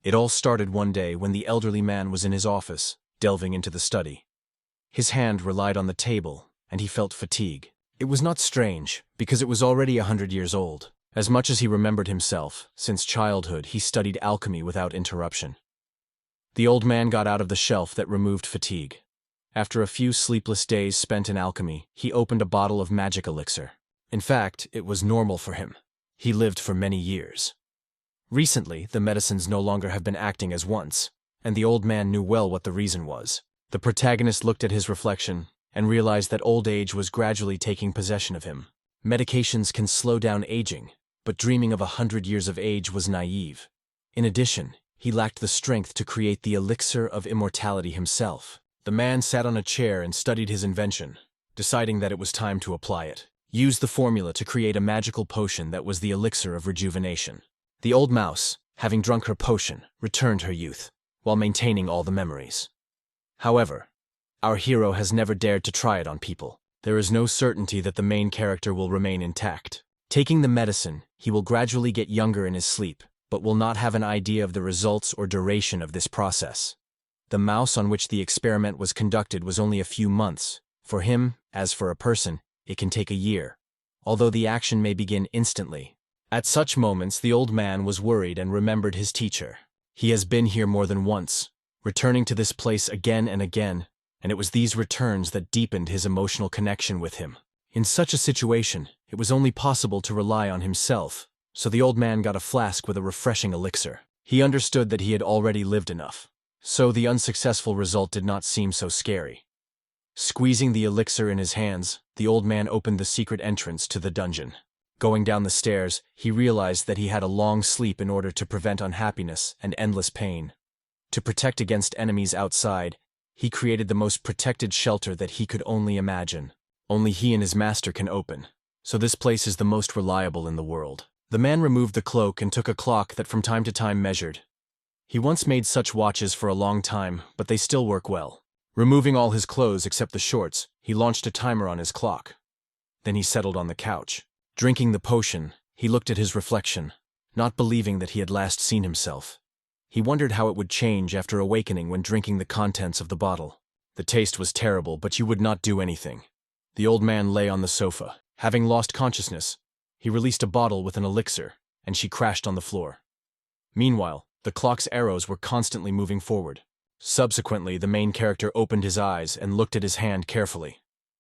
It all started one day when the elderly man was in his office, delving into the study. His hand relied on the table, and he felt fatigue. It was not strange, because it was already 100 years old. As much as he remembered himself, since childhood he studied alchemy without interruption. The old man got out of the shelf that removed fatigue. After a few sleepless days spent in alchemy, he opened a bottle of magic elixir. In fact, it was normal for him. He lived for many years. Recently, the medicines no longer have been acting as once, and the old man knew well what the reason was. The protagonist looked at his reflection and realized that old age was gradually taking possession of him. Medications can slow down aging, but dreaming of 100 years of age was naive. In addition, he lacked the strength to create the elixir of immortality himself. The man sat on a chair and studied his invention, deciding that it was time to apply it. Used the formula to create a magical potion that was the elixir of rejuvenation. The old mouse, having drunk her potion, returned her youth, while maintaining all the memories. However, our hero has never dared to try it on people. There is no certainty that the main character will remain intact. Taking the medicine, he will gradually get younger in his sleep, but will not have an idea of the results or duration of this process. The mouse on which the experiment was conducted was only a few months. For him, as for a person, it can take a year, although the action may begin instantly. At such moments, the old man was worried and remembered his teacher. He has been here more than once, returning to this place again and again, and it was these returns that deepened his emotional connection with him. In such a situation, it was only possible to rely on himself, so the old man got a flask with a refreshing elixir. He understood that he had already lived enough, so the unsuccessful result did not seem so scary. Squeezing the elixir in his hands, the old man opened the secret entrance to the dungeon. Going down the stairs, he realized that he had a long sleep in order to prevent unhappiness and endless pain. To protect against enemies outside, he created the most protected shelter that he could only imagine. Only he and his master can open, so this place is the most reliable in the world. The man removed the cloak and took a clock that from time to time measured. He once made such watches for a long time, but they still work well. Removing all his clothes except the shorts, he launched a timer on his clock. Then he settled on the couch. Drinking the potion, he looked at his reflection, not believing that he had last seen himself. He wondered how it would change after awakening when drinking the contents of the bottle. The taste was terrible, but you would not do anything. The old man lay on the sofa. Having lost consciousness, he released a bottle with an elixir, and she crashed on the floor. Meanwhile, the clock's arrows were constantly moving forward. Subsequently, the main character opened his eyes and looked at his hand carefully.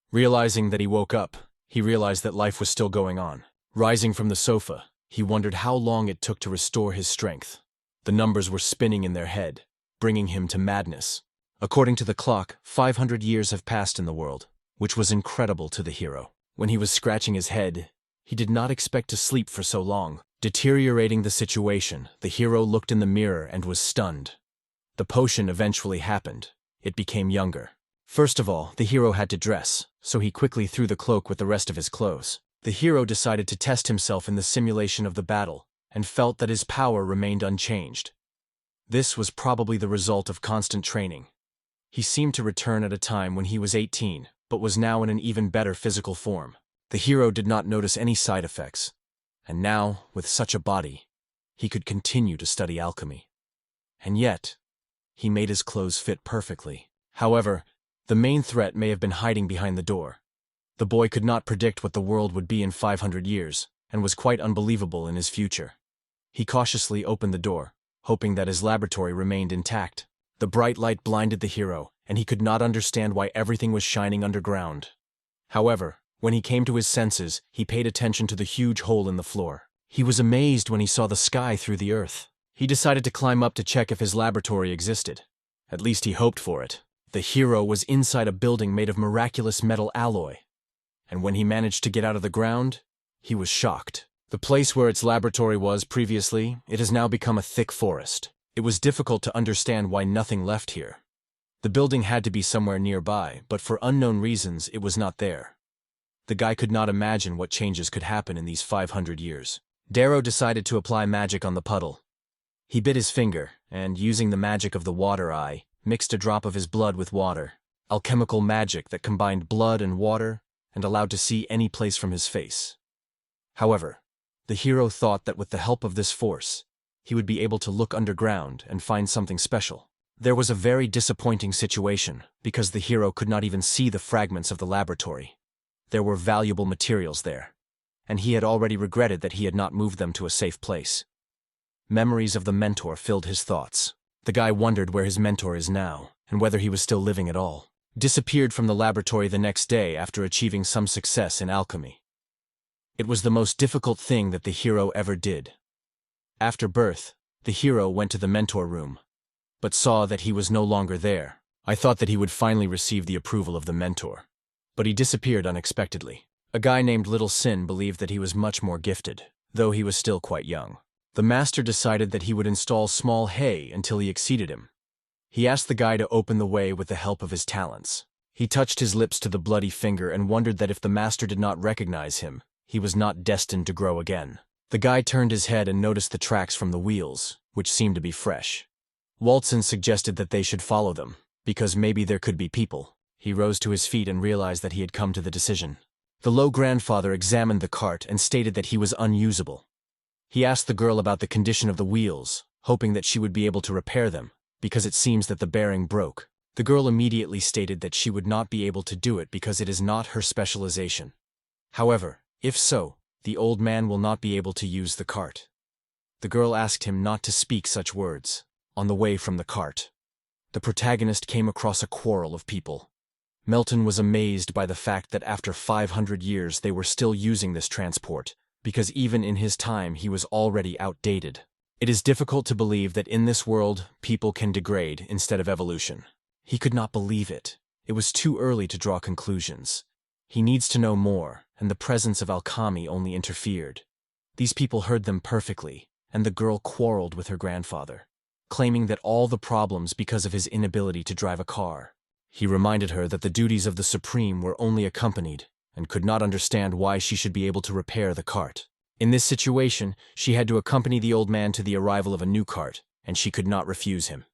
Realizing that he woke up, he realized that life was still going on. Rising from the sofa, he wondered how long it took to restore his strength. The numbers were spinning in their head, bringing him to madness. According to the clock, 500 years have passed in the world, which was incredible to the hero. When he was scratching his head, he did not expect to sleep for so long. Deteriorating the situation, the hero looked in the mirror and was stunned. The potion eventually happened. It became younger. First of all, the hero had to dress, so he quickly threw the cloak with the rest of his clothes. The hero decided to test himself in the simulation of the battle, and felt that his power remained unchanged. This was probably the result of constant training. He seemed to return at a time when he was 18, but was now in an even better physical form. The hero did not notice any side effects, and now, with such a body, he could continue to study alchemy. And yet, he made his clothes fit perfectly. However, the main threat may have been hiding behind the door. The boy could not predict what the world would be in 500 years, and was quite unbelievable in his future. He cautiously opened the door, hoping that his laboratory remained intact. The bright light blinded the hero, and he could not understand why everything was shining underground. However, when he came to his senses, he paid attention to the huge hole in the floor. He was amazed when he saw the sky through the earth. He decided to climb up to check if his laboratory existed. At least he hoped for it. The hero was inside a building made of miraculous metal alloy, and when he managed to get out of the ground, he was shocked. The place where its laboratory was previously, it has now become a thick forest. It was difficult to understand why nothing left here. The building had to be somewhere nearby, but for unknown reasons it was not there. The guy could not imagine what changes could happen in these 500 years. Darrow decided to apply magic on the puddle. He bit his finger, and using the magic of the water eye, mixed a drop of his blood with water, alchemical magic that combined blood and water and allowed to see any place from his face. However, the hero thought that with the help of this force, he would be able to look underground and find something special. There was a very disappointing situation, because the hero could not even see the fragments of the laboratory. There were valuable materials there, and he had already regretted that he had not moved them to a safe place. Memories of the mentor filled his thoughts. The guy wondered where his mentor is now, and whether he was still living at all. Disappeared from the laboratory the next day after achieving some success in alchemy. It was the most difficult thing that the hero ever did. After birth, the hero went to the mentor room, but saw that he was no longer there. I thought that he would finally receive the approval of the mentor, but he disappeared unexpectedly. A guy named Little Sin believed that he was much more gifted, though he was still quite young. The master decided that he would install small hay until he exceeded him. He asked the guy to open the way with the help of his talents. He touched his lips to the bloody finger and wondered that if the master did not recognize him, he was not destined to grow again. The guy turned his head and noticed the tracks from the wheels, which seemed to be fresh. Walton suggested that they should follow them, because maybe there could be people. He rose to his feet and realized that he had come to the decision. The low grandfather examined the cart and stated that he was unusable. He asked the girl about the condition of the wheels, hoping that she would be able to repair them, because it seems that the bearing broke. The girl immediately stated that she would not be able to do it because it is not her specialization. However, if so, the old man will not be able to use the cart. The girl asked him not to speak such words. On the way from the cart, the protagonist came across a quarrel of people. Melton was amazed by the fact that after 500 years they were still using this transport, because even in his time he was already outdated. It is difficult to believe that in this world people can degrade instead of evolution. He could not believe it. It was too early to draw conclusions. He needs to know more, and the presence of alchemy only interfered. These people heard them perfectly, and the girl quarreled with her grandfather, claiming that all the problems because of his inability to drive a car. He reminded her that the duties of the Supreme were only accompanied, and could not understand why she should be able to repair the cart. In this situation, she had to accompany the old man to the arrival of a new cart, and she could not refuse him.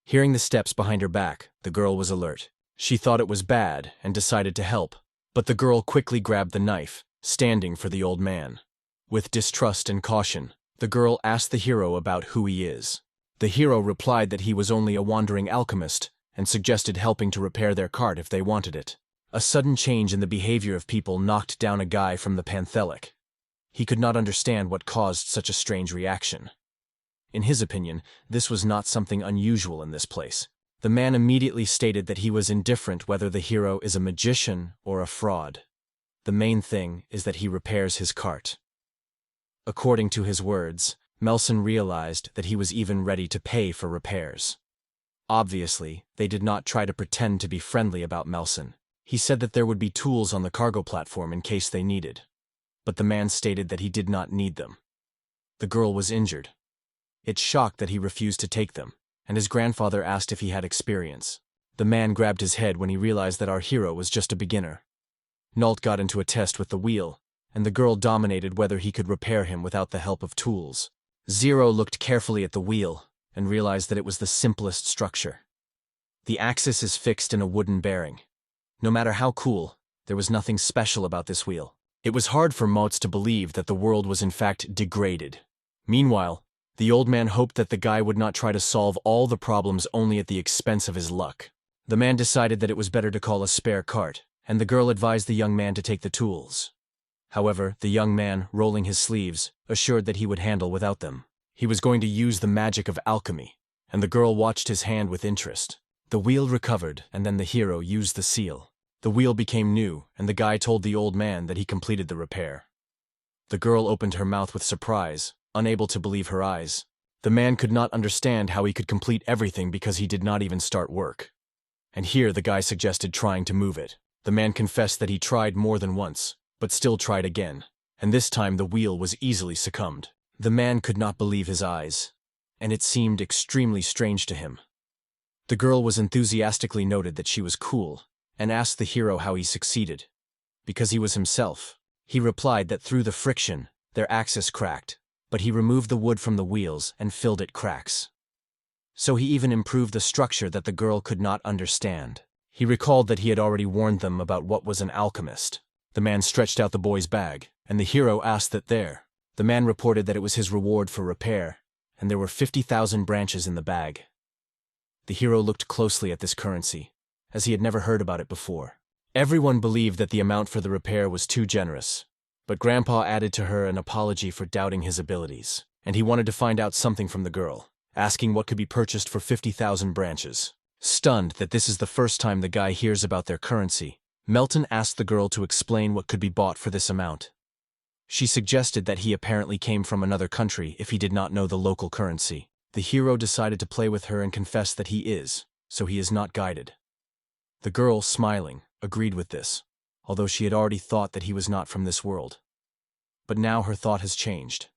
Hearing the steps behind her back, the girl was alert. She thought it was bad and decided to help, but the girl quickly grabbed the knife, standing for the old man. With distrust and caution, the girl asked the hero about who he is. The hero replied that he was only a wandering alchemist, and suggested helping to repair their cart if they wanted it. A sudden change in the behavior of people knocked down a guy from the Panthelic. He could not understand what caused such a strange reaction. In his opinion, this was not something unusual in this place. The man immediately stated that he was indifferent whether the hero is a magician or a fraud. The main thing is that he repairs his cart. According to his words, Melson realized that he was even ready to pay for repairs. Obviously, they did not try to pretend to be friendly about Melson. He said that there would be tools on the cargo platform in case they needed. But the man stated that he did not need them. The girl was injured. It shocked that he refused to take them, and his grandfather asked if he had experience. The man grabbed his head when he realized that our hero was just a beginner. Nault got into a test with the wheel, and the girl dominated whether he could repair him without the help of tools. Zero looked carefully at the wheel and realized that it was the simplest structure. The axis is fixed in a wooden bearing. No matter how cool, there was nothing special about this wheel. It was hard for Moats to believe that the world was in fact degraded. Meanwhile, the old man hoped that the guy would not try to solve all the problems only at the expense of his luck. The man decided that it was better to call a spare cart, and the girl advised the young man to take the tools. However, the young man, rolling his sleeves, assured that he would handle without them. He was going to use the magic of alchemy, and the girl watched his hand with interest. The wheel recovered, and then the hero used the seal. The wheel became new, and the guy told the old man that he completed the repair. The girl opened her mouth with surprise, unable to believe her eyes. The man could not understand how he could complete everything because he did not even start work. And here the guy suggested trying to move it. The man confessed that he tried more than once, but still tried again, and this time the wheel was easily succumbed. The man could not believe his eyes, and it seemed extremely strange to him. The girl was enthusiastically noted that she was cool, and asked the hero how he succeeded. Because he was himself. He replied that through the friction, their axis cracked, but he removed the wood from the wheels and filled it cracks. So he even improved the structure that the girl could not understand. He recalled that he had already warned them about what was an alchemist. The man stretched out the boy's bag, and the hero asked that there. The man reported that it was his reward for repair, and there were 50,000 branches in the bag. The hero looked closely at this currency, as he had never heard about it before. Everyone believed that the amount for the repair was too generous, but Grandpa added to her an apology for doubting his abilities, and he wanted to find out something from the girl, asking what could be purchased for 50,000 branches. Stunned that this is the first time the guy hears about their currency, Melton asked the girl to explain what could be bought for this amount. She suggested that he apparently came from another country if he did not know the local currency. The hero decided to play with her and confess that he is, so he is not guided. The girl, smiling, agreed with this, although she had already thought that he was not from this world. But now her thought has changed.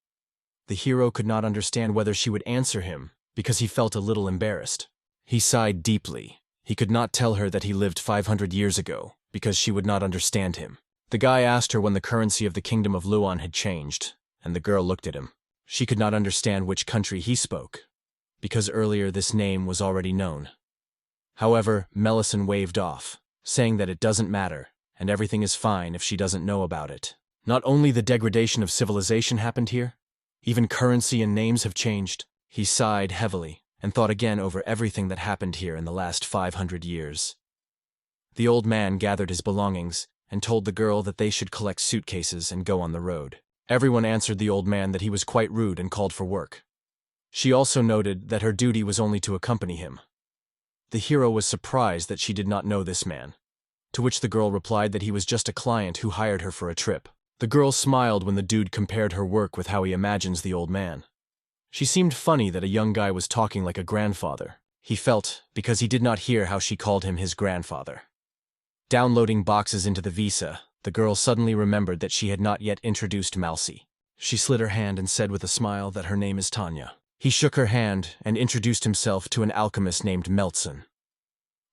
The hero could not understand whether she would answer him because he felt a little embarrassed. He sighed deeply. He could not tell her that he lived 500 years ago because she would not understand him. The guy asked her when the currency of the kingdom of Luan had changed, and the girl looked at him. She could not understand which country he spoke, because earlier this name was already known. However, Melisson waved off, saying that it doesn't matter, and everything is fine if she doesn't know about it. Not only the degradation of civilization happened here, even currency and names have changed. He sighed heavily and thought again over everything that happened here in the last 500 years. The old man gathered his belongings and told the girl that they should collect suitcases and go on the road. Everyone answered the old man that he was quite rude and called for work. She also noted that her duty was only to accompany him. The hero was surprised that she did not know this man, to which the girl replied that he was just a client who hired her for a trip. The girl smiled when the dude compared her work with how he imagines the old man. She seemed funny that a young guy was talking like a grandfather. He felt, because he did not hear how she called him his grandfather. Downloading boxes into the visa, the girl suddenly remembered that she had not yet introduced Malcy. She slid her hand and said with a smile that her name is Tanya. He shook her hand and introduced himself to an alchemist named Melton.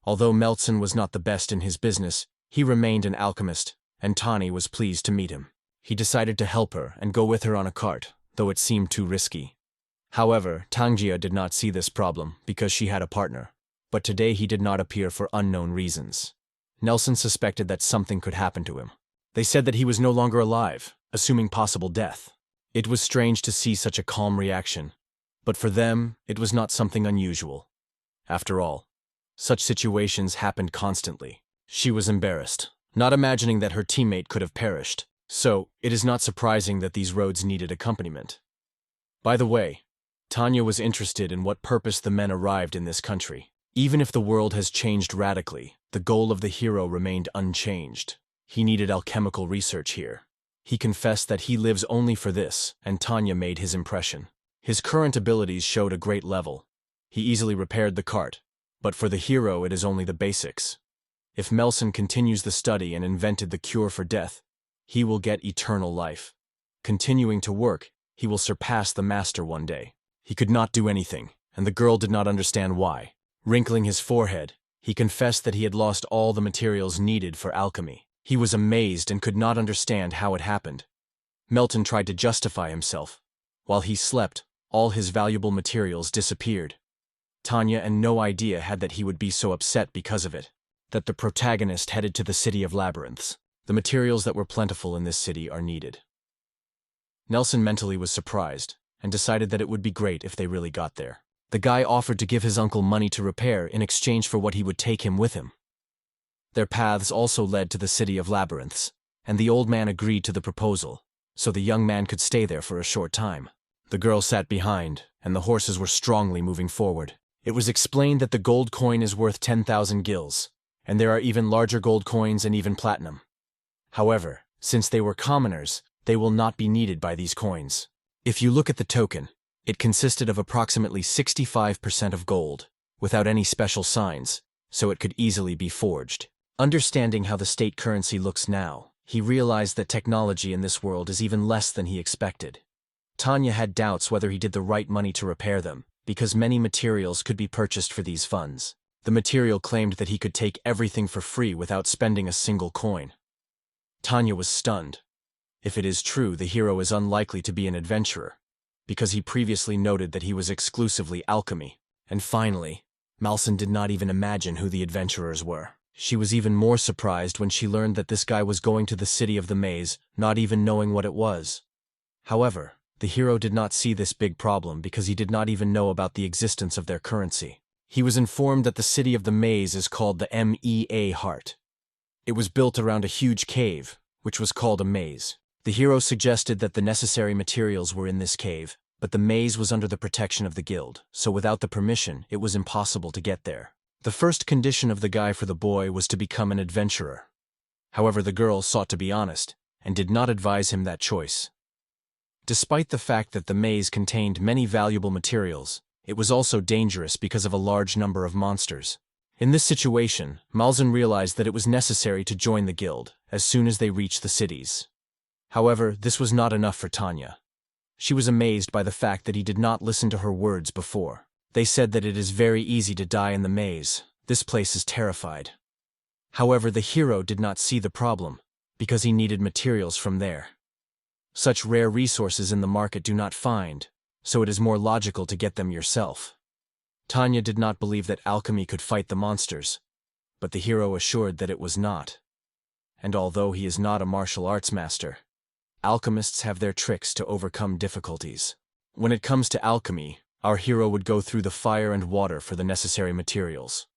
Although Melton was not the best in his business, he remained an alchemist, and Tani was pleased to meet him. He decided to help her and go with her on a cart, though it seemed too risky. However, Tangjia did not see this problem because she had a partner, but today he did not appear for unknown reasons. Nelson suspected that something could happen to him. They said that he was no longer alive, assuming possible death. It was strange to see such a calm reaction, but for them, it was not something unusual. After all, such situations happened constantly. She was embarrassed, not imagining that her teammate could have perished, so it is not surprising that these roads needed accompaniment. By the way, Tanya was interested in what purpose the men arrived in this country. Even if the world has changed radically, the goal of the hero remained unchanged. He needed alchemical research here. He confessed that he lives only for this, and Tanya made his impression. His current abilities showed a great level. He easily repaired the cart, but for the hero it is only the basics. If Melson continues the study and invented the cure for death, he will get eternal life. Continuing to work, he will surpass the master one day. He could not do anything, and the girl did not understand why. Wrinkling his forehead, he confessed that he had lost all the materials needed for alchemy. He was amazed and could not understand how it happened. Melton tried to justify himself. While he slept, all his valuable materials disappeared. Tanya had no idea that he would be so upset because of it. That the protagonist headed to the city of Labyrinths. The materials that were plentiful in this city are needed. Nelson mentally was surprised, and decided that it would be great if they really got there. The guy offered to give his uncle money to repair in exchange for what he would take him with him. Their paths also led to the city of Labyrinths, and the old man agreed to the proposal, so the young man could stay there for a short time. The girl sat behind, and the horses were strongly moving forward. It was explained that the gold coin is worth 10,000 gils, and there are even larger gold coins and even platinum. However, since they were commoners, they will not be needed by these coins. If you look at the token, it consisted of approximately 65% of gold, without any special signs, so it could easily be forged. Understanding how the state currency looks now, he realized that technology in this world is even less than he expected. Tanya had doubts whether he did the right money to repair them, because many materials could be purchased for these funds. The material claimed that he could take everything for free without spending a single coin. Tanya was stunned. If it is true, the hero is unlikely to be an adventurer, because he previously noted that he was exclusively alchemy. And finally, Malson did not even imagine who the adventurers were. She was even more surprised when she learned that this guy was going to the city of the maze, not even knowing what it was. However, The hero did not see this big problem because he did not even know about the existence of their currency. He was informed that the city of the maze is called the Mea Heart. It was built around a huge cave, which was called a maze. The hero suggested that the necessary materials were in this cave, but the maze was under the protection of the guild, so without the permission, it was impossible to get there. The first condition of the guy for the boy was to become an adventurer. However, the girl sought to be honest, and did not advise him that choice. Despite the fact that the maze contained many valuable materials, it was also dangerous because of a large number of monsters. In this situation, Malzahn realized that it was necessary to join the guild as soon as they reached the cities. However, this was not enough for Tanya. She was amazed by the fact that he did not listen to her words before. They said that it is very easy to die in the maze. This place is terrified. However, the hero did not see the problem, because he needed materials from there. Such rare resources in the market do not find, so it is more logical to get them yourself. Tanya did not believe that alchemy could fight the monsters, but the hero assured that it was not. And although he is not a martial arts master, alchemists have their tricks to overcome difficulties. When it comes to alchemy, our hero would go through the fire and water for the necessary materials.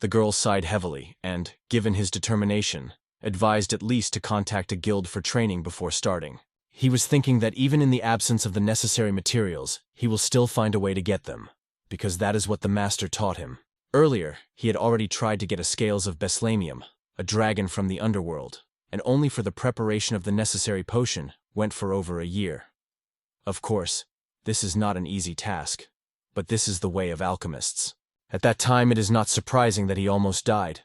The girl sighed heavily and, given his determination, advised at least to contact a guild for training before starting. He was thinking that even in the absence of the necessary materials, he will still find a way to get them, because that is what the master taught him. Earlier, he had already tried to get a scales of Beslamium, a dragon from the underworld, and only for the preparation of the necessary potion went for over a year. Of course, this is not an easy task, but this is the way of alchemists. At that time, it is not surprising that he almost died,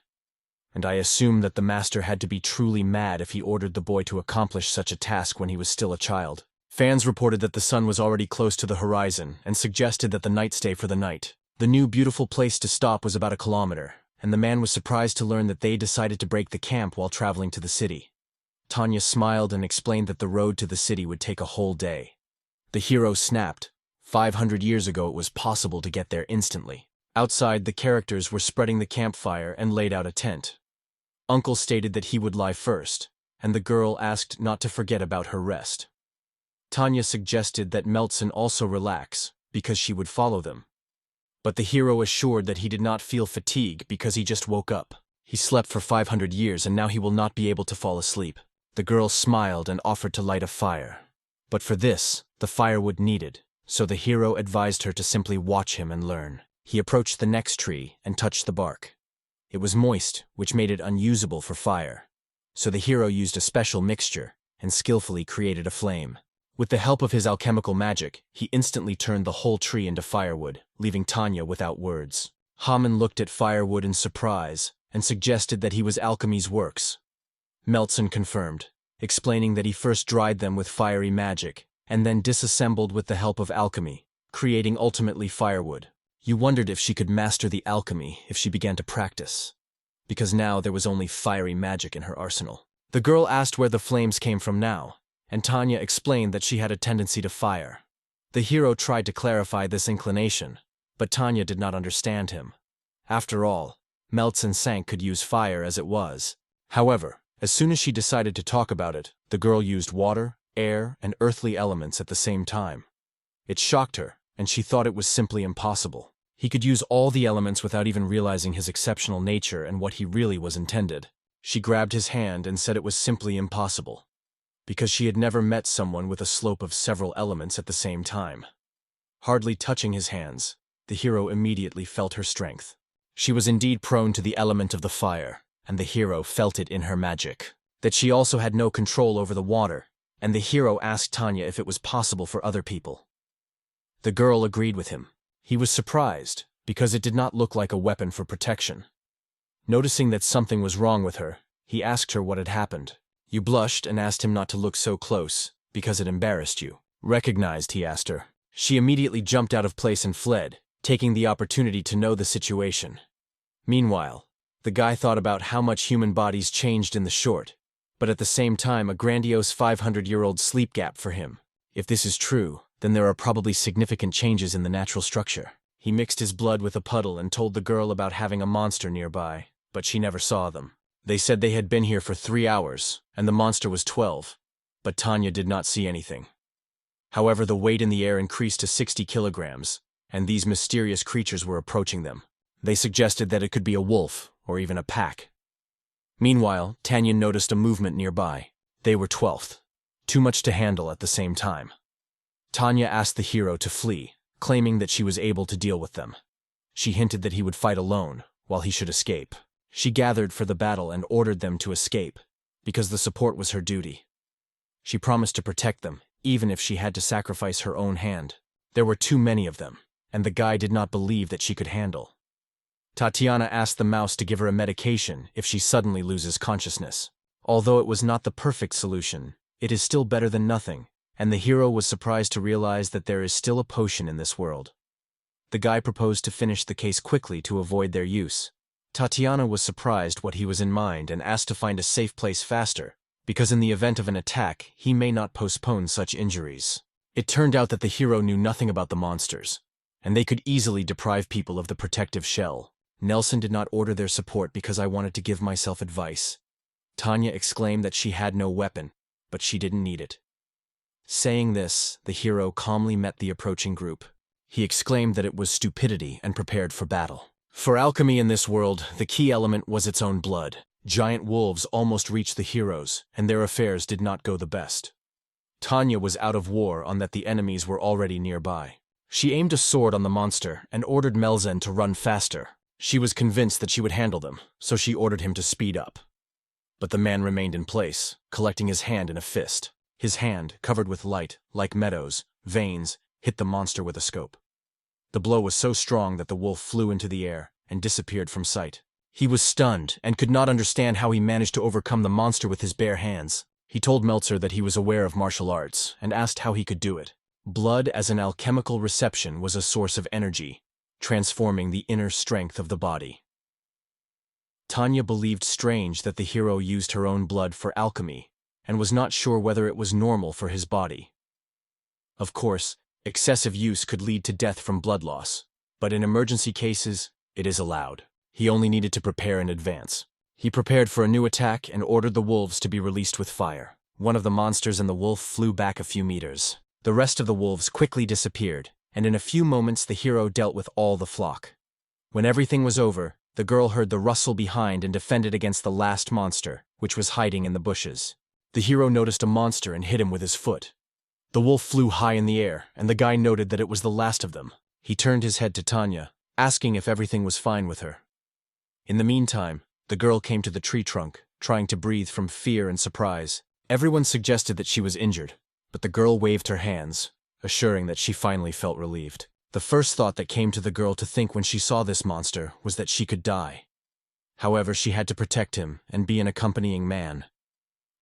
and I assume that the master had to be truly mad if he ordered the boy to accomplish such a task when he was still a child. Fans reported that the sun was already close to the horizon and suggested that the knight stay for the night. The new beautiful place to stop was about 1 kilometer, and the man was surprised to learn that they decided to break the camp while traveling to the city. Tanya smiled and explained that the road to the city would take a whole day. The hero snapped. 500 years ago it was possible to get there instantly. Outside, the characters were spreading the campfire and laid out a tent. Uncle stated that he would lie first, and the girl asked not to forget about her rest. Tanya suggested that Meltson also relax, because she would follow them. But the hero assured that he did not feel fatigue because he just woke up. He slept for 500 years and now he will not be able to fall asleep. The girl smiled and offered to light a fire. But for this, the firewood needed, so the hero advised her to simply watch him and learn. He approached the next tree and touched the bark. It was moist, which made it unusable for fire. So the hero used a special mixture and skillfully created a flame. With the help of his alchemical magic, he instantly turned the whole tree into firewood, leaving Tanya without words. Haman looked at firewood in surprise and suggested that he was alchemy's works. Meltson confirmed, explaining that he first dried them with fiery magic and then disassembled with the help of alchemy, creating ultimately firewood. You wondered if she could master the alchemy if she began to practice, because now there was only fiery magic in her arsenal. The girl asked where the flames came from now, and Tanya explained that she had a tendency to fire. The hero tried to clarify this inclination, but Tanya did not understand him. After all, Meltson Sank could use fire as it was. However, as soon as she decided to talk about it, the girl used water, air, and earthly elements at the same time. It shocked her, and she thought it was simply impossible. He could use all the elements without even realizing his exceptional nature and what he really was intended. She grabbed his hand and said it was simply impossible, because she had never met someone with a slope of several elements at the same time. Hardly touching his hands, the hero immediately felt her strength. She was indeed prone to the element of the fire, and the hero felt it in her magic. That she also had no control over the water, and the hero asked Tanya if it was possible for other people. The girl agreed with him. He was surprised, because it did not look like a weapon for protection. Noticing that something was wrong with her, he asked her what had happened. You blushed and asked him not to look so close, because it embarrassed you. Recognized, he asked her. She immediately jumped out of place and fled, taking the opportunity to know the situation. Meanwhile, the guy thought about how much human bodies changed in the short, but at the same time a grandiose 500-year-old sleep gap for him. If this is true, then there are probably significant changes in the natural structure. He mixed his blood with a puddle and told the girl about having a monster nearby, but she never saw them. They said they had been here for 3 hours, and the monster was 12, but Tanya did not see anything. However, the weight in the air increased to 60 kilograms, and these mysterious creatures were approaching them. They suggested that it could be a wolf, or even a pack. Meanwhile, Tanya noticed a movement nearby. They were 12th. Too much to handle at the same time. Tanya asked the hero to flee, claiming that she was able to deal with them. She hinted that he would fight alone, while he should escape. She gathered for the battle and ordered them to escape, because the support was her duty. She promised to protect them, even if she had to sacrifice her own hand. There were too many of them, and the guy did not believe that she could handle. Tatiana asked the mouse to give her a medication if she suddenly loses consciousness. Although it was not the perfect solution, it is still better than nothing, and the hero was surprised to realize that there is still a potion in this world. The guy proposed to finish the case quickly to avoid their use. Tatiana was surprised what he was in mind and asked to find a safe place faster, because in the event of an attack, he may not postpone such injuries. It turned out that the hero knew nothing about the monsters, and they could easily deprive people of the protective shell. Nelson did not order their support because I wanted to give myself advice. Tanya exclaimed that she had no weapon, but she didn't need it. Saying this, the hero calmly met the approaching group. He exclaimed that it was stupidity and prepared for battle. For alchemy in this world, the key element was its own blood. Giant wolves almost reached the heroes, and their affairs did not go the best. Tanya was out of war on that the enemies were already nearby. She aimed a sword on the monster and ordered Melzen to run faster. She was convinced that she would handle them, so she ordered him to speed up. But the man remained in place, collecting his hand in a fist. His hand, covered with light, like Meadows' veins, hit the monster with a scope. The blow was so strong that the wolf flew into the air and disappeared from sight. He was stunned and could not understand how he managed to overcome the monster with his bare hands. He told Meltzer that he was aware of martial arts and asked how he could do it. Blood as an alchemical reception was a source of energy, transforming the inner strength of the body. Tanya believed strange that the hero used her own blood for alchemy, and was not sure whether it was normal for his body. Of course, excessive use could lead to death from blood loss, but in emergency cases, it is allowed. He only needed to prepare in advance. He prepared for a new attack and ordered the wolves to be released with fire. One of the monsters and the wolf flew back a few meters. The rest of the wolves quickly disappeared, and in a few moments the hero dealt with all the flock. When everything was over, the girl heard the rustle behind and defended against the last monster, which was hiding in the bushes. The hero noticed a monster and hit him with his foot. The wolf flew high in the air, and the guy noted that it was the last of them. He turned his head to Tanya, asking if everything was fine with her. In the meantime, the girl came to the tree trunk, trying to breathe from fear and surprise. Everyone suggested that she was injured, but the girl waved her hands, assuring that she finally felt relieved. The first thought that came to the girl to think when she saw this monster was that she could die. However, she had to protect him and be an accompanying man.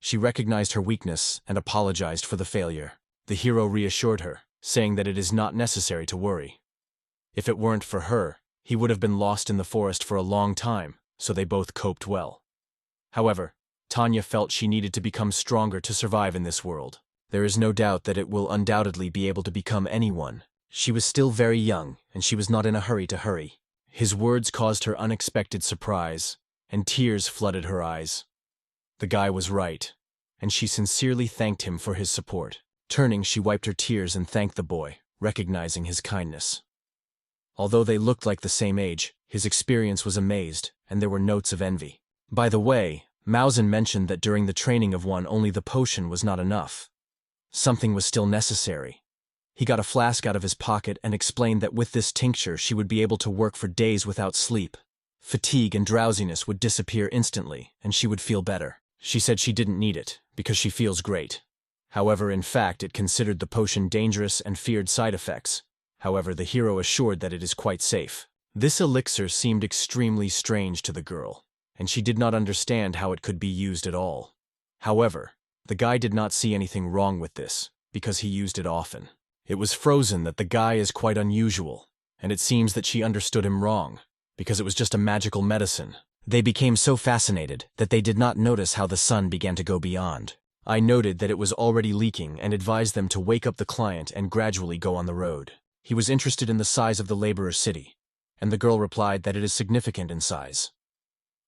She recognized her weakness and apologized for the failure. The hero reassured her, saying that it is not necessary to worry. If it weren't for her, he would have been lost in the forest for a long time, so they both coped well. However, Tanya felt she needed to become stronger to survive in this world. There is no doubt that it will undoubtedly be able to become anyone. She was still very young, and she was not in a hurry to hurry. His words caused her unexpected surprise, and tears flooded her eyes. The guy was right, and she sincerely thanked him for his support. Turning, she wiped her tears and thanked the boy, recognizing his kindness. Although they looked like the same age, his experience was amazed, and there were notes of envy. By the way, Mausen mentioned that during the training of one only the potion was not enough. Something was still necessary. He got a flask out of his pocket and explained that with this tincture she would be able to work for days without sleep. Fatigue and drowsiness would disappear instantly, and she would feel better. She said she didn't need it, because she feels great. However, in fact, it considered the potion dangerous and feared side effects. However, the hero assured that it is quite safe. This elixir seemed extremely strange to the girl, and she did not understand how it could be used at all. However, the guy did not see anything wrong with this, because he used it often. It was frozen that the guy is quite unusual, and it seems that she understood him wrong, because it was just a magical medicine. They became so fascinated that they did not notice how the sun began to go beyond. I noted that it was already leaking and advised them to wake up the client and gradually go on the road. He was interested in the size of the laborer city, and the girl replied that it is significant in size.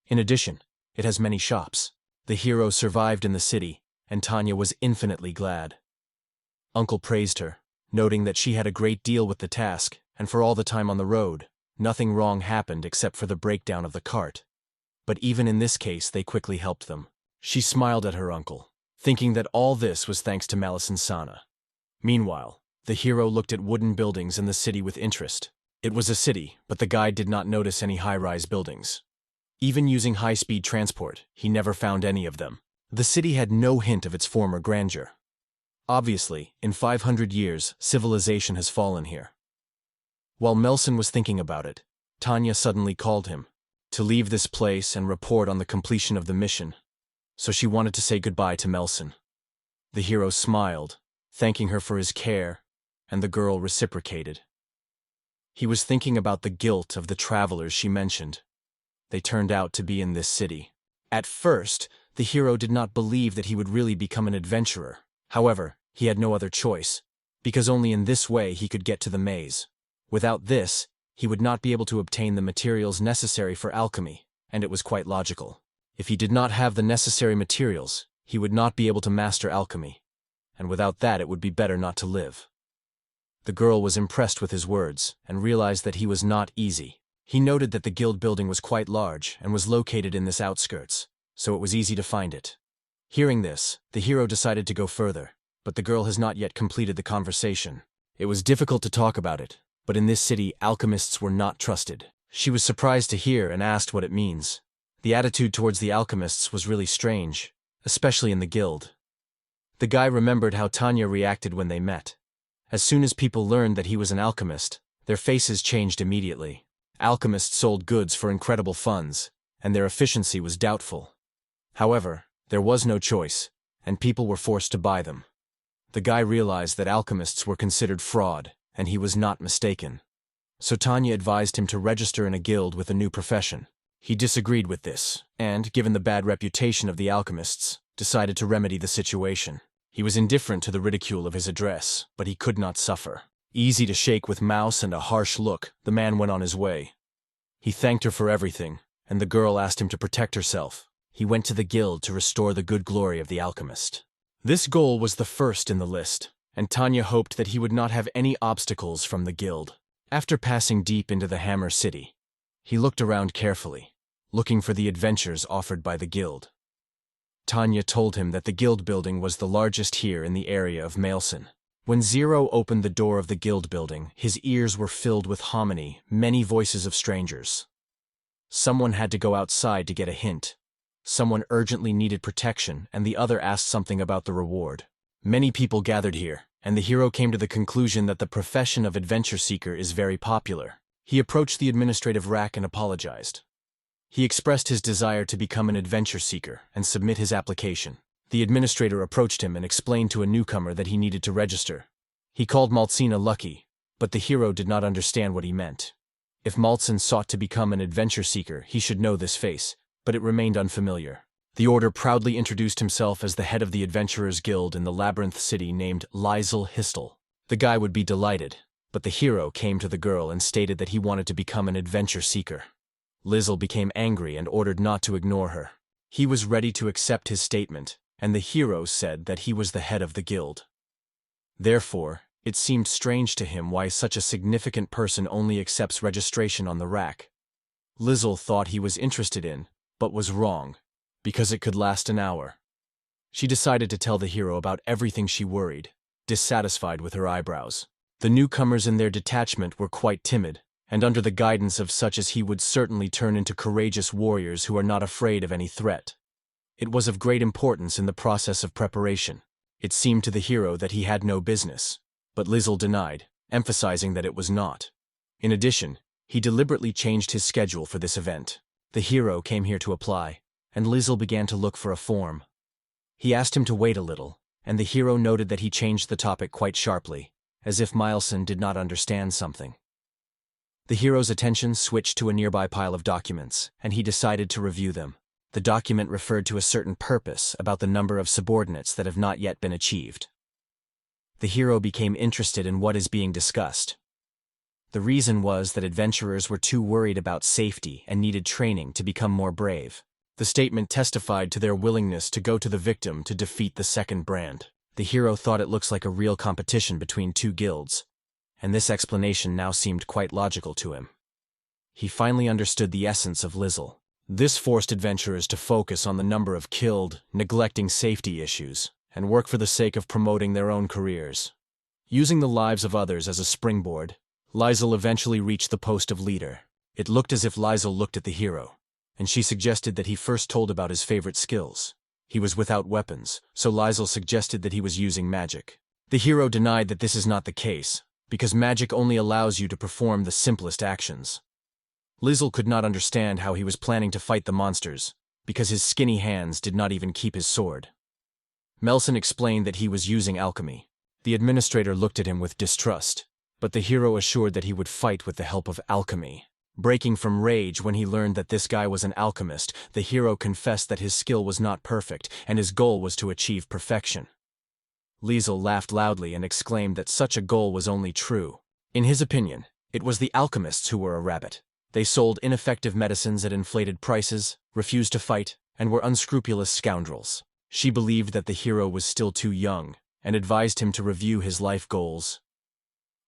In addition, it has many shops. The hero survived in the city, and Tanya was infinitely glad. Uncle praised her, noting that she had a great deal with the task, and for all the time on the road, nothing wrong happened except for the breakdown of the cart. But even in this case they quickly helped them. She smiled at her uncle, thinking that all this was thanks to Malice and Sana. Meanwhile, the hero looked at wooden buildings in the city with interest. It was a city, but the guide did not notice any high-rise buildings. Even using high-speed transport, he never found any of them. The city had no hint of its former grandeur. Obviously, in 500 years, civilization has fallen here. While Melson was thinking about it, Tanya suddenly called him to leave this place and report on the completion of the mission. So she wanted to say goodbye to Melson. The hero smiled, thanking her for his care, and the girl reciprocated. He was thinking about the guilt of the travelers she mentioned. They turned out to be in this city. At first, the hero did not believe that he would really become an adventurer. However, he had no other choice, because only in this way he could get to the maze. Without this, he would not be able to obtain the materials necessary for alchemy, and it was quite logical. If he did not have the necessary materials, he would not be able to master alchemy, and without that it would be better not to live. The girl was impressed with his words and realized that he was not easy. He noted that the guild building was quite large and was located in this outskirts, so it was easy to find it. Hearing this, the hero decided to go further, but the girl has not yet completed the conversation. It was difficult to talk about it, but in this city alchemists were not trusted. She was surprised to hear and asked what it means. The attitude towards the alchemists was really strange, especially in the guild. The guy remembered how Tanya reacted when they met. As soon as people learned that he was an alchemist, their faces changed immediately. Alchemists sold goods for incredible funds, and their efficiency was doubtful. However, there was no choice, and people were forced to buy them. The guy realized that alchemists were considered fraud, and he was not mistaken. So Tanya advised him to register in a guild with a new profession. He disagreed with this, and, given the bad reputation of the alchemists, decided to remedy the situation. He was indifferent to the ridicule of his address, but he could not suffer. Easy to shake with mouse and a harsh look, the man went on his way. He thanked her for everything, and the girl asked him to protect herself. He went to the guild to restore the good glory of the alchemist. This goal was the first in the list, and Tanya hoped that he would not have any obstacles from the guild. After passing deep into the Hammer City, he looked around carefully, looking for the adventures offered by the guild. Tanya told him that the guild building was the largest here in the area of Maelson. When Zero opened the door of the guild building, his ears were filled with hominy, many voices of strangers. Someone had to go outside to get a hint. Someone urgently needed protection, and the other asked something about the reward. Many people gathered here, and the hero came to the conclusion that the profession of adventure seeker is very popular. He approached the administrative rack and apologized. He expressed his desire to become an adventure seeker and submit his application. The administrator approached him and explained to a newcomer that he needed to register. He called Maltsina lucky, but the hero did not understand what he meant. If Maltsen sought to become an adventure seeker, he should know this face, but it remained unfamiliar. The order proudly introduced himself as the head of the Adventurers Guild in the Labyrinth city named Liesel Histel. The guy would be delighted, but the hero came to the girl and stated that he wanted to become an adventure seeker. Liesel became angry and ordered not to ignore her. He was ready to accept his statement, and the hero said that he was the head of the guild. Therefore, it seemed strange to him why such a significant person only accepts registration on the rack. Liesel thought he was interested in, but was wrong, because it could last an hour. She decided to tell the hero about everything she worried, dissatisfied with her eyebrows. The newcomers in their detachment were quite timid, and under the guidance of such as he would certainly turn into courageous warriors who are not afraid of any threat. It was of great importance in the process of preparation. It seemed to the hero that he had no business, but Liesel denied, emphasizing that it was not. In addition, he deliberately changed his schedule for this event. The hero came here to apply, and Liesel began to look for a form. He asked him to wait a little, and the hero noted that he changed the topic quite sharply, as if Milesen did not understand something. The hero's attention switched to a nearby pile of documents, and he decided to review them. The document referred to a certain purpose about the number of subordinates that have not yet been achieved. The hero became interested in what is being discussed. The reason was that adventurers were too worried about safety and needed training to become more brave. The statement testified to their willingness to go to the victim to defeat the second brand. The hero thought it looks like a real competition between two guilds, and this explanation now seemed quite logical to him. He finally understood the essence of Lizzle. This forced adventurers to focus on the number of killed, neglecting safety issues, and work for the sake of promoting their own careers. Using the lives of others as a springboard, Lizzle eventually reached the post of leader. It looked as if Lizzle looked at the hero, and she suggested that he first told about his favorite skills. He was without weapons, so Lizzle suggested that he was using magic. The hero denied that this is not the case, because magic only allows you to perform the simplest actions. Lizzle could not understand how he was planning to fight the monsters, because his skinny hands did not even keep his sword. Melson explained that he was using alchemy. The administrator looked at him with distrust, but the hero assured that he would fight with the help of alchemy. Breaking from rage when he learned that this guy was an alchemist, the hero confessed that his skill was not perfect, and his goal was to achieve perfection. Lizzle laughed loudly and exclaimed that such a goal was only true. In his opinion, it was the alchemists who were a rabbit. They sold ineffective medicines at inflated prices, refused to fight, and were unscrupulous scoundrels. She believed that the hero was still too young, and advised him to review his life goals.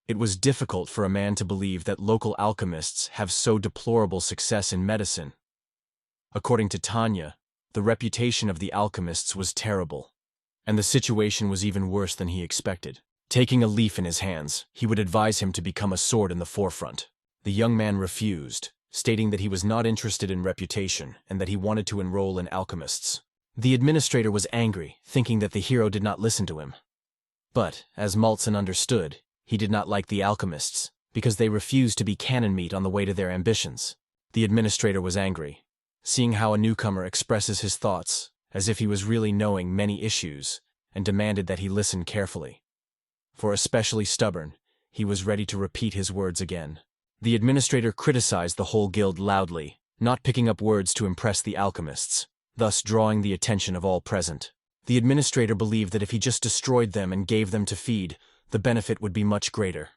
It was difficult for a man to believe that local alchemists have so deplorable success in medicine. According to Tanya, the reputation of the alchemists was terrible, and the situation was even worse than he expected. Taking a leaf in his hands, he would advise him to become a sword in the forefront. The young man refused, stating that he was not interested in reputation and that he wanted to enroll in alchemists. The administrator was angry, thinking that the hero did not listen to him. But, as Maltson understood, he did not like the alchemists, because they refused to be cannon meat on the way to their ambitions. The administrator was angry, seeing how a newcomer expresses his thoughts, as if he was really knowing many issues, and demanded that he listen carefully. For especially stubborn, he was ready to repeat his words again. The administrator criticized the whole guild loudly, not picking up words to impress the alchemists, thus drawing the attention of all present. The administrator believed that if he just destroyed them and gave them to feed, the benefit would be much greater.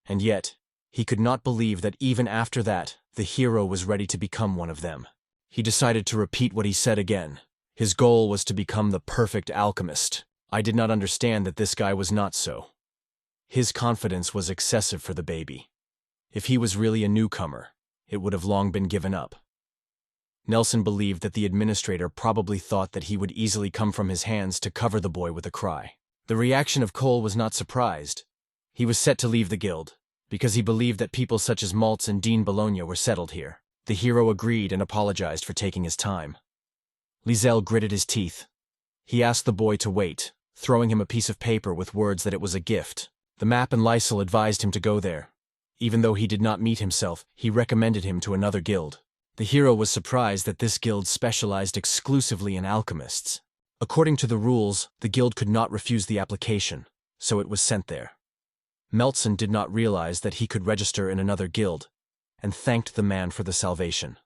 And yet, he could not believe that even after that, the hero was ready to become one of them. He decided to repeat what he said again. His goal was to become the perfect alchemist. I did not understand that this guy was not so. His confidence was excessive for the baby. If he was really a newcomer, it would have long been given up. Nelson believed that the administrator probably thought that he would easily come from his hands to cover the boy with a cry. The reaction of Cole was not surprised. He was set to leave the guild, because he believed that people such as Maltz and Dean Bologna were settled here. The hero agreed and apologized for taking his time. Lizzle gritted his teeth. He asked the boy to wait, throwing him a piece of paper with words that it was a gift. The map and Lizzle advised him to go there. Even though he did not meet himself, he recommended him to another guild. The hero was surprised that this guild specialized exclusively in alchemists. According to the rules, the guild could not refuse the application, so it was sent there. Meltson did not realize that he could register in another guild, and thanked the man for the salvation.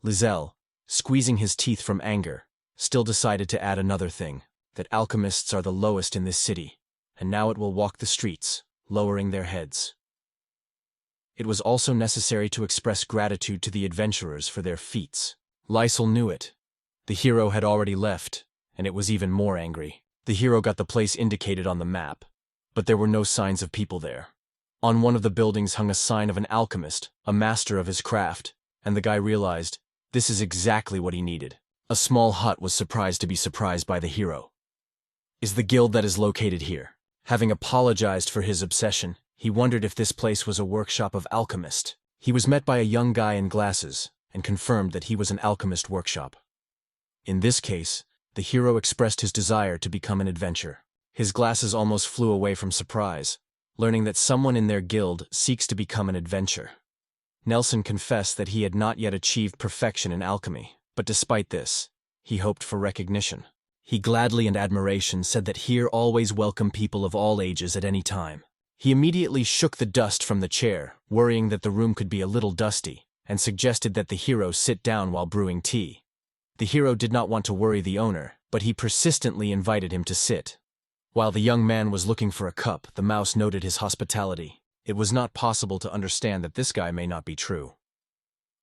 Lizzle, squeezing his teeth from anger, still decided to add another thing, that alchemists are the lowest in this city, and now it will walk the streets, lowering their heads. It was also necessary to express gratitude to the adventurers for their feats. Lizzle knew it. The hero had already left, and it was even more angry. The hero got the place indicated on the map, but there were no signs of people there. On one of the buildings hung a sign of an alchemist, a master of his craft, and the guy realized, this is exactly what he needed. A small hut was surprised to be surprised by the hero. Is the guild that is located here? Having apologized for his obsession, he wondered if this place was a workshop of alchemist. He was met by a young guy in glasses, and confirmed that he was an alchemist workshop. In this case, the hero expressed his desire to become an adventurer. His glasses almost flew away from surprise, learning that someone in their guild seeks to become an adventurer. Nelson confessed that he had not yet achieved perfection in alchemy, but despite this, he hoped for recognition. He gladly and admiration said that here always welcome people of all ages at any time. He immediately shook the dust from the chair, worrying that the room could be a little dusty, and suggested that the hero sit down while brewing tea. The hero did not want to worry the owner, but he persistently invited him to sit. While the young man was looking for a cup, the mouse noted his hospitality. It was not possible to understand that this guy may not be true.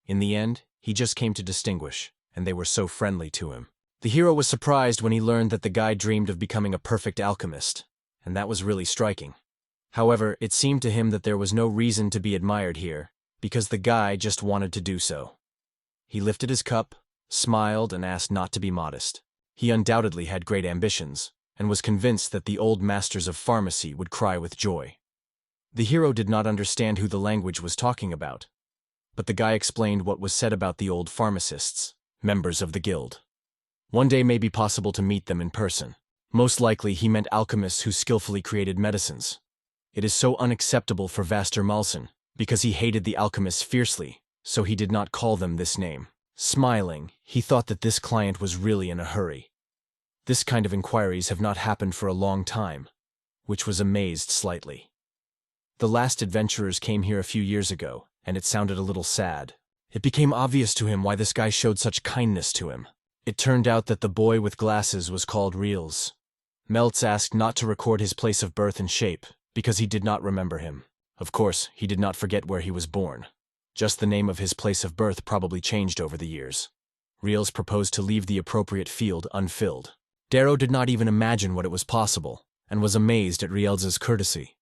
In the end, he just came to distinguish, and they were so friendly to him. The hero was surprised when he learned that the guy dreamed of becoming a perfect alchemist, and that was really striking. However, it seemed to him that there was no reason to be admired here, because the guy just wanted to do so. He lifted his cup, smiled, and asked not to be modest. He undoubtedly had great ambitions, and was convinced that the old masters of pharmacy would cry with joy. The hero did not understand who the language was talking about, but the guy explained what was said about the old pharmacists, members of the guild. One day may be possible to meet them in person. Most likely he meant alchemists who skillfully created medicines. It is so unacceptable for Vaster Malson, because he hated the alchemists fiercely, so he did not call them this name. Smiling, he thought that this client was really in a hurry. This kind of inquiries have not happened for a long time, which was amazed slightly. The last adventurers came here a few years ago, and it sounded a little sad. It became obvious to him why this guy showed such kindness to him. It turned out that the boy with glasses was called Reels. Meltz asked not to record his place of birth and shape, because he did not remember him. Of course, he did not forget where he was born. Just the name of his place of birth probably changed over the years. Reels proposed to leave the appropriate field unfilled. Darrow did not even imagine what it was possible, and was amazed at Riel's courtesy.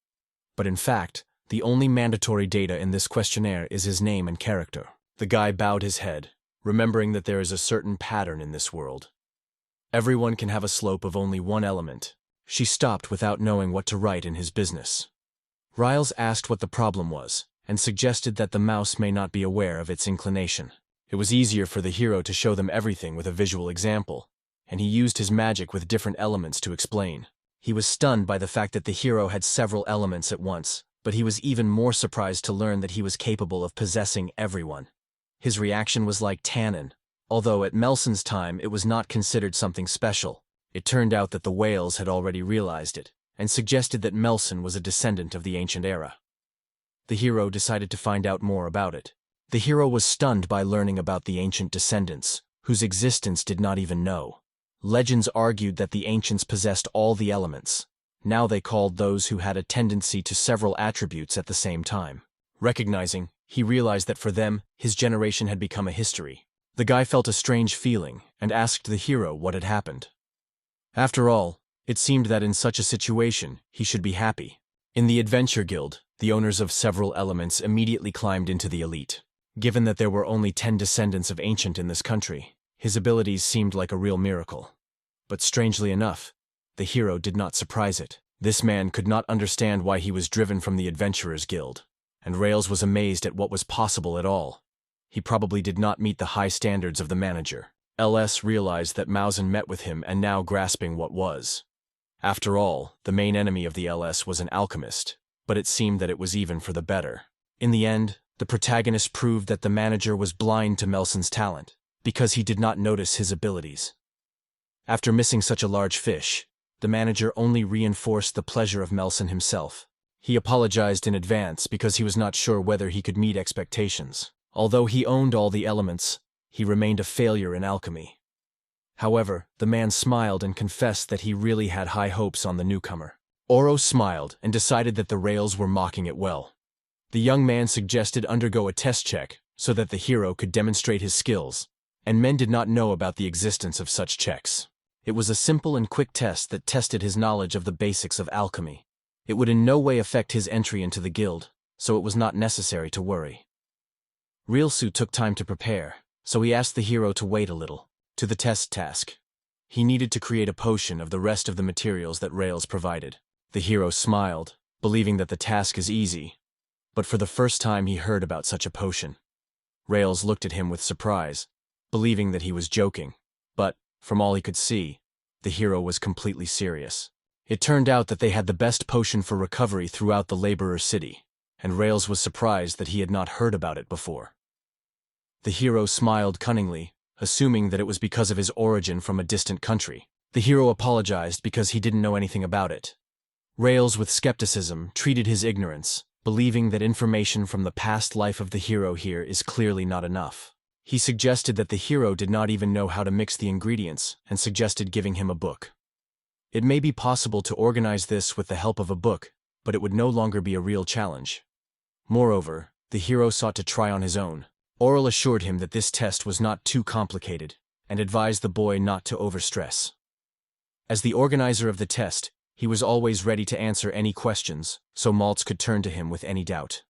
But in fact, the only mandatory data in this questionnaire is his name and character. The guy bowed his head, remembering that there is a certain pattern in this world. Everyone can have a slope of only one element. She stopped without knowing what to write in his business. Riles asked what the problem was, and suggested that the mouse may not be aware of its inclination. It was easier for the hero to show them everything with a visual example, and he used his magic with different elements to explain. He was stunned by the fact that the hero had several elements at once, but he was even more surprised to learn that he was capable of possessing everyone. His reaction was like tannin, although at Melson's time it was not considered something special. It turned out that the whales had already realized it, and suggested that Melson was a descendant of the ancient era. The hero decided to find out more about it. The hero was stunned by learning about the ancient descendants, whose existence did not even know. Legends argued that the ancients possessed all the elements. Now they called those who had a tendency to several attributes at the same time. Recognizing, he realized that for them, his generation had become a history. The guy felt a strange feeling, and asked the hero what had happened. After all, it seemed that in such a situation, he should be happy. In the Adventure Guild, the owners of several elements immediately climbed into the elite. Given that there were only 10 descendants of ancient in this country, his abilities seemed like a real miracle. But strangely enough, the hero did not surprise it. This man could not understand why he was driven from the Adventurers Guild, and Rails was amazed at what was possible at all. He probably did not meet the high standards of the manager. LS realized that Mausen met with him and now grasping what was. After all, the main enemy of the LS was an alchemist, but it seemed that it was even for the better. In the end, the protagonist proved that the manager was blind to Melson's talent, because he did not notice his abilities. After missing such a large fish, the manager only reinforced the pleasure of Melson himself. He apologized in advance because he was not sure whether he could meet expectations. Although he owned all the elements, he remained a failure in alchemy. However, the man smiled and confessed that he really had high hopes on the newcomer. Oro smiled and decided that the Rails were mocking it well. The young man suggested undergo a test check so that the hero could demonstrate his skills, and men did not know about the existence of such checks. It was a simple and quick test that tested his knowledge of the basics of alchemy. It would in no way affect his entry into the guild, so it was not necessary to worry. Realsu took time to prepare, so he asked the hero to wait a little. To the test task. He needed to create a potion of the rest of the materials that Rails provided. The hero smiled, believing that the task is easy, but for the first time he heard about such a potion. Rails looked at him with surprise, believing that he was joking, but, from all he could see, the hero was completely serious. It turned out that they had the best potion for recovery throughout the laborer city, and Rails was surprised that he had not heard about it before. The hero smiled cunningly, assuming that it was because of his origin from a distant country. The hero apologized because he didn't know anything about it. Rails, with skepticism, treated his ignorance, believing that information from the past life of the hero here is clearly not enough. He suggested that the hero did not even know how to mix the ingredients and suggested giving him a book. It may be possible to organize this with the help of a book, but it would no longer be a real challenge. Moreover, the hero sought to try on his own. Oral assured him that this test was not too complicated, and advised the boy not to overstress. As the organizer of the test, he was always ready to answer any questions, so Maltz could turn to him with any doubt.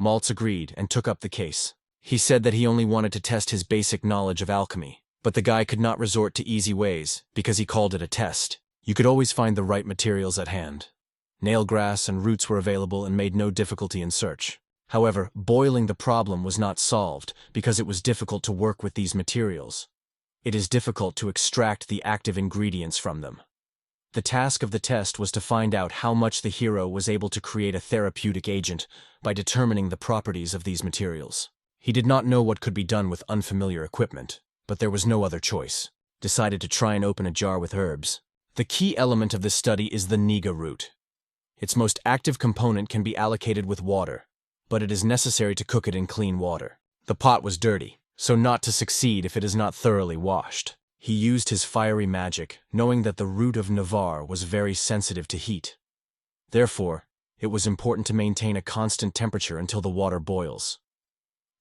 Maltz agreed and took up the case. He said that he only wanted to test his basic knowledge of alchemy, but the guy could not resort to easy ways because he called it a test. You could always find the right materials at hand. Nail grass and roots were available and made no difficulty in search. However, boiling the problem was not solved because it was difficult to work with these materials. It is difficult to extract the active ingredients from them. The task of the test was to find out how much the hero was able to create a therapeutic agent by determining the properties of these materials. He did not know what could be done with unfamiliar equipment, but there was no other choice. Decided to try and open a jar with herbs. The key element of this study is the niga root. Its most active component can be allocated with water, but it is necessary to cook it in clean water. The pot was dirty, so not to succeed if it is not thoroughly washed. He used his fiery magic, knowing that the root of Navarre was very sensitive to heat. Therefore, it was important to maintain a constant temperature until the water boils.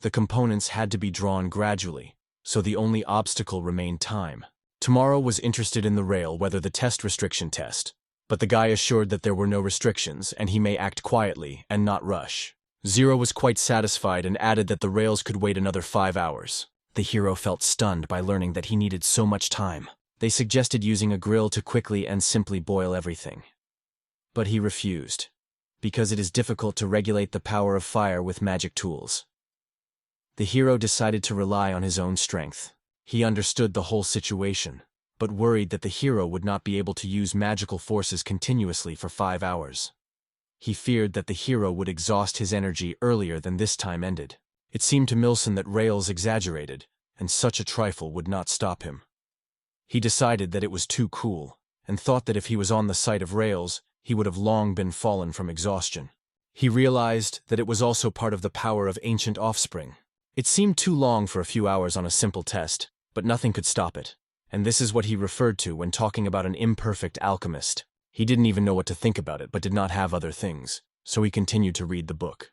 The components had to be drawn gradually, so the only obstacle remained time. Tomorrow was interested in the rail whether the test restriction test, but the guy assured that there were no restrictions and he may act quietly and not rush. Zero was quite satisfied and added that the rails could wait another 5 hours. The hero felt stunned by learning that he needed so much time. They suggested using a grill to quickly and simply boil everything. But he refused, because it is difficult to regulate the power of fire with magic tools. The hero decided to rely on his own strength. He understood the whole situation, but worried that the hero would not be able to use magical forces continuously for 5 hours. He feared that the hero would exhaust his energy earlier than this time ended. It seemed to Milson that Rails exaggerated, and such a trifle would not stop him. He decided that it was too cool, and thought that if he was on the site of Rails, he would have long been fallen from exhaustion. He realized that it was also part of the power of ancient offspring. It seemed too long for a few hours on a simple test, but nothing could stop it, and this is what he referred to when talking about an imperfect alchemist. He didn't even know what to think about it, but did not have other things, so he continued to read the book.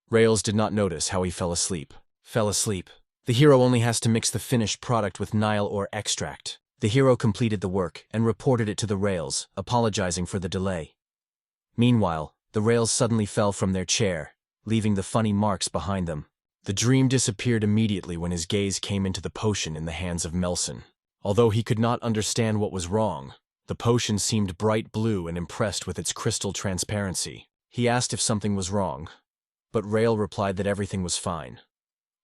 Rails did not notice how he fell asleep. The hero only has to mix the finished product with Nile or extract. The hero completed the work and reported it to the Rails, apologizing for the delay. Meanwhile, the Rails suddenly fell from their chair, leaving the funny marks behind them. The dream disappeared immediately when his gaze came into the potion in the hands of Melson. Although he could not understand what was wrong, the potion seemed bright blue and impressed with its crystal transparency. He asked if something was wrong, but Rail replied that everything was fine.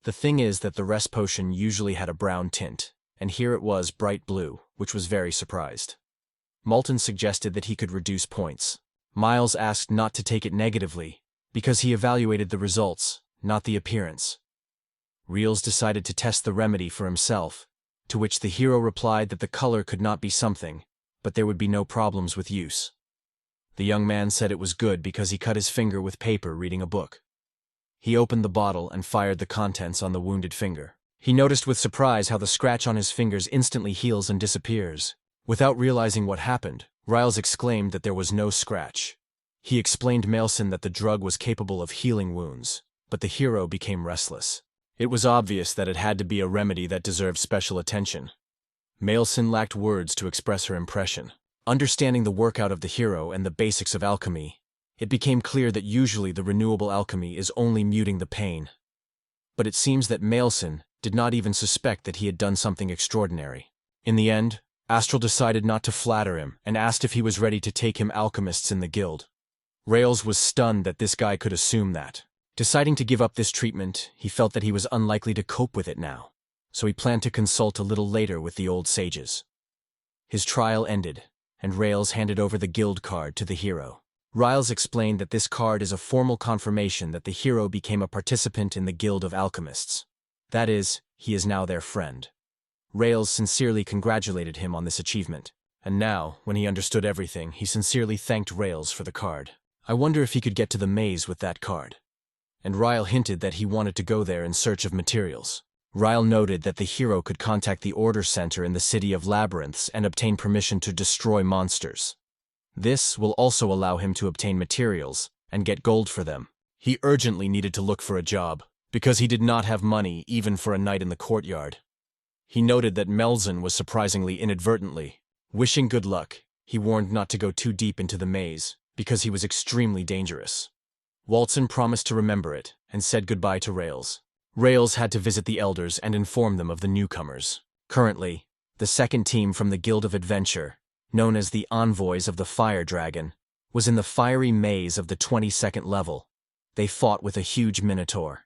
The thing is that the rest potion usually had a brown tint, and here it was bright blue, which was very surprised. Malton suggested that he could reduce points. Miles asked not to take it negatively, because he evaluated the results, not the appearance. Reels decided to test the remedy for himself, to which the hero replied that the color could not be something, but there would be no problems with use. The young man said it was good because he cut his finger with paper reading a book. He opened the bottle and fired the contents on the wounded finger. He noticed with surprise how the scratch on his fingers instantly heals and disappears. Without realizing what happened, Riles exclaimed that there was no scratch. He explained Maelson that the drug was capable of healing wounds, but the hero became restless. It was obvious that it had to be a remedy that deserved special attention. Maelson lacked words to express her impression. Understanding the workout of the hero and the basics of alchemy, it became clear that usually the renewable alchemy is only muting the pain. But it seems that Maelson did not even suspect that he had done something extraordinary. In the end, Astral decided not to flatter him and asked if he was ready to take him alchemists in the guild. Rails was stunned that this guy could assume that. Deciding to give up this treatment, he felt that he was unlikely to cope with it now, so he planned to consult a little later with the old sages. His trial ended, and Rails handed over the guild card to the hero. Riles explained that this card is a formal confirmation that the hero became a participant in the Guild of Alchemists. That is, he is now their friend. Rails sincerely congratulated him on this achievement, and now, when he understood everything, he sincerely thanked Rails for the card. I wonder if he could get to the maze with that card. And Ryle hinted that he wanted to go there in search of materials. Ryle noted that the hero could contact the Order Center in the city of Labyrinths and obtain permission to destroy monsters. This will also allow him to obtain materials and get gold for them. He urgently needed to look for a job, because he did not have money even for a night in the courtyard. He noted that Melzen was surprisingly inadvertently. Wishing good luck, he warned not to go too deep into the maze, because he was extremely dangerous. Walton promised to remember it, and said goodbye to Rails. Rails had to visit the elders and inform them of the newcomers. Currently, the second team from the Guild of Adventure, known as the Envoys of the Fire Dragon, was in the fiery maze of the 22nd level. They fought with a huge minotaur.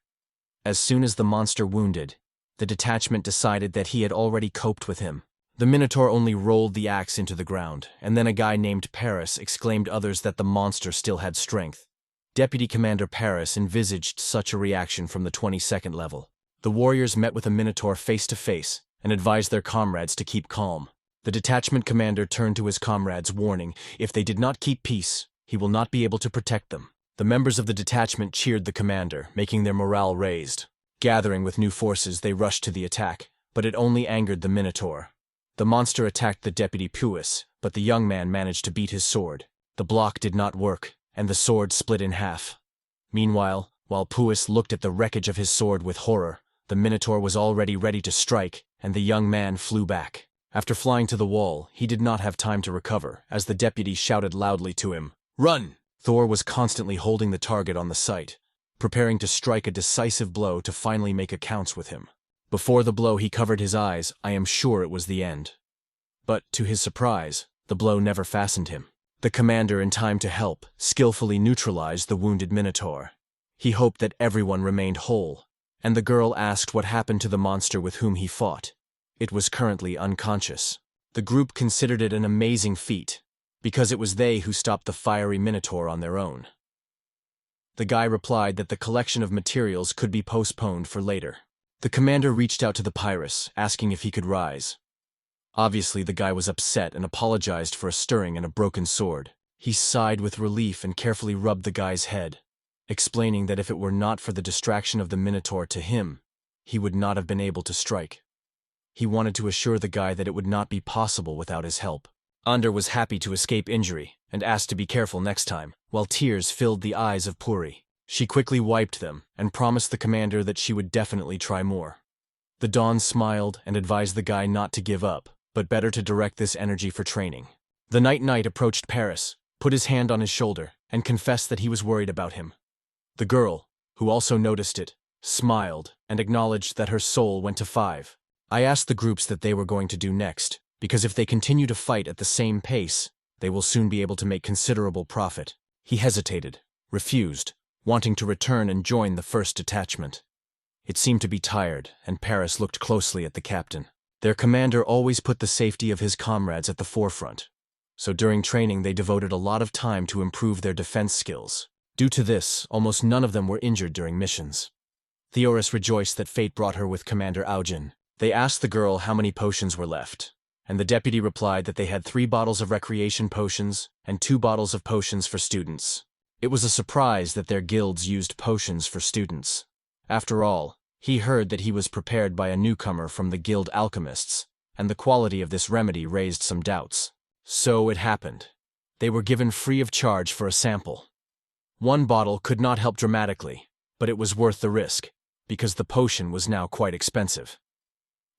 As soon as the monster wounded, the detachment decided that he had already coped with him. The minotaur only rolled the axe into the ground, and then a guy named Paris exclaimed others that the monster still had strength. Deputy Commander Paris envisaged such a reaction from the 22nd level. The warriors met with a minotaur face to face and advised their comrades to keep calm. The detachment commander turned to his comrades, warning, if they did not keep peace, he will not be able to protect them. The members of the detachment cheered the commander, making their morale raised. Gathering with new forces, they rushed to the attack, but it only angered the minotaur. The monster attacked the deputy Puis, but the young man managed to beat his sword. The block did not work, and the sword split in half. Meanwhile, while Puis looked at the wreckage of his sword with horror, the minotaur was already ready to strike, and the young man flew back. After flying to the wall, he did not have time to recover, as the deputy shouted loudly to him, "Run!" Thor was constantly holding the target on the sight, preparing to strike a decisive blow to finally make accounts with him. Before the blow he covered his eyes. I am sure it was the end. But, to his surprise, the blow never fastened him. The commander, in time to help, skillfully neutralized the wounded minotaur. He hoped that everyone remained whole, and the girl asked what happened to the monster with whom he fought. It was currently unconscious. The group considered it an amazing feat, because it was they who stopped the fiery minotaur on their own. The guy replied that the collection of materials could be postponed for later. The commander reached out to the Pyrrhus, asking if he could rise. Obviously, the guy was upset and apologized for a stirring and a broken sword. He sighed with relief and carefully rubbed the guy's head, explaining that if it were not for the distraction of the minotaur to him, he would not have been able to strike. He wanted to assure the guy that it would not be possible without his help. Ander was happy to escape injury and asked to be careful next time, while tears filled the eyes of Puri. She quickly wiped them and promised the commander that she would definitely try more. The Dawn smiled and advised the guy not to give up, but better to direct this energy for training. The Night approached Paris, put his hand on his shoulder, and confessed that he was worried about him. The girl, who also noticed it, smiled and acknowledged that her soul went to 5. I asked the groups that they were going to do next, because if they continue to fight at the same pace, they will soon be able to make considerable profit. He hesitated, refused, wanting to return and join the first detachment. It seemed to be tired, and Paris looked closely at the captain. Their commander always put the safety of his comrades at the forefront, so during training they devoted a lot of time to improve their defense skills. Due to this, almost none of them were injured during missions. Theoris rejoiced that fate brought her with Commander Aujin. They asked the girl how many potions were left, and the deputy replied that they had 3 bottles of recreation potions and 2 bottles of potions for students. It was a surprise that their guilds used potions for students. After all, he heard that he was prepared by a newcomer from the guild Alchemists, and the quality of this remedy raised some doubts. So it happened. They were given free of charge for a sample. 1 bottle could not help dramatically, but it was worth the risk, because the potion was now quite expensive.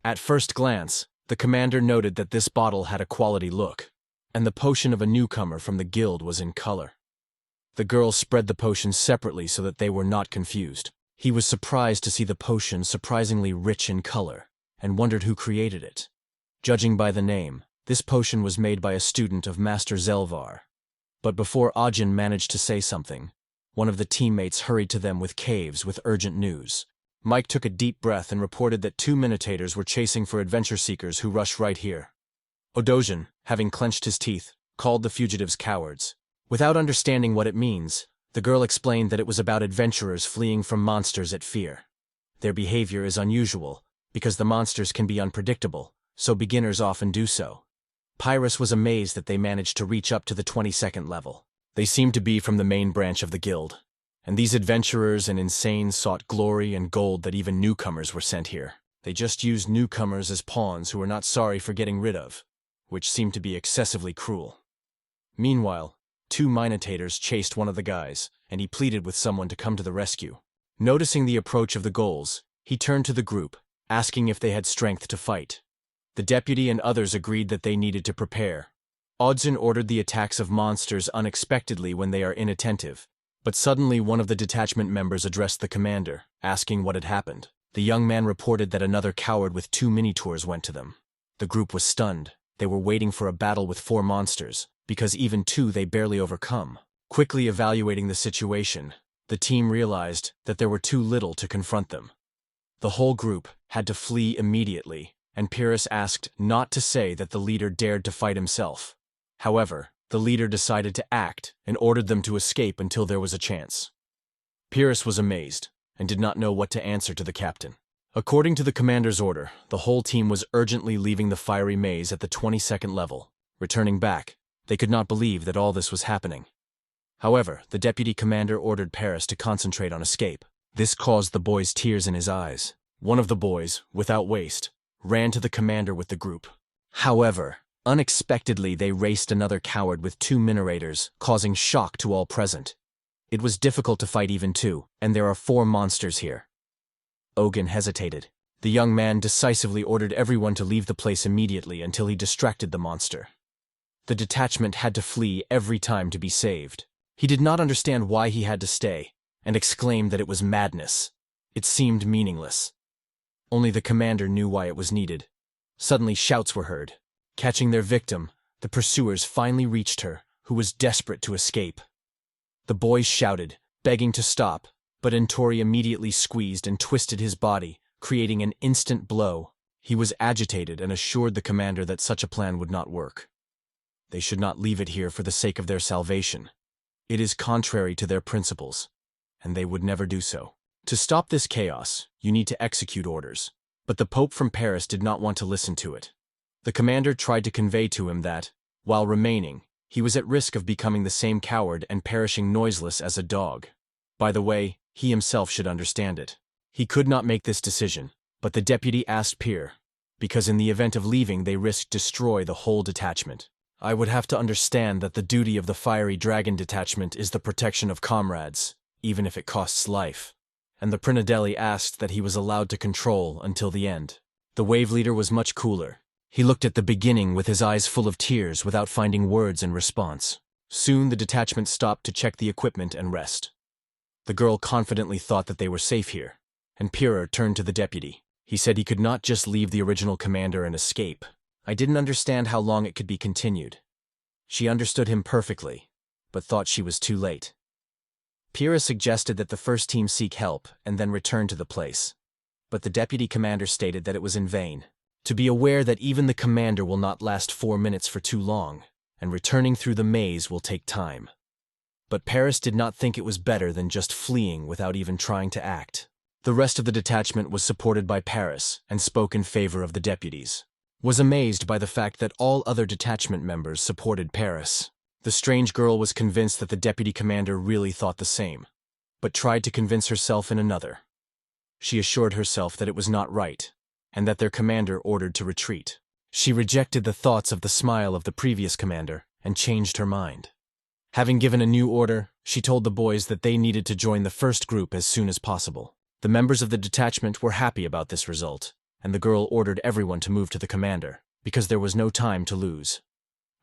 At first glance, the commander noted that this bottle had a quality look, and the potion of a newcomer from the guild was in color. The girl spread the potions separately so that they were not confused. He was surprised to see the potion surprisingly rich in color, and wondered who created it. Judging by the name, this potion was made by a student of Master Zelvar. But before Ajin managed to say something, one of the teammates hurried to them with caves with urgent news. Mike took a deep breath and reported that 2 minotators were chasing for adventure seekers who rushed right here. Odojin, having clenched his teeth, called the fugitives cowards. Without understanding what it means, the girl explained that it was about adventurers fleeing from monsters at fear. Their behavior is unusual, because the monsters can be unpredictable, so beginners often do so. Pyrrhus was amazed that they managed to reach up to the 22nd level. They seemed to be from the main branch of the guild, and these adventurers and insane sought glory and gold that even newcomers were sent here. They just used newcomers as pawns who were not sorry for getting rid of, which seemed to be excessively cruel. Meanwhile, 2 minotators chased one of the guys, and he pleaded with someone to come to the rescue. Noticing the approach of the ghouls, he turned to the group asking if they had strength to fight. The deputy and others agreed that they needed to prepare. Odzin ordered the attacks of monsters unexpectedly when they are inattentive, but suddenly one of the detachment members addressed the commander, asking what had happened. The young man reported that another coward with 2 mini-tours went to them. The group was stunned. They were waiting for a battle with 4 monsters, because even 2 they barely overcome. Quickly evaluating the situation, the team realized that there were too little to confront them. The whole group had to flee immediately, and Pyrrhus asked not to say that the leader dared to fight himself. However, the leader decided to act and ordered them to escape until there was a chance. Pyrrhus was amazed and did not know what to answer to the captain. According to the commander's order, the whole team was urgently leaving the fiery maze at the 22nd level. Returning back, they could not believe that all this was happening. However, the deputy commander ordered Pyrrhus to concentrate on escape. This caused the boys tears in his eyes. One of the boys, without waste, ran to the commander with the group. However, unexpectedly they raced another coward with 2 minorators, causing shock to all present. It was difficult to fight even 2, and there are 4 monsters here. Ogun hesitated. The young man decisively ordered everyone to leave the place immediately until he distracted the monster. The detachment had to flee every time to be saved. He did not understand why he had to stay, and exclaimed that it was madness. It seemed meaningless. Only the commander knew why it was needed. Suddenly shouts were heard. Catching their victim, the pursuers finally reached her, who was desperate to escape. The boys shouted, begging to stop, but Entori immediately squeezed and twisted his body, creating an instant blow. He was agitated and assured the commander that such a plan would not work. They should not leave it here for the sake of their salvation. It is contrary to their principles, and they would never do so. To stop this chaos, you need to execute orders. But the Pope from Paris did not want to listen to it. The commander tried to convey to him that, while remaining, he was at risk of becoming the same coward and perishing noiseless as a dog. By the way, he himself should understand it. He could not make this decision, but the deputy asked Pierre, because in the event of leaving they risked destroy the whole detachment. I would have to understand that the duty of the fiery dragon detachment is the protection of comrades, even if it costs life. And the Prinadelli asked that he was allowed to control until the end. The wave leader was much cooler. He looked at the beginning with his eyes full of tears without finding words in response. Soon the detachment stopped to check the equipment and rest. The girl confidently thought that they were safe here, and Pierre turned to the deputy. He said he could not just leave the original commander and escape. I didn't understand how long it could be continued. She understood him perfectly, but thought she was too late. Pierre suggested that the first team seek help and then return to the place. But the deputy commander stated that it was in vain. To be aware that even the commander will not last 4 minutes for too long, and returning through the maze will take time. But Paris did not think it was better than just fleeing without even trying to act. The rest of the detachment was supported by Paris and spoke in favor of the deputies. Was amazed by the fact that all other detachment members supported Paris. The strange girl was convinced that the deputy commander really thought the same, but tried to convince herself in another. She assured herself that it was not right, and that their commander ordered to retreat. She rejected the thoughts of the smile of the previous commander and changed her mind. Having given a new order, she told the boys that they needed to join the first group as soon as possible. The members of the detachment were happy about this result, and the girl ordered everyone to move to the commander, because there was no time to lose.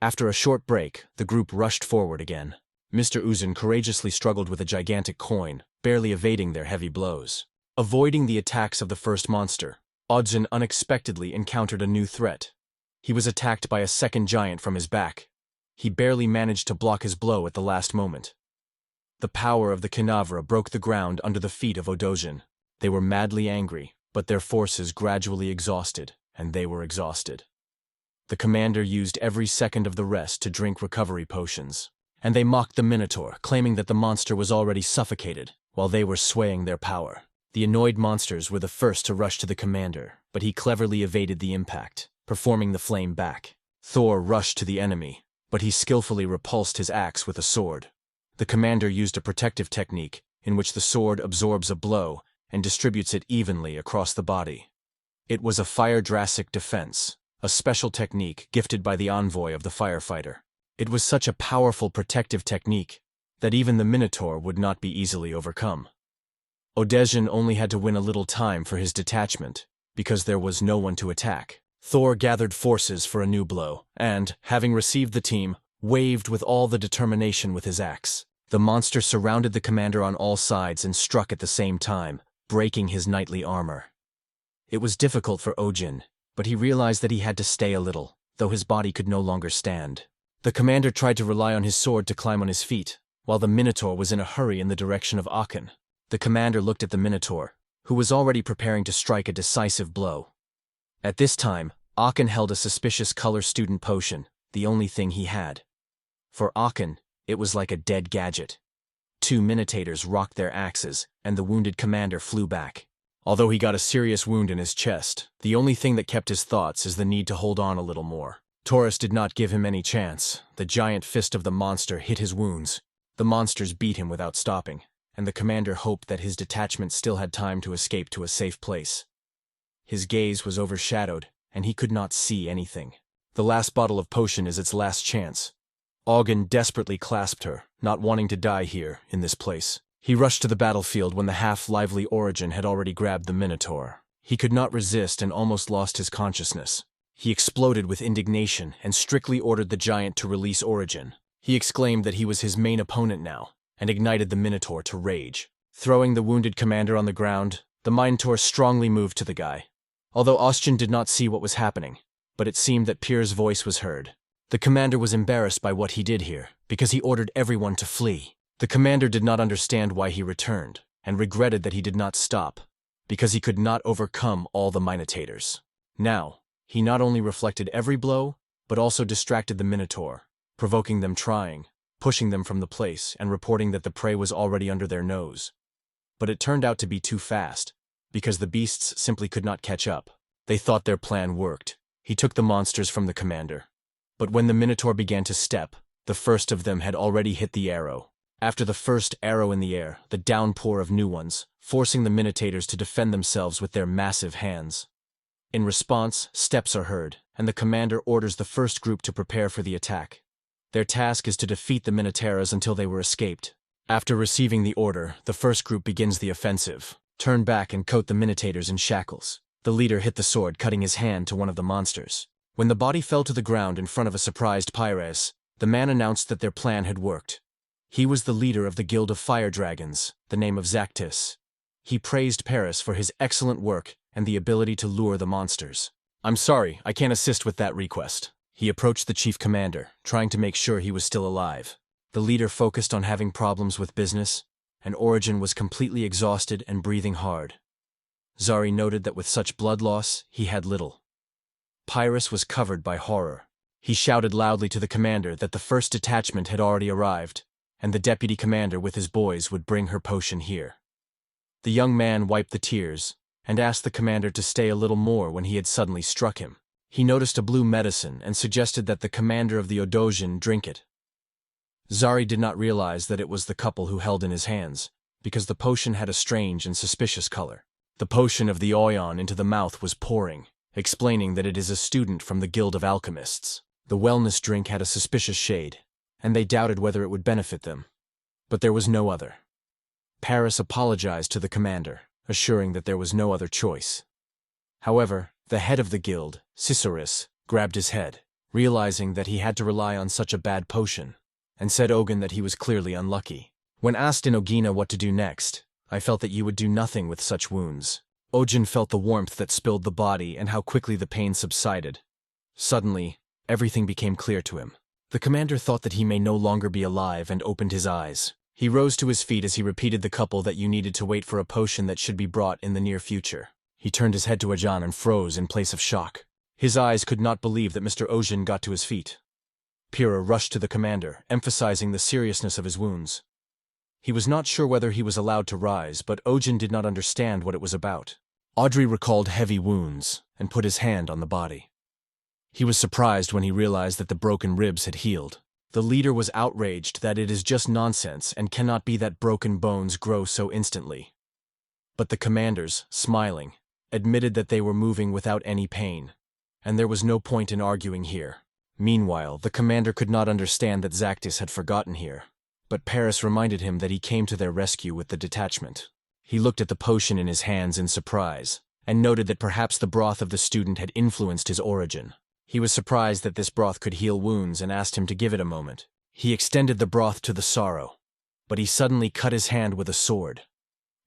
After a short break, the group rushed forward again. Mr. Uzun courageously struggled with a gigantic coin, barely evading their heavy blows. Avoiding the attacks of the first monster, Odzin unexpectedly encountered a new threat. He was attacked by a second giant from his back. He barely managed to block his blow at the last moment. The power of the Kinavra broke the ground under the feet of Odojin. They were madly angry, but their forces gradually exhausted, and they were exhausted. The commander used every second of the rest to drink recovery potions, and they mocked the Minotaur, claiming that the monster was already suffocated, while they were swaying their power. The annoyed monsters were the first to rush to the commander, but he cleverly evaded the impact, performing the flame back. Thor rushed to the enemy, but he skillfully repulsed his axe with a sword. The commander used a protective technique, in which the sword absorbs a blow and distributes it evenly across the body. It was a fire Drassic defense, a special technique gifted by the envoy of the firefighter. It was such a powerful protective technique that even the Minotaur would not be easily overcome. Odejin only had to win a little time for his detachment, because there was no one to attack. Thor gathered forces for a new blow, and, having received the team, waved with all the determination with his axe. The monster surrounded the commander on all sides and struck at the same time, breaking his knightly armor. It was difficult for Ojin, but he realized that he had to stay a little, though his body could no longer stand. The commander tried to rely on his sword to climb on his feet, while the Minotaur was in a hurry in the direction of Aken. The commander looked at the Minotaur, who was already preparing to strike a decisive blow. At this time, Aken held a suspicious color student potion, the only thing he had. For Aken, it was like a dead gadget. 2 Minotaurs rocked their axes, and the wounded commander flew back. Although he got a serious wound in his chest, the only thing that kept his thoughts is the need to hold on a little more. Taurus did not give him any chance. The giant fist of the monster hit his wounds. The monsters beat him without stopping, and the commander hoped that his detachment still had time to escape to a safe place. His gaze was overshadowed, and he could not see anything. The last bottle of potion is its last chance. Augin desperately clasped her, not wanting to die here, in this place. He rushed to the battlefield when the half-lively Origin had already grabbed the Minotaur. He could not resist and almost lost his consciousness. He exploded with indignation and strictly ordered the giant to release Origin. He exclaimed that he was his main opponent now, and ignited the Minotaur to rage. Throwing the wounded commander on the ground, the Minotaur strongly moved to the guy. Although Ostjen did not see what was happening, but it seemed that Pyr's voice was heard. The commander was embarrassed by what he did here, because he ordered everyone to flee. The commander did not understand why he returned, and regretted that he did not stop, because he could not overcome all the Minotaurs. Now, he not only reflected every blow, but also distracted the Minotaur, provoking them trying, pushing them from the place, and reporting that the prey was already under their nose. But it turned out to be too fast, because the beasts simply could not catch up. They thought their plan worked. He took the monsters from the commander. But when the Minotaur began to step, the first of them had already hit the arrow. After the first arrow in the air, the downpour of new ones, forcing the Minotaurs to defend themselves with their massive hands. In response, steps are heard, and the commander orders the first group to prepare for the attack. Their task is to defeat the Minotaurs until they were escaped. After receiving the order, the first group begins the offensive. Turn back and coat the Minotaurs in shackles. The leader hit the sword, cutting his hand to one of the monsters. When the body fell to the ground in front of a surprised Pyrrhus, the man announced that their plan had worked. He was the leader of the Guild of Fire Dragons, the name of Zactus. He praised Paris for his excellent work and the ability to lure the monsters. "I'm sorry, I can't assist with that request." He approached the chief commander, trying to make sure he was still alive. The leader focused on having problems with business, and Origin was completely exhausted and breathing hard. Zari noted that with such blood loss, he had little. Pyrrhus was covered by horror. He shouted loudly to the commander that the first detachment had already arrived, and the deputy commander with his boys would bring her potion here. The young man wiped the tears, and asked the commander to stay a little more when he had suddenly struck him. He noticed a blue medicine and suggested that the commander of the Odojin drink it. Zari did not realize that it was the couple who held in his hands, because the potion had a strange and suspicious color. The potion of the Oyon into the mouth was pouring, explaining that it is a student from the Guild of Alchemists. The wellness drink had a suspicious shade, and they doubted whether it would benefit them. But there was no other. Paris apologized to the commander, assuring that there was no other choice. However, the head of the guild, Cicerus, grabbed his head, realizing that he had to rely on such a bad potion, and said Ogin that he was clearly unlucky. When asked in Ogina what to do next, "I felt that you would do nothing with such wounds." Ojin felt the warmth that spilled the body and how quickly the pain subsided. Suddenly, everything became clear to him. The commander thought that he may no longer be alive and opened his eyes. He rose to his feet as he repeated the couple that you needed to wait for a potion that should be brought in the near future. He turned his head to Ajan and froze in place of shock. His eyes could not believe that Mr. Ojin got to his feet. Pyrrha rushed to the commander, emphasizing the seriousness of his wounds. He was not sure whether he was allowed to rise, but Ojin did not understand what it was about. Audrey recalled heavy wounds and put his hand on the body. He was surprised when he realized that the broken ribs had healed. The leader was outraged that it is just nonsense and cannot be that broken bones grow so instantly. But the commanders, smiling, admitted that they were moving without any pain, and there was no point in arguing here. Meanwhile, the commander could not understand that Zactus had forgotten here, but Paris reminded him that he came to their rescue with the detachment. He looked at the potion in his hands in surprise, and noted that perhaps the broth of the student had influenced his origin. He was surprised that this broth could heal wounds and asked him to give it a moment. He extended the broth to the sorrow, but he suddenly cut his hand with a sword.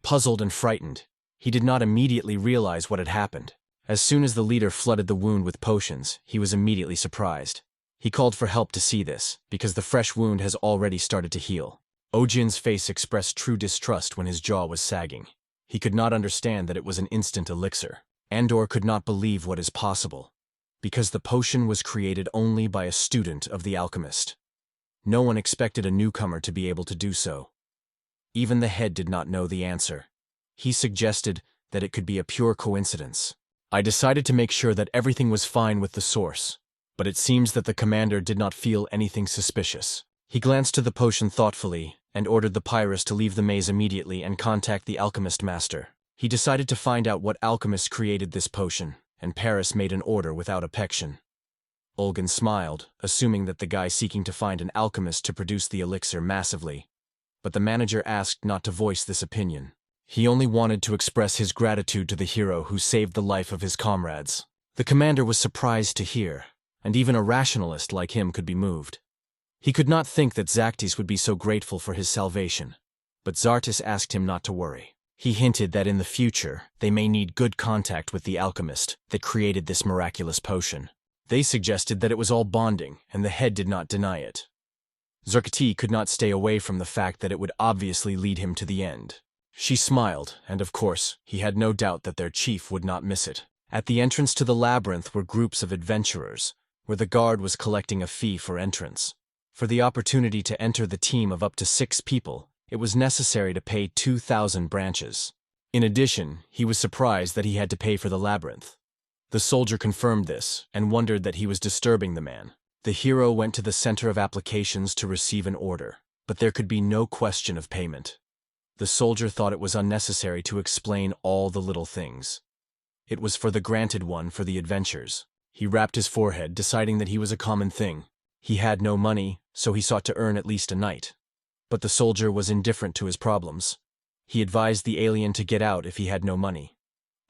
Puzzled and frightened, he did not immediately realize what had happened. As soon as the leader flooded the wound with potions, he was immediately surprised. He called for help to see this, because the fresh wound has already started to heal. Ojin's face expressed true distrust when his jaw was sagging. He could not understand that it was an instant elixir. Andor could not believe what is possible, because the potion was created only by a student of the Alchemist. No one expected a newcomer to be able to do so. Even the head did not know the answer. He suggested that it could be a pure coincidence. I decided to make sure that everything was fine with the source, but it seems that the commander did not feel anything suspicious. He glanced to the potion thoughtfully and ordered the Pyrus to leave the maze immediately and contact the alchemist master. He decided to find out what alchemist created this potion, and Paris made an order without objection. Olgan smiled, assuming that the guy seeking to find an alchemist to produce the elixir massively, but the manager asked not to voice this opinion. He only wanted to express his gratitude to the hero who saved the life of his comrades. The commander was surprised to hear, and even a rationalist like him could be moved. He could not think that Zactis would be so grateful for his salvation, but Zartis asked him not to worry. He hinted that in the future, they may need good contact with the alchemist that created this miraculous potion. They suggested that it was all bonding, and the head did not deny it. Zerkati could not stay away from the fact that it would obviously lead him to the end. She smiled, and of course, he had no doubt that their chief would not miss it. At the entrance to the labyrinth were groups of adventurers, where the guard was collecting a fee for entrance. For the opportunity to enter the team of up to 6 people, it was necessary to pay 2,000 branches. In addition, he was surprised that he had to pay for the labyrinth. The soldier confirmed this, and wondered that he was disturbing the man. The hero went to the center of applications to receive an order, but there could be no question of payment. The soldier thought it was unnecessary to explain all the little things. It was for the granted one for the adventures. He rapped his forehead, deciding that he was a common thing. He had no money, so he sought to earn at least a night. But the soldier was indifferent to his problems. He advised the alien to get out if he had no money.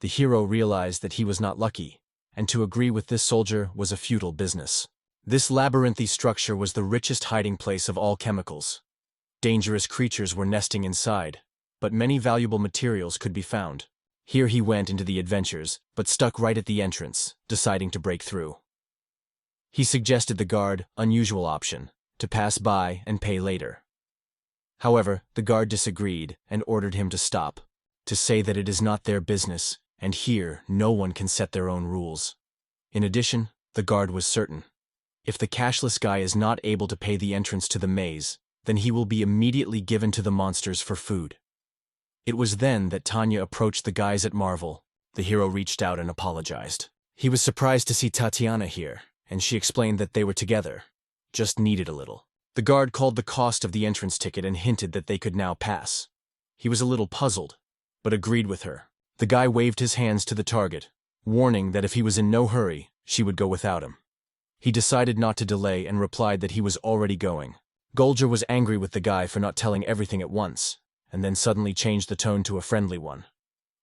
The hero realized that he was not lucky, and to agree with this soldier was a futile business. This labyrinthy structure was the richest hiding place of all chemicals. Dangerous creatures were nesting inside, but many valuable materials could be found. Here he went into the adventures, but stuck right at the entrance, deciding to break through. He suggested the guard unusual option, to pass by and pay later. However, the guard disagreed and ordered him to stop, to say that it is not their business, and here no one can set their own rules. In addition, the guard was certain. If the cashless guy is not able to pay the entrance to the maze, then he will be immediately given to the monsters for food. It was then that Tanya approached the guys at Marvel. The hero reached out and apologized. He was surprised to see Tatiana here, and she explained that they were together, just needed a little. The guard called the cost of the entrance ticket and hinted that they could now pass. He was a little puzzled, but agreed with her. The guy waved his hands to the target, warning that if he was in no hurry, she would go without him. He decided not to delay and replied that he was already going. Golger was angry with the guy for not telling everything at once, and then suddenly changed the tone to a friendly one.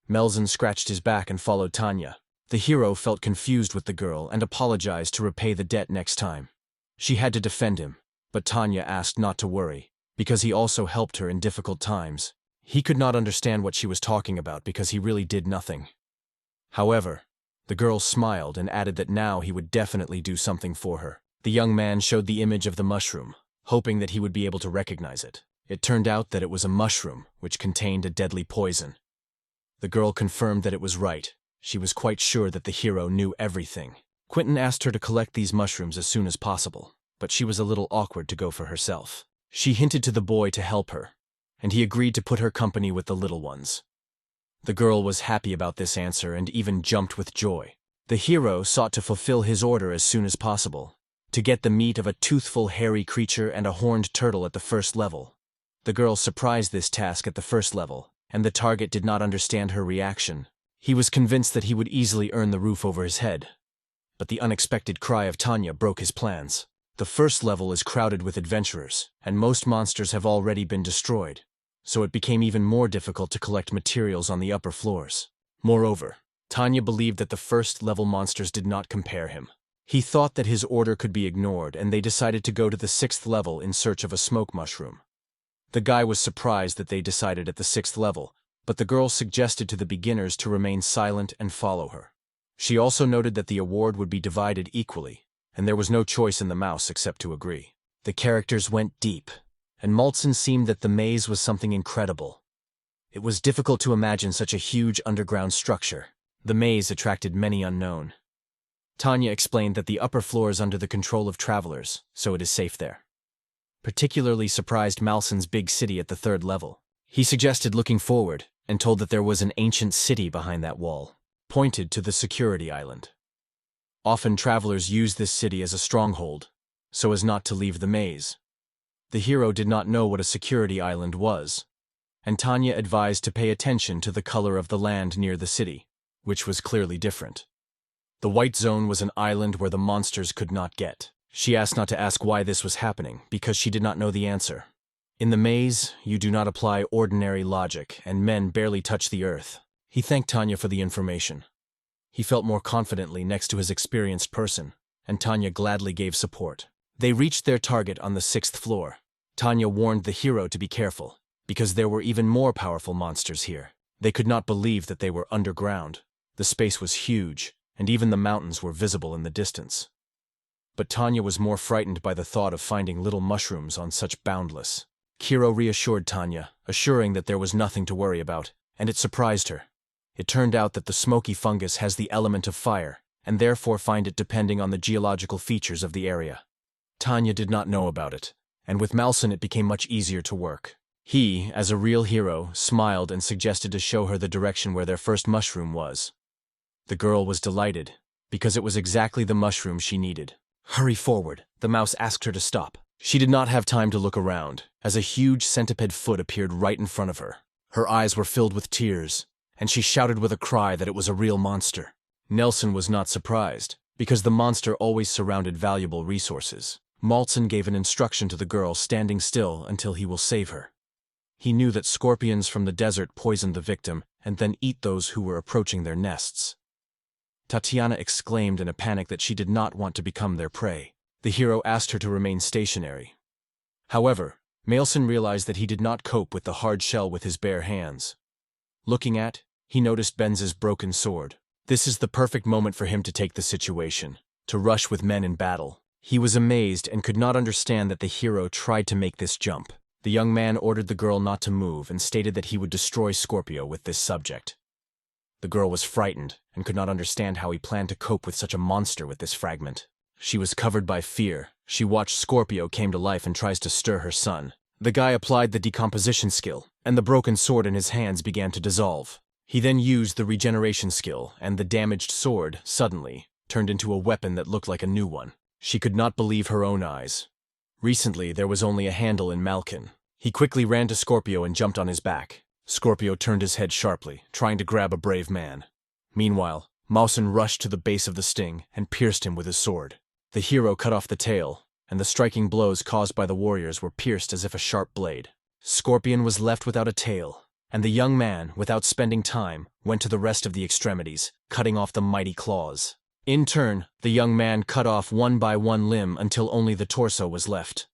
Melzen scratched his back and followed Tanya. The hero felt confused with the girl and apologized to repay the debt next time. She had to defend him, but Tanya asked not to worry, because he also helped her in difficult times. He could not understand what she was talking about because he really did nothing. However, the girl smiled and added that now he would definitely do something for her. The young man showed the image of the mushroom, hoping that he would be able to recognize it. It turned out that it was a mushroom which contained a deadly poison. The girl confirmed that it was right. She was quite sure that the hero knew everything. Quentin asked her to collect these mushrooms as soon as possible, but she was a little awkward to go for herself. She hinted to the boy to help her, and he agreed to put her company with the little ones. The girl was happy about this answer and even jumped with joy. The hero sought to fulfill his order as soon as possible, to get the meat of a toothful hairy creature and a horned turtle at the first level. The girl surprised this task at the first level, and the target did not understand her reaction. He was convinced that he would easily earn the roof over his head. But the unexpected cry of Tanya broke his plans. The first level is crowded with adventurers, and most monsters have already been destroyed, so it became even more difficult to collect materials on the upper floors. Moreover, Tanya believed that the first-level monsters did not compare him. He thought that his order could be ignored, and they decided to go to the 6th level in search of a smoke mushroom. The guy was surprised that they decided at the 6th level, but the girl suggested to the beginners to remain silent and follow her. She also noted that the award would be divided equally, and there was no choice in the mouse except to agree. The characters went deep, and Maltson seemed that the maze was something incredible. It was difficult to imagine such a huge underground structure. The maze attracted many unknown. Tanya explained that the upper floor is under the control of travelers, so it is safe there. Particularly surprised Malson's big city at the 3rd level. He suggested looking forward, and told that there was an ancient city behind that wall, pointed to the security island. Often travelers use this city as a stronghold, so as not to leave the maze. The hero did not know what a security island was, and Tanya advised to pay attention to the color of the land near the city, which was clearly different. The white zone was an island where the monsters could not get. She asked not to ask why this was happening, because she did not know the answer. In the maze, you do not apply ordinary logic, and men barely touch the earth. He thanked Tanya for the information. He felt more confidently next to his experienced person, and Tanya gladly gave support. They reached their target on the 6th floor. Tanya warned the hero to be careful, because there were even more powerful monsters here. They could not believe that they were underground. The space was huge, and even the mountains were visible in the distance. But Tanya was more frightened by the thought of finding little mushrooms on such boundless. Kiro reassured Tanya, assuring that there was nothing to worry about, and it surprised her. It turned out that the smoky fungus has the element of fire, and therefore find it depending on the geological features of the area. Tanya did not know about it, and with Malson it became much easier to work. He, as a real hero, smiled and suggested to show her the direction where their first mushroom was. The girl was delighted, because it was exactly the mushroom she needed. "Hurry forward," the mouse asked her to stop. She did not have time to look around, as a huge centipede foot appeared right in front of her. Her eyes were filled with tears, and she shouted with a cry that it was a real monster. Nelson was not surprised, because the monster always surrounded valuable resources. Malson gave an instruction to the girl standing still until he will save her. He knew that scorpions from the desert poisoned the victim and then eat those who were approaching their nests. Tatiana exclaimed in a panic that she did not want to become their prey. The hero asked her to remain stationary. However, Malson realized that he did not cope with the hard shell with his bare hands. Looking at, he noticed Benz's broken sword. This is the perfect moment for him to take the situation, to rush with men in battle. He was amazed and could not understand that the hero tried to make this jump. The young man ordered the girl not to move and stated that he would destroy Scorpio with this subject. The girl was frightened and could not understand how he planned to cope with such a monster with this fragment. She was covered by fear. She watched Scorpio came to life and tries to stir her son. The guy applied the decomposition skill, and the broken sword in his hands began to dissolve. He then used the regeneration skill, and the damaged sword, suddenly, turned into a weapon that looked like a new one. She could not believe her own eyes. Recently, there was only a handle in Malkin. He quickly ran to Scorpio and jumped on his back. Scorpio turned his head sharply, trying to grab a brave man. Meanwhile, Malson rushed to the base of the sting and pierced him with his sword. The hero cut off the tail, and the striking blows caused by the warriors were pierced as if a sharp blade. Scorpion was left without a tail, and the young man, without spending time, went to the rest of the extremities, cutting off the mighty claws. In turn, the young man cut off one by one limb until only the torso was left.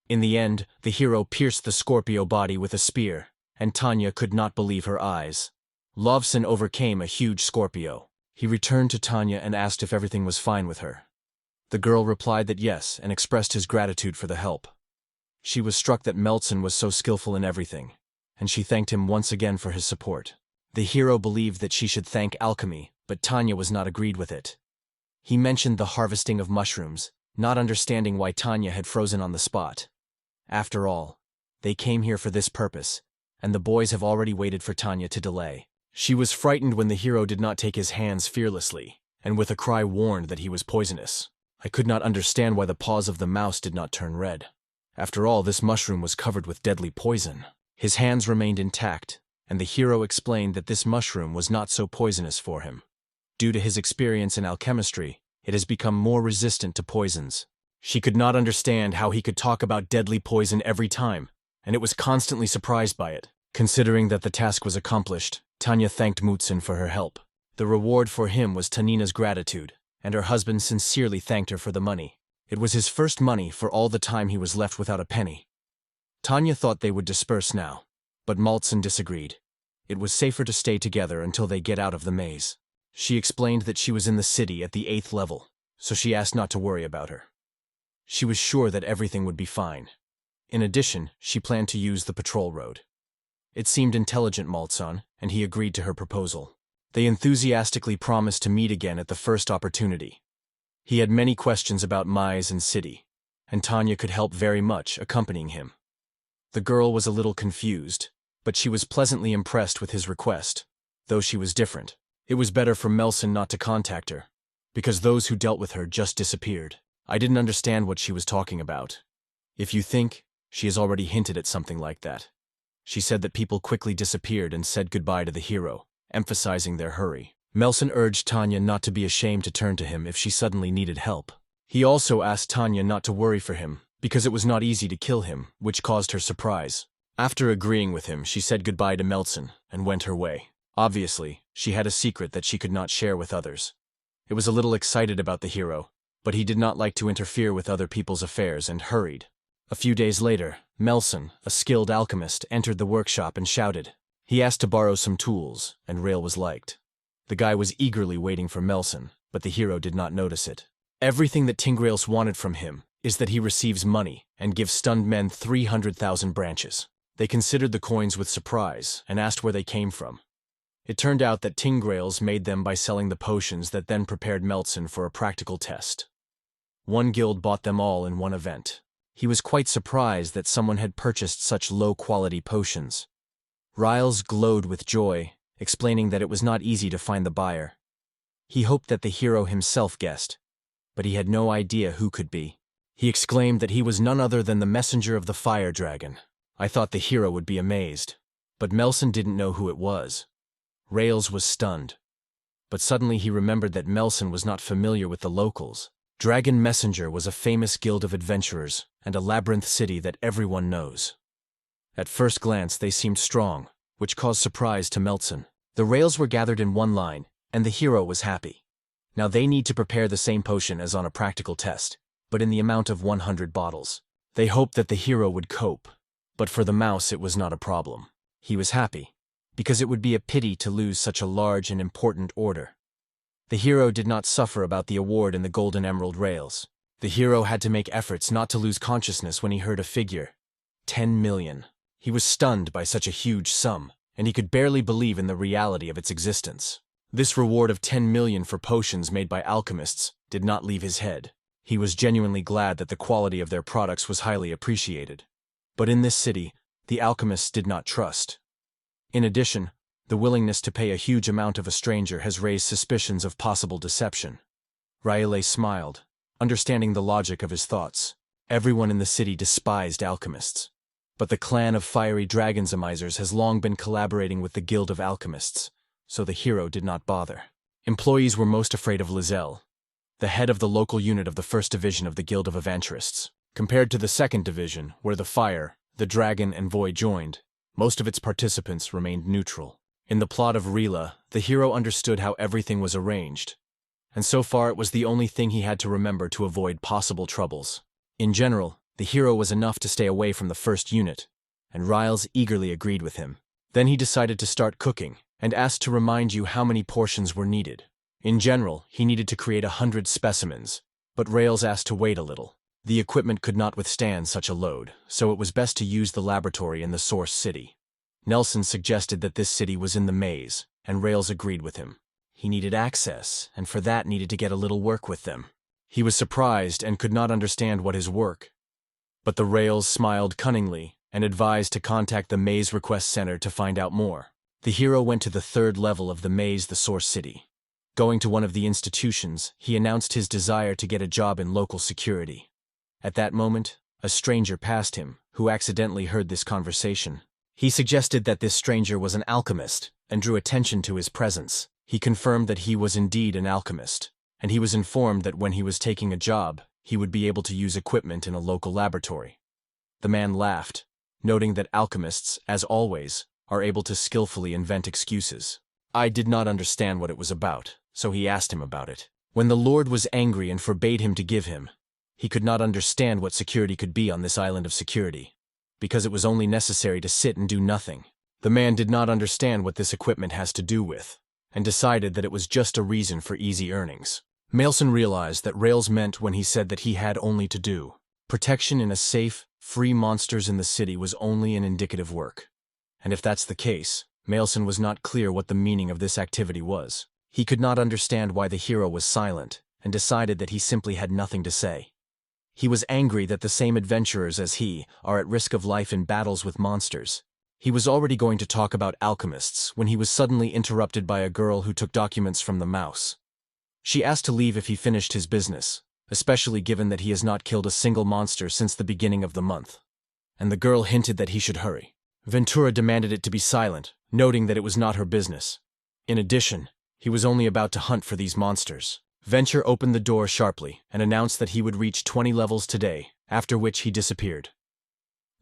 In the end, the hero pierced the Scorpio body with a spear, and Tanya could not believe her eyes. Lovson overcame a huge Scorpio. He returned to Tanya and asked if everything was fine with her. The girl replied that yes and expressed his gratitude for the help. She was struck that Meltson was so skillful in everything, and she thanked him once again for his support. The hero believed that she should thank Alchemy, but Tanya was not agreed with it. He mentioned the harvesting of mushrooms, not understanding why Tanya had frozen on the spot. After all, they came here for this purpose, and the boys have already waited for Tanya to delay. She was frightened when the hero did not take his hands fearlessly, and with a cry warned that he was poisonous. I could not understand why the paws of the mouse did not turn red. After all, this mushroom was covered with deadly poison. His hands remained intact, and the hero explained that this mushroom was not so poisonous for him. Due to his experience in alchemistry, it has become more resistant to poisons. She could not understand how he could talk about deadly poison every time, and it was constantly surprised by it. Considering that the task was accomplished, Tanya thanked Mutsun for her help. The The reward for him was Tanina's gratitude, and her husband sincerely thanked her for the money. It was his first money for all the time he was left without a penny. Tanya thought they would disperse now, but Maltsen disagreed. It was safer to stay together until they get out of the maze. She explained that she was in the city at the 8th level, so she asked not to worry about her. She was sure that everything would be fine. In addition, she planned to use the patrol road. It seemed intelligent, Maltsen, and he agreed to her proposal. They enthusiastically promised to meet again at the first opportunity. He had many questions about Maize and city, and Tanya could help very much, accompanying him. The girl was a little confused, but she was pleasantly impressed with his request, though she was different. It was better for Melson not to contact her, because those who dealt with her just disappeared. I didn't understand what she was talking about. If you think, she has already hinted at something like that. She said that people quickly disappeared and said goodbye to the hero, emphasizing their hurry. Melson urged Tanya not to be ashamed to turn to him if she suddenly needed help. He also asked Tanya not to worry for him, because it was not easy to kill him, which caused her surprise. After agreeing with him, she said goodbye to Melson and went her way. Obviously, she had a secret that she could not share with others. It was a little excited about the hero, but he did not like to interfere with other people's affairs and hurried. A few days later, Melson, a skilled alchemist, entered the workshop and shouted. He asked to borrow some tools, and Rail was liked. The guy was eagerly waiting for Melson, but the hero did not notice it. Everything that Tingrails wanted from him is that he receives money and gives stunned men 300,000 branches. They considered the coins with surprise and asked where they came from. It turned out that Tingrails made them by selling the potions that then prepared Melson for a practical test. One guild bought them all in one event. He was quite surprised that someone had purchased such low-quality potions. Riles glowed with joy, explaining that it was not easy to find the buyer. He hoped that the hero himself guessed, but he had no idea who could be. He exclaimed that he was none other than the messenger of the fire dragon. I thought the hero would be amazed, but Melson didn't know who it was. Rails was stunned, but suddenly he remembered that Melson was not familiar with the locals. Dragon Messenger was a famous guild of adventurers and a labyrinth city that everyone knows. At first glance, they seemed strong, which caused surprise to Melson. The rails were gathered in one line, and the hero was happy. Now they need to prepare the same potion as on a practical test, but in the amount of 100 bottles. They hoped that the hero would cope, but for the mouse it was not a problem. He was happy, because it would be a pity to lose such a large and important order. The hero did not suffer about the award in the Golden Emerald rails. The hero had to make efforts not to lose consciousness when he heard a figure. 10 million. He was stunned by such a huge sum, and he could barely believe in the reality of its existence. This reward of 10 million for potions made by alchemists did not leave his head. He was genuinely glad that the quality of their products was highly appreciated. But in this city, the alchemists did not trust. In addition, the willingness to pay a huge amount of a stranger has raised suspicions of possible deception. Raile smiled, understanding the logic of his thoughts. Everyone in the city despised alchemists. But the clan of fiery dragonzamizers has long been collaborating with the Guild of Alchemists, so the hero did not bother. Employees were most afraid of Lizelle, the head of the local unit of the first division of the Guild of Aventurists. Compared to the second division, where the fire, the dragon, and void joined, most of its participants remained neutral. In the plot of Rila, the hero understood how everything was arranged, and so far it was the only thing he had to remember to avoid possible troubles. In general, the hero was enough to stay away from the first unit, and Riles eagerly agreed with him. Then he decided to start cooking, and asked to remind you how many portions were needed. In general, he needed to create 100 specimens, but Rails asked to wait a little. The equipment could not withstand such a load, so it was best to use the laboratory in the source city. Nelson suggested that this city was in the maze, and Rails agreed with him. He needed access, and for that needed to get a little work with them. He was surprised and could not understand what his work. But the Rails smiled cunningly and advised to contact the Maze Request Center to find out more. The hero went to the 3rd level of the maze, the source city. Going to one of the institutions, he announced his desire to get a job in local security. At that moment, a stranger passed him, who accidentally heard this conversation. He suggested that this stranger was an alchemist, and drew attention to his presence. He confirmed that he was indeed an alchemist, and he was informed that when he was taking a job, he would be able to use equipment in a local laboratory. The man laughed, noting that alchemists, as always, are able to skillfully invent excuses. I did not understand what it was about, so he asked him about it. When the Lord was angry and forbade him to give him, he could not understand what security could be on this island of security, because it was only necessary to sit and do nothing. The man did not understand what this equipment has to do with, and decided that it was just a reason for easy earnings. Malson realized that Rails meant when he said that he had only to do. Protection in a safe, free monsters in the city was only an indicative work. And if that's the case, Malson was not clear what the meaning of this activity was. He could not understand why the hero was silent, and decided that he simply had nothing to say. He was angry that the same adventurers as he are at risk of life in battles with monsters. He was already going to talk about alchemists when he was suddenly interrupted by a girl who took documents from the mouse. She asked to leave if he finished his business, especially given that he has not killed a single monster since the beginning of the month. And the girl hinted that he should hurry. Ventura demanded it to be silent, noting that it was not her business. In addition, he was only about to hunt for these monsters. Venture opened the door sharply and announced that he would reach 20 levels today, after which he disappeared.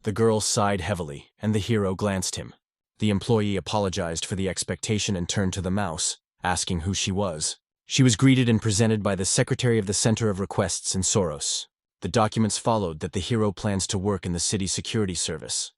The girl sighed heavily, and the hero glanced him. The employee apologized for the expectation and turned to the mouse, asking who she was. She was greeted and presented by the Secretary of the Center of Requests in Soros. The documents followed that the hero plans to work in the city security service.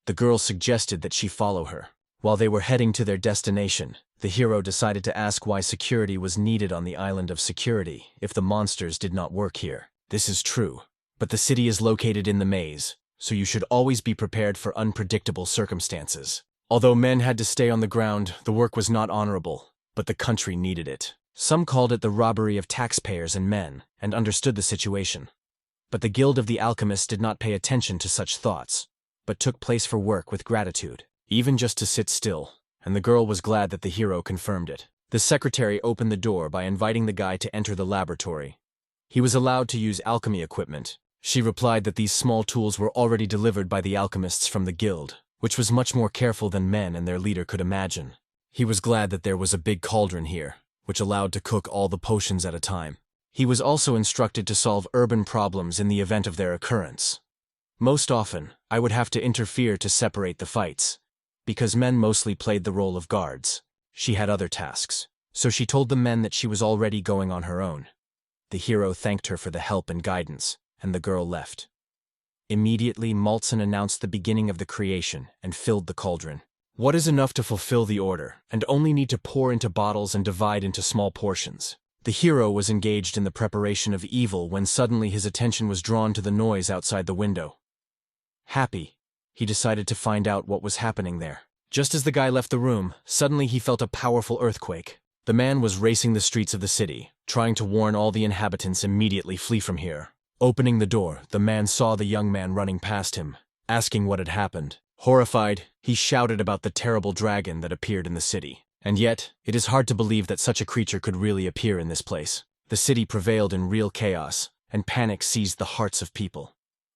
The girl suggested that she follow her. While they were heading to their destination, the hero decided to ask why security was needed on the island of security if the monsters did not work here. This is true, but the city is located in the maze, so you should always be prepared for unpredictable circumstances. Although men had to stay on the ground, the work was not honorable, but the country needed it. Some called it the robbery of taxpayers and men, and understood the situation. But the Guild of the Alchemists did not pay attention to such thoughts, but took place for work with gratitude, even just to sit still, and the girl was glad that the hero confirmed it. The secretary opened the door by inviting the guy to enter the laboratory. He was allowed to use alchemy equipment. She replied that these small tools were already delivered by the alchemists from the guild, which was much more careful than men and their leader could imagine. He was glad that there was a big cauldron here, which allowed to cook all the potions at a time. He was also instructed to solve urban problems in the event of their occurrence. Most often, I would have to interfere to separate the fights, because men mostly played the role of guards. She had other tasks, so she told the men that she was already going on her own. The hero thanked her for the help and guidance, and the girl left. Immediately, Maltson announced the beginning of the creation and filled the cauldron. What is enough to fulfill the order, and only need to pour into bottles and divide into small portions? The hero was engaged in the preparation of evil when suddenly his attention was drawn to the noise outside the window. Happy, he decided to find out what was happening there. Just as the guy left the room, suddenly he felt a powerful earthquake. The man was racing the streets of the city, trying to warn all the inhabitants immediately flee from here. Opening the door, the man saw the young man running past him, asking what had happened. Horrified, he shouted about the terrible dragon that appeared in the city. And yet, it is hard to believe that such a creature could really appear in this place. The city prevailed in real chaos, and panic seized the hearts of people.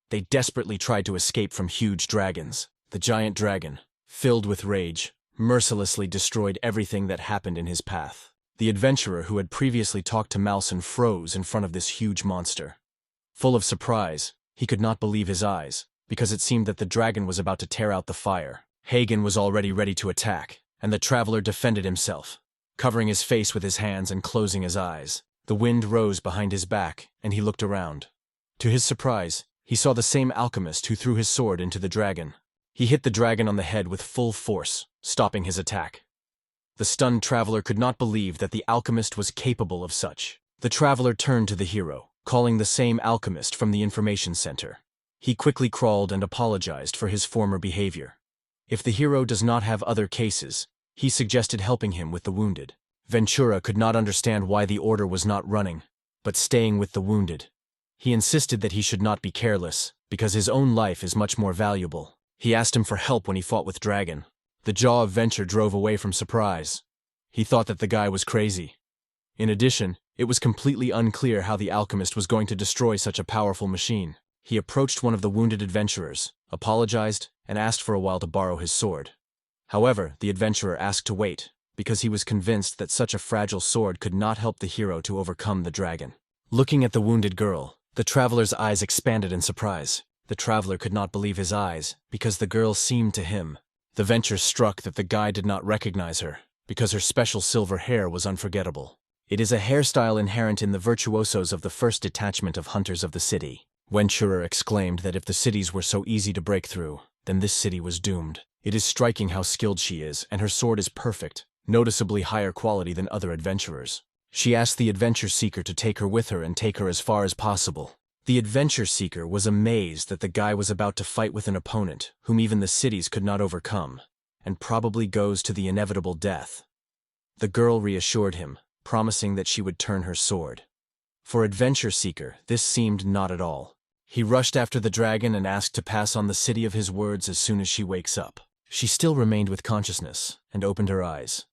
They desperately tried to escape from huge dragons. The giant dragon, filled with rage, mercilessly destroyed everything that happened in his path. The adventurer who had previously talked to Malson froze in front of this huge monster. Full of surprise, he could not believe his eyes, because it seemed that the dragon was about to tear out the fire. Hagen was already ready to attack, and the traveler defended himself, covering his face with his hands and closing his eyes. The wind rose behind his back, and he looked around. To his surprise, he saw the same alchemist who threw his sword into the dragon. He hit the dragon on the head with full force, stopping his attack. The stunned traveler could not believe that the alchemist was capable of such. The traveler turned to the hero, calling the same alchemist from the information center. He quickly crawled and apologized for his former behavior. If the hero does not have other cases, he suggested helping him with the wounded. Ventura could not understand why the order was not running, but staying with the wounded. He insisted that he should not be careless, because his own life is much more valuable. He asked him for help when he fought with Dragon. The jaw of Venture drove away from surprise. He thought that the guy was crazy. In addition, it was completely unclear how the alchemist was going to destroy such a powerful machine. He approached one of the wounded adventurers, apologized, and asked for a while to borrow his sword. However, the adventurer asked to wait, because he was convinced that such a fragile sword could not help the hero to overcome the dragon. Looking at the wounded girl, the traveler's eyes expanded in surprise. The traveler could not believe his eyes, because the girl seemed to him. The Venture struck that the guy did not recognize her. because her special silver hair was unforgettable. It is a hairstyle inherent in the virtuosos of the first detachment of hunters of the city. Ventura exclaimed that if the cities were so easy to break through, then this city was doomed. It is striking how skilled she is, and her sword is perfect, noticeably higher quality than other adventurers. She asked the adventure seeker to take her with her and take her as far as possible. The adventure seeker was amazed that the guy was about to fight with an opponent whom even the cities could not overcome, and probably goes to the inevitable death. The girl reassured him, promising that she would turn her sword. For adventure seeker, this seemed not at all. He rushed after the dragon and asked to pass on the city of his words as soon as she wakes up. She still remained with consciousness and opened her eyes.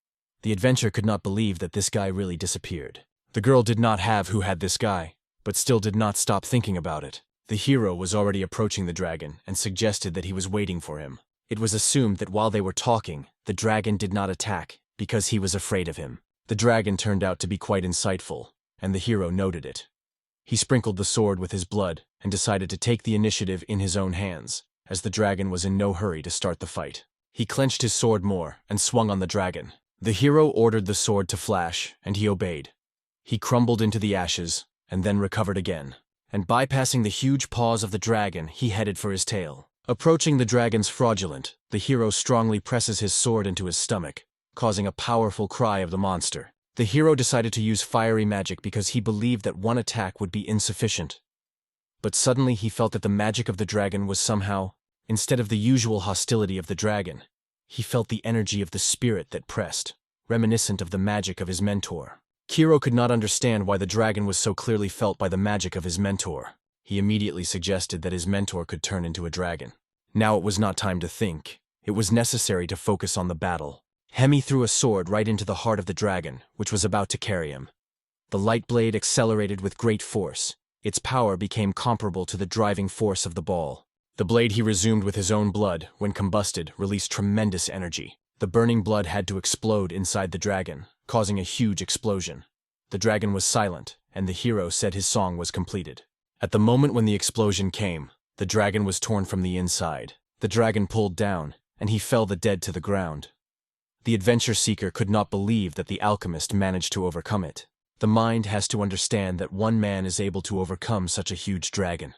The adventurer could not believe that this guy really disappeared. The girl did not have who had this guy, but still did not stop thinking about it. The hero was already approaching the dragon and suggested that he was waiting for him. It was assumed that while they were talking, the dragon did not attack because he was afraid of him. The dragon turned out to be quite insightful, and the hero noted it. He sprinkled the sword with his blood and decided to take the initiative in his own hands, as the dragon was in no hurry to start the fight. He clenched his sword more and swung on the dragon. The hero ordered the sword to flash, and he obeyed. He crumbled into the ashes, and then recovered again. And bypassing the huge paws of the dragon, he headed for his tail. Approaching the dragon's fraudulent, the hero strongly presses his sword into his stomach, causing a powerful cry of the monster. The hero decided to use fiery magic because he believed that one attack would be insufficient. But suddenly he felt that the magic of the dragon was somehow, instead of the usual hostility of the dragon, he felt the energy of the spirit that pressed, reminiscent of the magic of his mentor. Kiro could not understand why the dragon was so clearly felt by the magic of his mentor. He immediately suggested that his mentor could turn into a dragon. Now it was not time to think. It was necessary to focus on the battle. Hemi threw a sword right into the heart of the dragon, which was about to carry him. The light blade accelerated with great force. Its power became comparable to the driving force of the ball. The blade he resumed with his own blood, when combusted, released tremendous energy. The burning blood had to explode inside the dragon, causing a huge explosion. The dragon was silent, and the hero said his song was completed. At the moment when the explosion came, the dragon was torn from the inside. The dragon pulled down, and he fell dead to the ground. The adventure seeker could not believe that the alchemist managed to overcome it. The mind has to understand that one man is able to overcome such a huge dragon.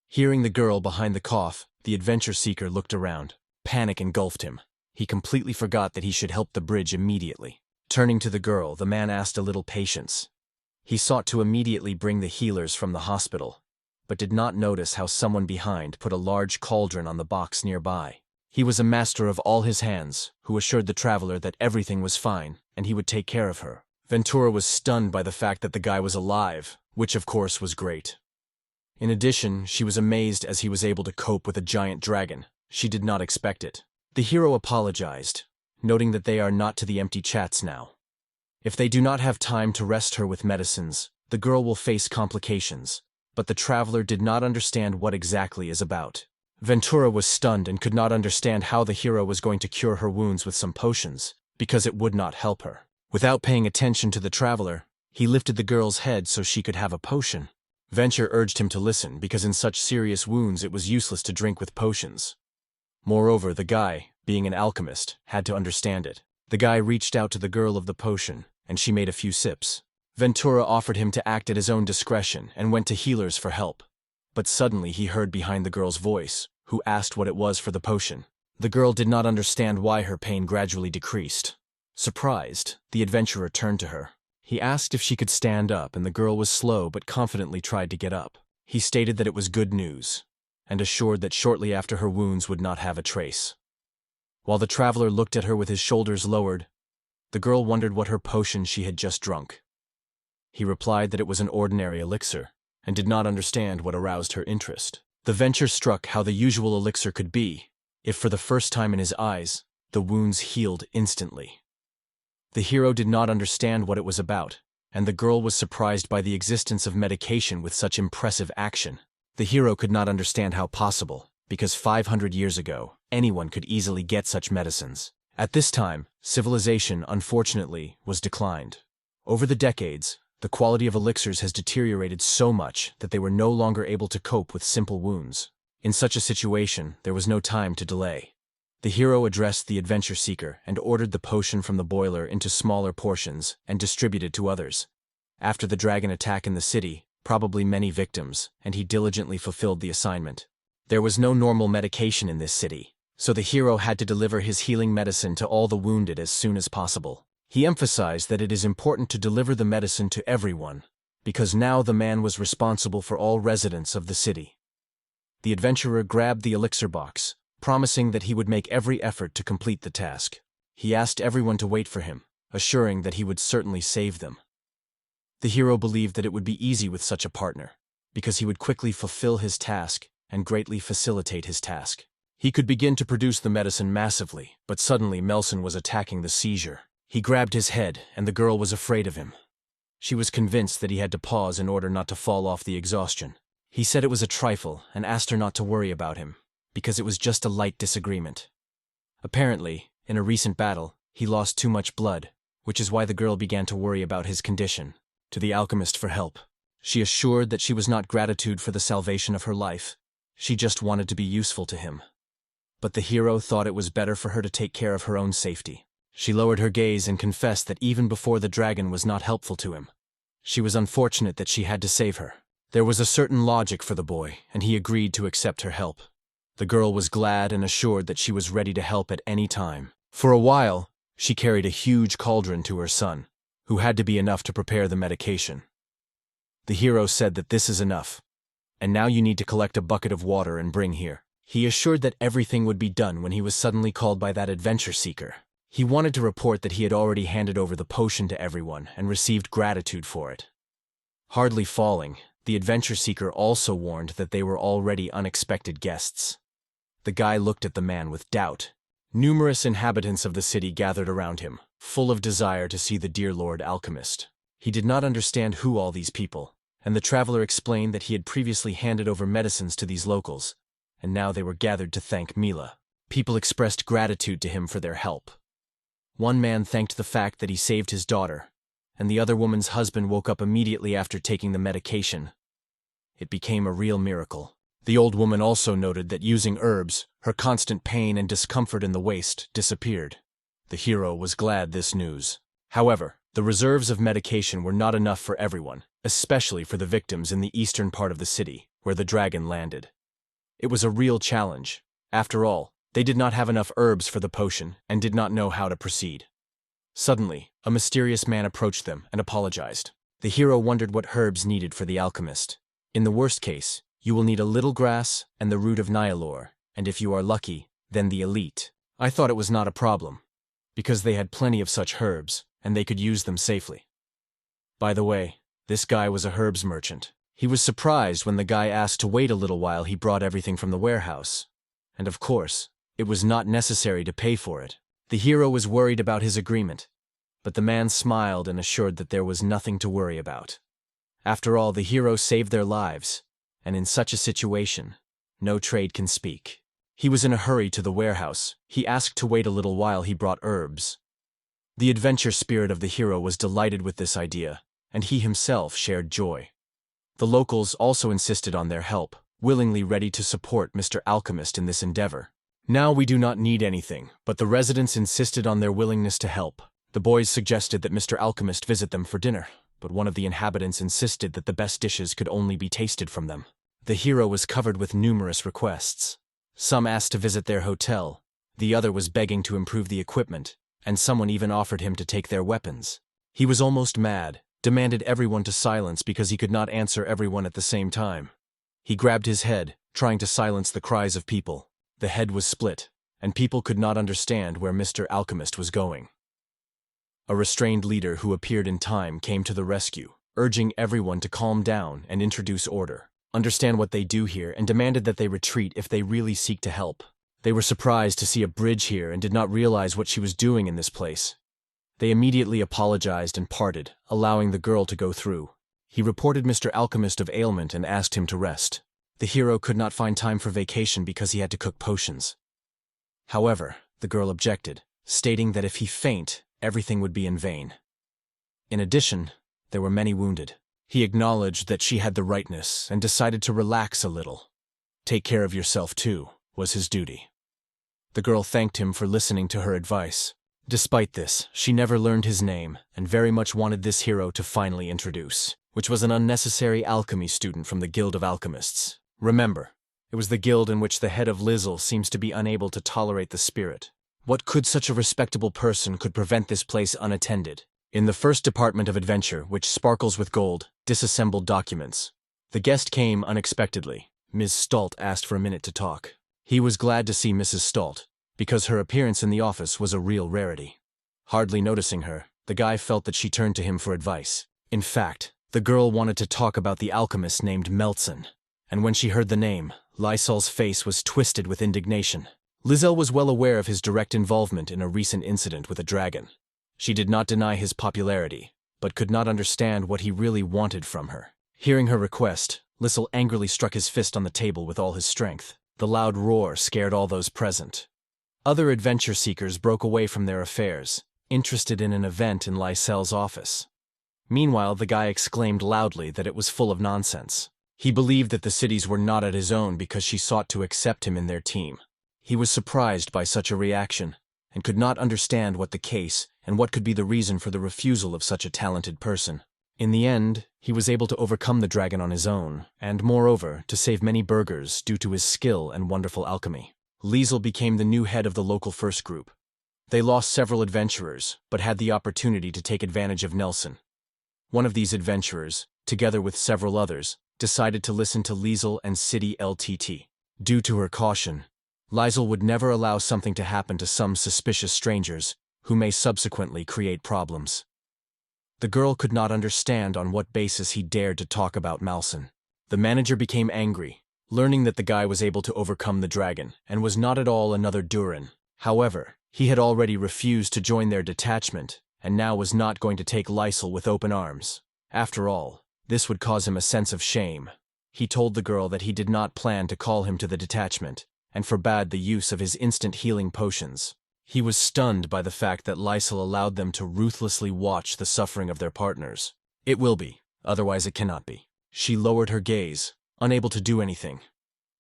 Hearing the girl behind the cough, the adventure seeker looked around. Panic engulfed him. He completely forgot that he should help the bridge immediately. Turning to the girl, the man asked a little patience. He sought to immediately bring the healers from the hospital, but did not notice how someone behind put a large cauldron on the box nearby. He was a master of all his hands, who assured the traveler that everything was fine and he would take care of her. Ventura was stunned by the fact that the guy was alive, which of course was great. In addition, she was amazed as he was able to cope with a giant dragon. She did not expect it. The hero apologized, noting that they are not to the empty chats now. If they do not have time to rest her with medicines, the girl will face complications, but the traveler did not understand what exactly is about. Ventura was stunned and could not understand how the hero was going to cure her wounds with some potions, because it would not help her. Without paying attention to the traveler, he lifted the girl's head so she could have a potion. Venture urged him to listen because in such serious wounds it was useless to drink with potions. Moreover, the guy, being an alchemist, had to understand it. The guy reached out to the girl of the potion, and she made a few sips. Ventura offered him to act at his own discretion and went to healers for help. But suddenly he heard behind the girl's voice, who asked what it was for the potion. The girl did not understand why her pain gradually decreased. Surprised, the adventurer turned to her. He asked if she could stand up, and the girl was slow but confidently tried to get up. He stated that it was good news, and assured that shortly after her wounds would not have a trace. While the traveler looked at her with his shoulders lowered, the girl wondered what her potion she had just drunk. He replied that it was an ordinary elixir, and did not understand what aroused her interest. The venture struck how the usual elixir could be, if for the first time in his eyes, the wounds healed instantly. The hero did not understand what it was about, and the girl was surprised by the existence of medication with such impressive action. The hero could not understand how possible, because 500 years ago, anyone could easily get such medicines. At this time, civilization, unfortunately, was declined. Over the decades, the quality of elixirs has deteriorated so much that they were no longer able to cope with simple wounds. In such a situation, there was no time to delay. The hero addressed the adventure seeker and ordered the potion from the boiler into smaller portions and distributed to others. After the dragon attack in the city, probably many victims, and he diligently fulfilled the assignment. There was no normal medication in this city, so the hero had to deliver his healing medicine to all the wounded as soon as possible. He emphasized that it is important to deliver the medicine to everyone, because now the man was responsible for all residents of the city. The adventurer grabbed the elixir box, promising that he would make every effort to complete the task. He asked everyone to wait for him, assuring that he would certainly save them. The hero believed that it would be easy with such a partner, because he would quickly fulfill his task and greatly facilitate his task. He could begin to produce the medicine massively, but suddenly Melson was attacking the seizure. He grabbed his head, and the girl was afraid of him. She was convinced that he had to pause in order not to fall off the exhaustion. He said it was a trifle and asked her not to worry about him, because it was just a light disagreement. Apparently, in a recent battle, he lost too much blood, which is why the girl began to worry about his condition. To the alchemist for help, she assured that she was not gratitude for the salvation of her life. She just wanted to be useful to him. But the hero thought it was better for her to take care of her own safety. She lowered her gaze and confessed that even before the dragon was not helpful to him. She was unfortunate that she had to save her. There was a certain logic for the boy, and he agreed to accept her help. The girl was glad and assured that she was ready to help at any time. For a while, she carried a huge cauldron to her son, who had to be enough to prepare the medication. The hero said that this is enough, and now you need to collect a bucket of water and bring here. He assured that everything would be done when he was suddenly called by that adventure seeker. He wanted to report that he had already handed over the potion to everyone and received gratitude for it. Hardly falling, the adventure seeker also warned that they were already unexpected guests. The guy looked at the man with doubt. Numerous inhabitants of the city gathered around him, full of desire to see the dear Lord Alchemist. He did not understand who all these people, and the traveler explained that he had previously handed over medicines to these locals, and now they were gathered to thank Mila. People expressed gratitude to him for their help. One man thanked the fact that he saved his daughter, and the other woman's husband woke up immediately after taking the medication. It became a real miracle. The old woman also noted that using herbs, her constant pain and discomfort in the waist disappeared. The hero was glad this news. However, the reserves of medication were not enough for everyone, especially for the victims in the eastern part of the city, where the dragon landed. It was a real challenge. After all, they did not have enough herbs for the potion and did not know how to proceed. Suddenly, a mysterious man approached them and apologized. The hero wondered what herbs needed for the alchemist. In the worst case, you will need a little grass and the root of Nihilor, and if you are lucky, then the elite. I thought it was not a problem, because they had plenty of such herbs, and they could use them safely. By the way, this guy was a herbs merchant. He was surprised when the guy asked to wait a little while he brought everything from the warehouse. And of course, it was not necessary to pay for it. The hero was worried about his agreement, but the man smiled and assured that there was nothing to worry about. After all, the hero saved their lives, and in such a situation, no trade can speak. He was in a hurry to the warehouse. He asked to wait a little while he brought herbs. The adventure spirit of the hero was delighted with this idea, and he himself shared joy. The locals also insisted on their help, willingly ready to support Mr. Alchemist in this endeavor. Now we do not need anything, but the residents insisted on their willingness to help. The boys suggested that Mr. Alchemist visit them for dinner, but one of the inhabitants insisted that the best dishes could only be tasted from them. The hero was covered with numerous requests. Some asked to visit their hotel, the other was begging to improve the equipment, and someone even offered him to take their weapons. He was almost mad, demanded everyone to silence because he could not answer everyone at the same time. He grabbed his head, trying to silence the cries of people. The head was split, and people could not understand where Mr. Alchemist was going. A restrained leader who appeared in time came to the rescue, urging everyone to calm down and introduce order, understand what they do here, and demanded that they retreat if they really seek to help. They were surprised to see a bridge here and did not realize what she was doing in this place. They immediately apologized and parted, allowing the girl to go through. He reported Mr. Alchemist of ailment and asked him to rest. The hero could not find time for vacation because he had to cook potions. However, the girl objected, stating that if he faint, everything would be in vain. In addition, there were many wounded. He acknowledged that she had the rightness and decided to relax a little. Take care of yourself too, was his duty. The girl thanked him for listening to her advice. Despite this, she never learned his name and very much wanted this hero to finally introduce, which was an unnecessary alchemy student from the Guild of Alchemists. Remember, it was the guild in which the head of Lizzle seems to be unable to tolerate the spirit. What could such a respectable person could prevent this place unattended? In the first department of adventure, which sparkles with gold, disassembled documents. The guest came unexpectedly. Ms. Stolt asked for a minute to talk. He was glad to see Mrs. Stolt, because her appearance in the office was a real rarity. Hardly noticing her, the guy felt that she turned to him for advice. In fact, the girl wanted to talk about the alchemist named Meltson. And when she heard the name, Lysol's face was twisted with indignation. Lizzle was well aware of his direct involvement in a recent incident with a dragon. She did not deny his popularity, but could not understand what he really wanted from her. Hearing her request, Lizzle angrily struck his fist on the table with all his strength. The loud roar scared all those present. Other adventure seekers broke away from their affairs, interested in an event in Lysol's office. Meanwhile, the guy exclaimed loudly that it was full of nonsense. He believed that the cities were not at his own because she sought to accept him in their team. He was surprised by such a reaction, and could not understand what the case and what could be the reason for the refusal of such a talented person. In the end, he was able to overcome the dragon on his own, and moreover, to save many burghers due to his skill and wonderful alchemy. Liesel became the new head of the local first group. They lost several adventurers, but had the opportunity to take advantage of Nelson. One of these adventurers, together with several others, decided to listen to Liesel and City LTT. Due to her caution, Liesel would never allow something to happen to some suspicious strangers, who may subsequently create problems. The girl could not understand on what basis he dared to talk about Malson. The manager became angry, learning that the guy was able to overcome the dragon, and was not at all another Durin. However, he had already refused to join their detachment, and now was not going to take Liesel with open arms. After all, this would cause him a sense of shame. He told the girl that he did not plan to call him to the detachment, and forbade the use of his instant healing potions. He was stunned by the fact that Liesel allowed them to ruthlessly watch the suffering of their partners. It will be, otherwise it cannot be. She lowered her gaze, unable to do anything.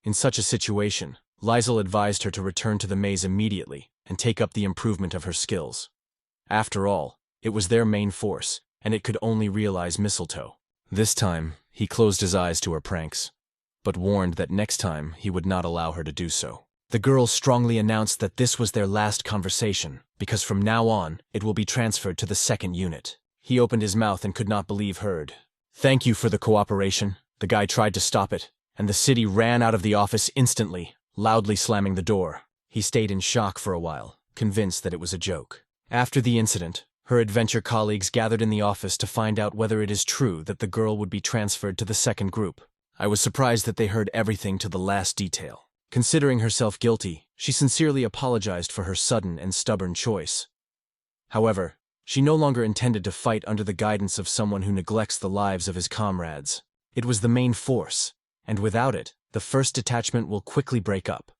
In such a situation, Liesel advised her to return to the maze immediately and take up the improvement of her skills. After all, it was their main force, and it could only realize mistletoe. This time, he closed his eyes to her pranks, but warned that next time he would not allow her to do so. The girl strongly announced that this was their last conversation, because from now on, it will be transferred to the second unit. He opened his mouth and could not believe heard. "Thank you for the cooperation." The guy tried to stop it, and the city ran out of the office instantly, loudly slamming the door. He stayed in shock for a while, convinced that it was a joke. After the incident, her adventure colleagues gathered in the office to find out whether it is true that the girl would be transferred to the second group. I was surprised that they heard everything to the last detail. Considering herself guilty, she sincerely apologized for her sudden and stubborn choice. However, she no longer intended to fight under the guidance of someone who neglects the lives of his comrades. It was the main force, and without it, the first detachment will quickly break up.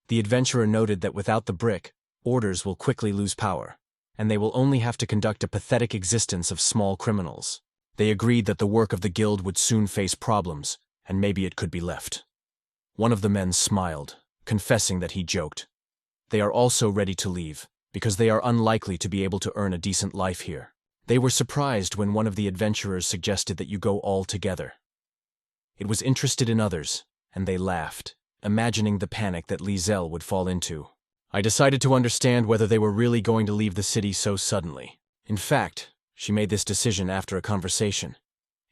The adventurer noted that without the brick, orders will quickly lose power, and they will only have to conduct a pathetic existence of small criminals. They agreed that the work of the guild would soon face problems, and maybe it could be left. One of the men smiled, confessing that he joked. They are also ready to leave, because they are unlikely to be able to earn a decent life here. They were surprised when one of the adventurers suggested that you go all together. It was interested in others, and they laughed, imagining the panic that Liesel would fall into. I decided to understand whether they were really going to leave the city so suddenly. In fact, she made this decision after a conversation.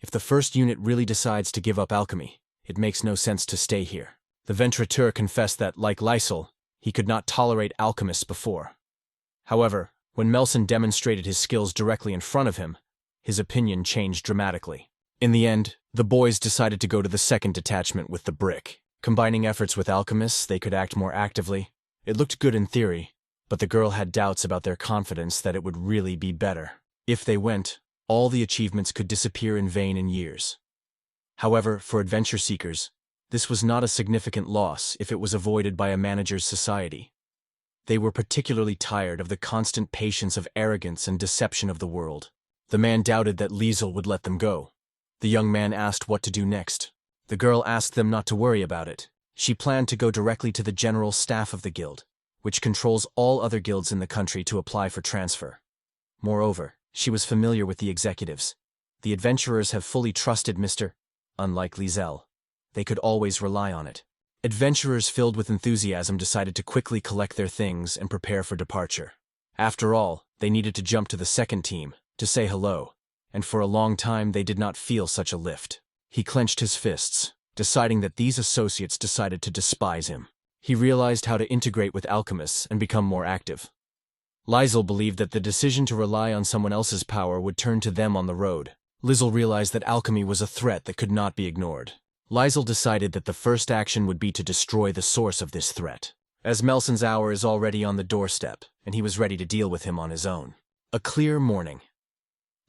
If the first unit really decides to give up alchemy, it makes no sense to stay here. The Ventrateur confessed that, like Liesel, he could not tolerate alchemists before. However, when Melson demonstrated his skills directly in front of him, his opinion changed dramatically. In the end, the boys decided to go to the second detachment with the brick. Combining efforts with alchemists, they could act more actively. It looked good in theory, but the girl had doubts about their confidence that it would really be better. If they went, all the achievements could disappear in vain in years. However, for adventure seekers, this was not a significant loss if it was avoided by a manager's society. They were particularly tired of the constant patience of arrogance and deception of the world. The man doubted that Liesel would let them go. The young man asked what to do next. The girl asked them not to worry about it. She planned to go directly to the general staff of the guild. which controls all other guilds in the country to apply for transfer. Moreover, she was familiar with the executives. The adventurers have fully trusted Mr. Unlike Liesel, they could always rely on it. Adventurers filled with enthusiasm decided to quickly collect their things and prepare for departure. After all, they needed to jump to the second team, to say hello, and for a long time they did not feel such a lift. He clenched his fists, deciding that these associates decided to despise him. He realized how to integrate with alchemists and become more active. Liesel believed that the decision to rely on someone else's power would turn to them on the road. Liesel realized that alchemy was a threat that could not be ignored. Liesel decided that the first action would be to destroy the source of this threat, as Melson's hour is already on the doorstep, and he was ready to deal with him on his own. A clear morning.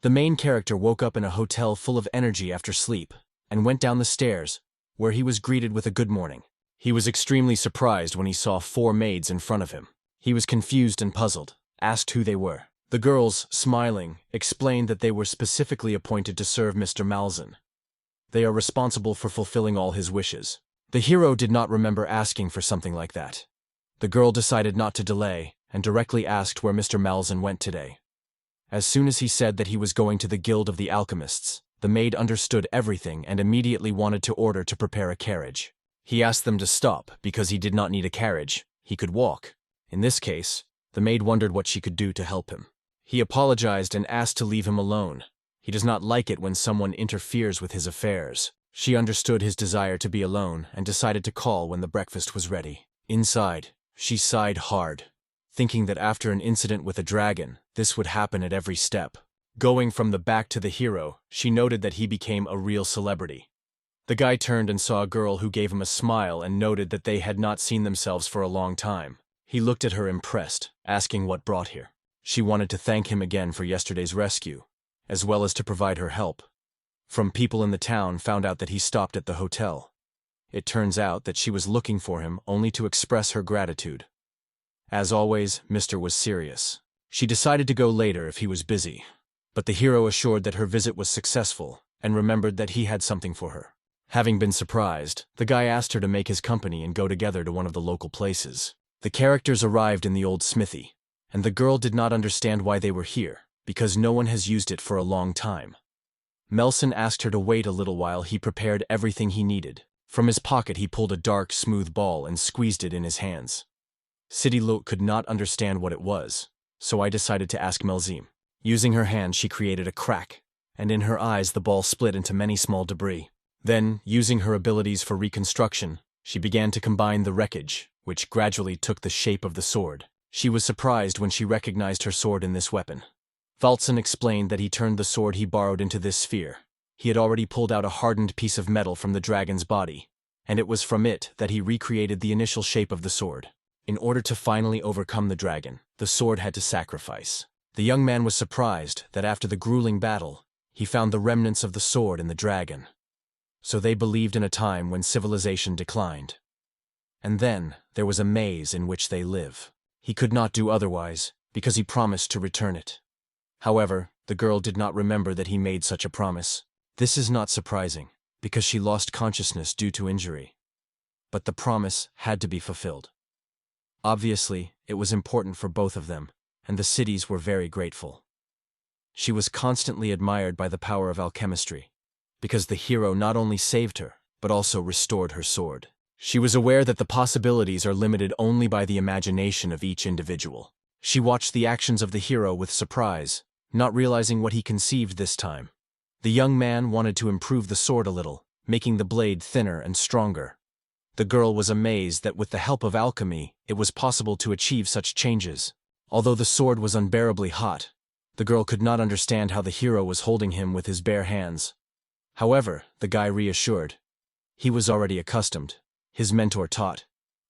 The main character woke up in a hotel full of energy after sleep, and went down the stairs, where he was greeted with a good morning. He was extremely surprised when he saw 4 maids in front of him. He was confused and puzzled, asked who they were. The girls, smiling, explained that they were specifically appointed to serve Mr. Malzahn. They are responsible for fulfilling all his wishes. The hero did not remember asking for something like that. The girl decided not to delay, and directly asked where Mr. Malzahn went today. As soon as he said that he was going to the Guild of the Alchemists, the maid understood everything and immediately wanted to order to prepare a carriage. He asked them to stop because he did not need a carriage, he could walk. In this case, the maid wondered what she could do to help him. He apologized and asked to leave him alone. He does not like it when someone interferes with his affairs. She understood his desire to be alone and decided to call when the breakfast was ready. Inside, she sighed hard, thinking that after an incident with a dragon, this would happen at every step. Going from the back to the hero, she noted that he became a real celebrity. The guy turned and saw a girl who gave him a smile and noted that they had not seen themselves for a long time. He looked at her impressed, asking what brought here. She wanted to thank him again for yesterday's rescue, as well as to provide her help. From people in the town found out that he stopped at the hotel. It turns out that she was looking for him only to express her gratitude. As always, Mr. was serious. She decided to go later if he was busy, but the hero assured that her visit was successful and remembered that he had something for her. Having been surprised, the guy asked her to make his company and go together to one of the local places. The characters arrived in the old smithy, and the girl did not understand why they were here, because no one has used it for a long time. Melson asked her to wait a little while he prepared everything he needed. From his pocket he pulled a dark, smooth ball and squeezed it in his hands. City Lo could not understand what it was, so I decided to ask Melzim. Using her hand she created a crack, and in her eyes the ball split into many small debris. Then, using her abilities for reconstruction, she began to combine the wreckage, which gradually took the shape of the sword. She was surprised when she recognized her sword in this weapon. Valtson explained that he turned the sword he borrowed into this sphere. He had already pulled out a hardened piece of metal from the dragon's body, and it was from it that he recreated the initial shape of the sword. In order to finally overcome the dragon, the sword had to sacrifice. The young man was surprised that after the grueling battle, he found the remnants of the sword in the dragon. So they believed in a time when civilization declined. And then, there was a maze in which they live. He could not do otherwise, because he promised to return it. However, the girl did not remember that he made such a promise. This is not surprising, because she lost consciousness due to injury. But the promise had to be fulfilled. Obviously, it was important for both of them, and the cities were very grateful. She was constantly admired by the power of alchemistry, because the hero not only saved her, but also restored her sword. She was aware that the possibilities are limited only by the imagination of each individual. She watched the actions of the hero with surprise, not realizing what he conceived this time. The young man wanted to improve the sword a little, making the blade thinner and stronger. The girl was amazed that with the help of alchemy, it was possible to achieve such changes. Although the sword was unbearably hot, the girl could not understand how the hero was holding him with his bare hands. However, the guy reassured. He was already accustomed. His mentor taught,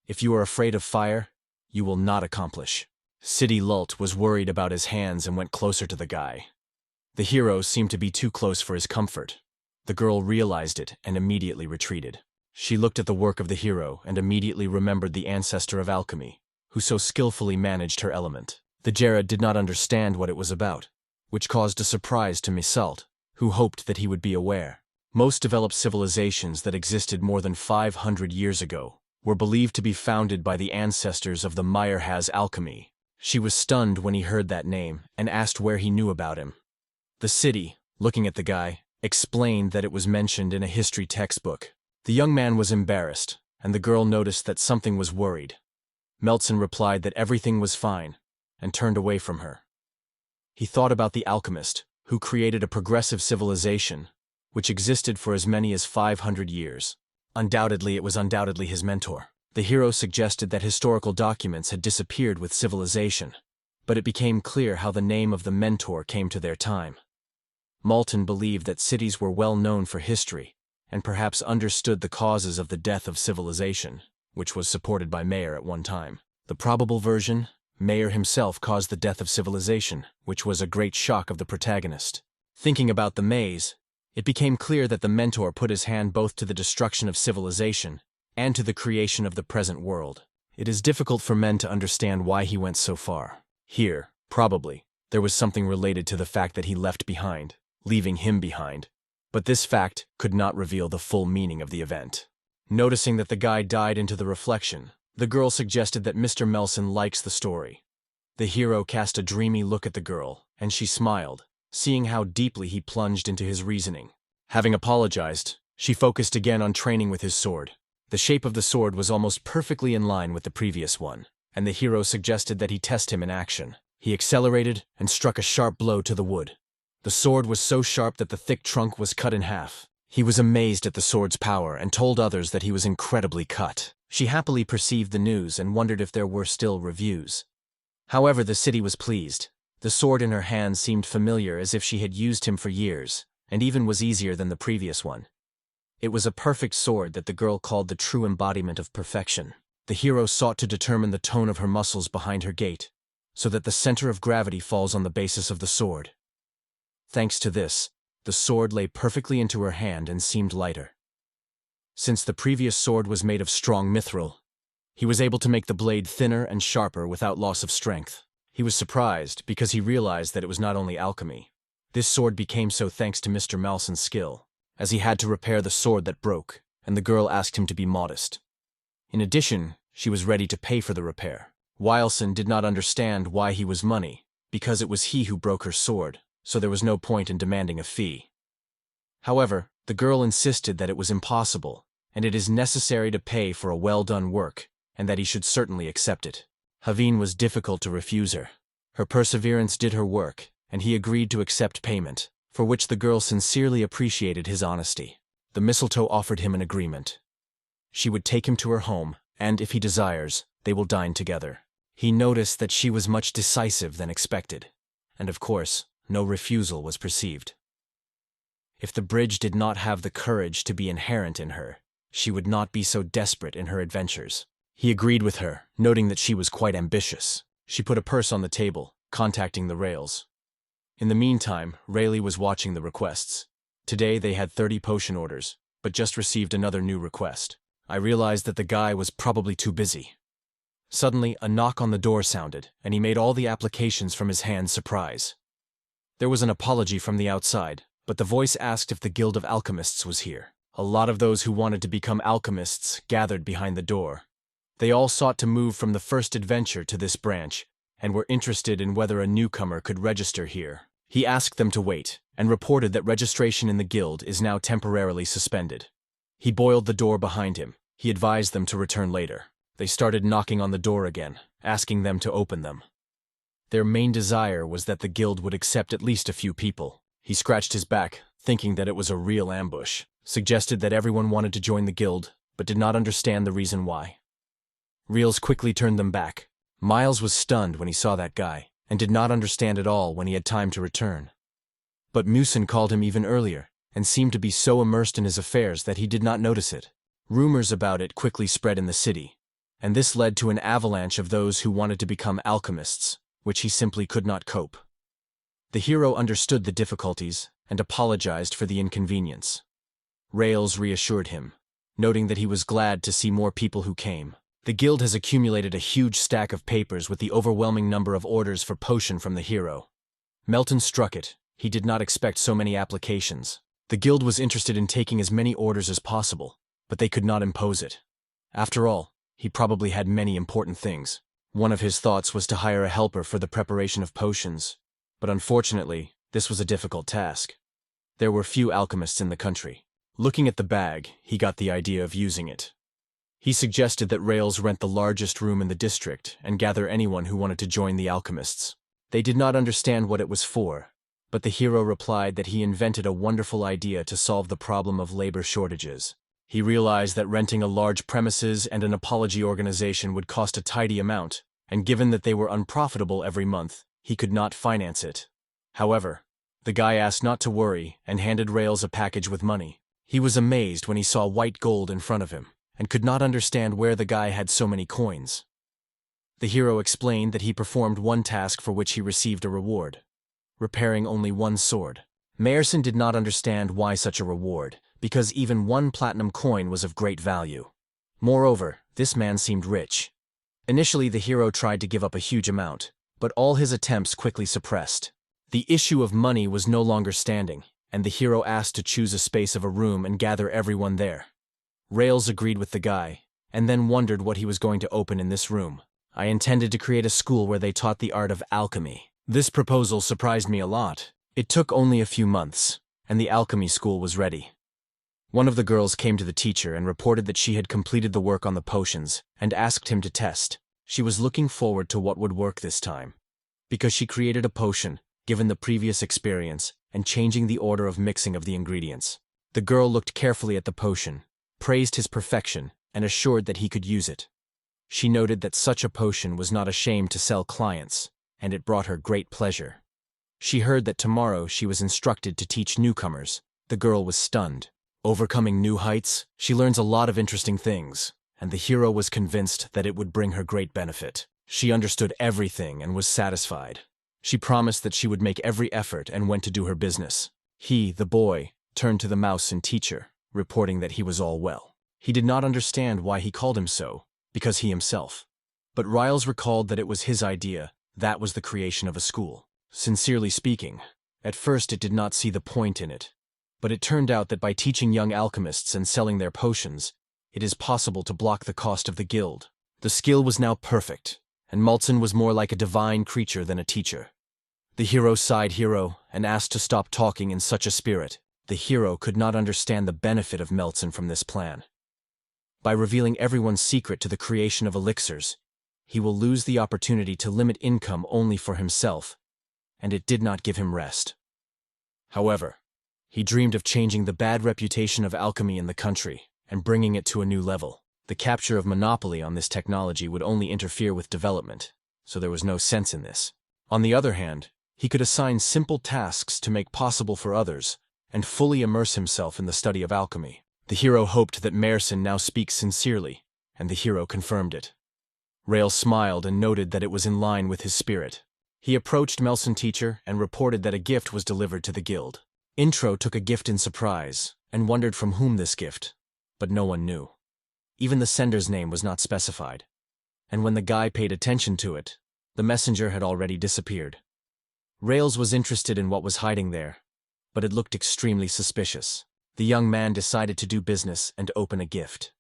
if you are afraid of fire, you will not accomplish. City Lult was worried about his hands and went closer to the guy. The hero seemed to be too close for his comfort. The girl realized it and immediately retreated. She looked at the work of the hero and immediately remembered the ancestor of alchemy, who so skillfully managed her element. The Jared did not understand what it was about, which caused a surprise to Misalt, who hoped that he would be aware. Most developed civilizations that existed more than 500 years ago were believed to be founded by the ancestors of the Meyerhaus alchemy. She was stunned when he heard that name and asked where he knew about him. The city, looking at the guy, explained that it was mentioned in a history textbook. The young man was embarrassed, and the girl noticed that something was worried. Meltson replied that everything was fine, and turned away from her. He thought about the alchemist, who created a progressive civilization, which existed for as many as 500 years. It was undoubtedly his mentor. The hero suggested that historical documents had disappeared with civilization, but it became clear how the name of the mentor came to their time. Malton believed that cities were well known for history, and perhaps understood the causes of the death of civilization, which was supported by Mayer at one time. The probable version, Mayer himself caused the death of civilization, which was a great shock of the protagonist. Thinking about the maze, it became clear that the mentor put his hand both to the destruction of civilization and to the creation of the present world. It is difficult for men to understand why he went so far. Here, probably, there was something related to the fact that he left behind, leaving him behind. But this fact could not reveal the full meaning of the event. Noticing that the guy died into the reflection, the girl suggested that Mr. Melson likes the story. The hero cast a dreamy look at the girl, and she smiled, seeing how deeply he plunged into his reasoning. Having apologized, she focused again on training with his sword. The shape of the sword was almost perfectly in line with the previous one, and the hero suggested that he test him in action. He accelerated and struck a sharp blow to the wood. The sword was so sharp that the thick trunk was cut in half. He was amazed at the sword's power and told others that he was incredibly cut. She happily perceived the news and wondered if there were still reviews. However, the city was pleased. The sword in her hand seemed familiar, as if she had used him for years, and even was easier than the previous one. It was a perfect sword that the girl called the true embodiment of perfection. The hero sought to determine the tone of her muscles behind her gait, so that the center of gravity falls on the basis of the sword. Thanks to this, the sword lay perfectly into her hand and seemed lighter. Since the previous sword was made of strong mithril, he was able to make the blade thinner and sharper without loss of strength. He was surprised because he realized that it was not only alchemy. This sword became so thanks to Mr. Malson's skill, as he had to repair the sword that broke, and the girl asked him to be modest. In addition, she was ready to pay for the repair. Wilson did not understand why he was money, because it was he who broke her sword, so there was no point in demanding a fee. However, the girl insisted that it was impossible, and it is necessary to pay for a well-done work, and that he should certainly accept it. Haveen was difficult to refuse her. Her perseverance did her work, and he agreed to accept payment, for which the girl sincerely appreciated his honesty. The mistletoe offered him an agreement. She would take him to her home, and if he desires, they will dine together. He noticed that she was much decisive than expected, and of course, no refusal was perceived. If the bridge did not have the courage to be inherent in her, she would not be so desperate in her adventures. He agreed with her, noting that she was quite ambitious. She put a purse on the table, contacting the rails. In the meantime, Rayleigh was watching the requests. Today they had 30 potion orders, but just received another new request. I realized that the guy was probably too busy. Suddenly, a knock on the door sounded, and he made all the applications from his hand surprise. There was an apology from the outside, but the voice asked if the Guild of Alchemists was here. A lot of those who wanted to become alchemists gathered behind the door. They all sought to move from the first adventure to this branch, and were interested in whether a newcomer could register here. He asked them to wait, and reported that registration in the guild is now temporarily suspended. He boiled the door behind him. He advised them to return later. They started knocking on the door again, asking them to open them. Their main desire was that the guild would accept at least a few people. He scratched his back, thinking that it was a real ambush, suggested that everyone wanted to join the guild, but did not understand the reason why. Reels quickly turned them back. Miles was stunned when he saw that guy, and did not understand at all when he had time to return. But Musin called him even earlier, and seemed to be so immersed in his affairs that he did not notice it. Rumors about it quickly spread in the city, and this led to an avalanche of those who wanted to become alchemists, which he simply could not cope. The hero understood the difficulties and apologized for the inconvenience. Rails reassured him, noting that he was glad to see more people who came. The guild has accumulated a huge stack of papers with the overwhelming number of orders for potion from the hero. Melton struck it. He did not expect so many applications. The guild was interested in taking as many orders as possible, but they could not impose it. After all, he probably had many important things. One of his thoughts was to hire a helper for the preparation of potions, but unfortunately, this was a difficult task. There were few alchemists in the country. Looking at the bag, he got the idea of using it. He suggested that Rails rent the largest room in the district and gather anyone who wanted to join the alchemists. They did not understand what it was for, but the hero replied that he invented a wonderful idea to solve the problem of labor shortages. He realized that renting a large premises and an apology organization would cost a tidy amount, and given that they were unprofitable every month, he could not finance it. However, the guy asked not to worry and handed Rails a package with money. He was amazed when he saw white gold in front of him, and could not understand where the guy had so many coins. The hero explained that he performed one task for which he received a reward: repairing only one sword. Mayerson did not understand why such a reward, because even one platinum coin was of great value. Moreover, this man seemed rich. Initially, the hero tried to give up a huge amount, but all his attempts quickly suppressed. The issue of money was no longer standing, and the hero asked to choose a space of a room and gather everyone there. Rails agreed with the guy, and then wondered what he was going to open in this room. I intended to create a school where they taught the art of alchemy. This proposal surprised me a lot. It took only a few months, and the alchemy school was ready. One of the girls came to the teacher and reported that she had completed the work on the potions and asked him to test. She was looking forward to what would work this time, because she created a potion, given the previous experience, and changing the order of mixing of the ingredients. The girl looked carefully at the potion, praised his perfection, and assured that he could use it. She noted that such a potion was not ashamed to sell clients, and it brought her great pleasure. She heard that tomorrow she was instructed to teach newcomers. The girl was stunned. Overcoming new heights, she learns a lot of interesting things, and the hero was convinced that it would bring her great benefit. She understood everything and was satisfied. She promised that she would make every effort and went to do her business. He, the boy, turned to the mouse and teacher, reporting that he was all well. He did not understand why he called him so, because he himself. But Riles recalled that it was his idea, that was the creation of a school. Sincerely speaking, at first it did not see the point in it. But it turned out that by teaching young alchemists and selling their potions, it is possible to block the cost of the guild. The skill was now perfect, and Maltson was more like a divine creature than a teacher. The hero sighed and asked to stop talking in such a spirit. The hero could not understand the benefit of Meltson from this plan. By revealing everyone's secret to the creation of elixirs, he will lose the opportunity to limit income only for himself, and it did not give him rest. However, he dreamed of changing the bad reputation of alchemy in the country and bringing it to a new level. The capture of monopoly on this technology would only interfere with development, so there was no sense in this. On the other hand, he could assign simple tasks to make possible for others and fully immerse himself in the study of alchemy. The hero hoped that Mayerson now speaks sincerely, and the hero confirmed it. Rails smiled and noted that it was in line with his spirit. He approached Melson teacher and reported that a gift was delivered to the guild. Intro took a gift in surprise and wondered from whom this gift, but no one knew. Even the sender's name was not specified, and when the guy paid attention to it, the messenger had already disappeared. Rails was interested in what was hiding there, but it looked extremely suspicious. The young man decided to do business and open a gift.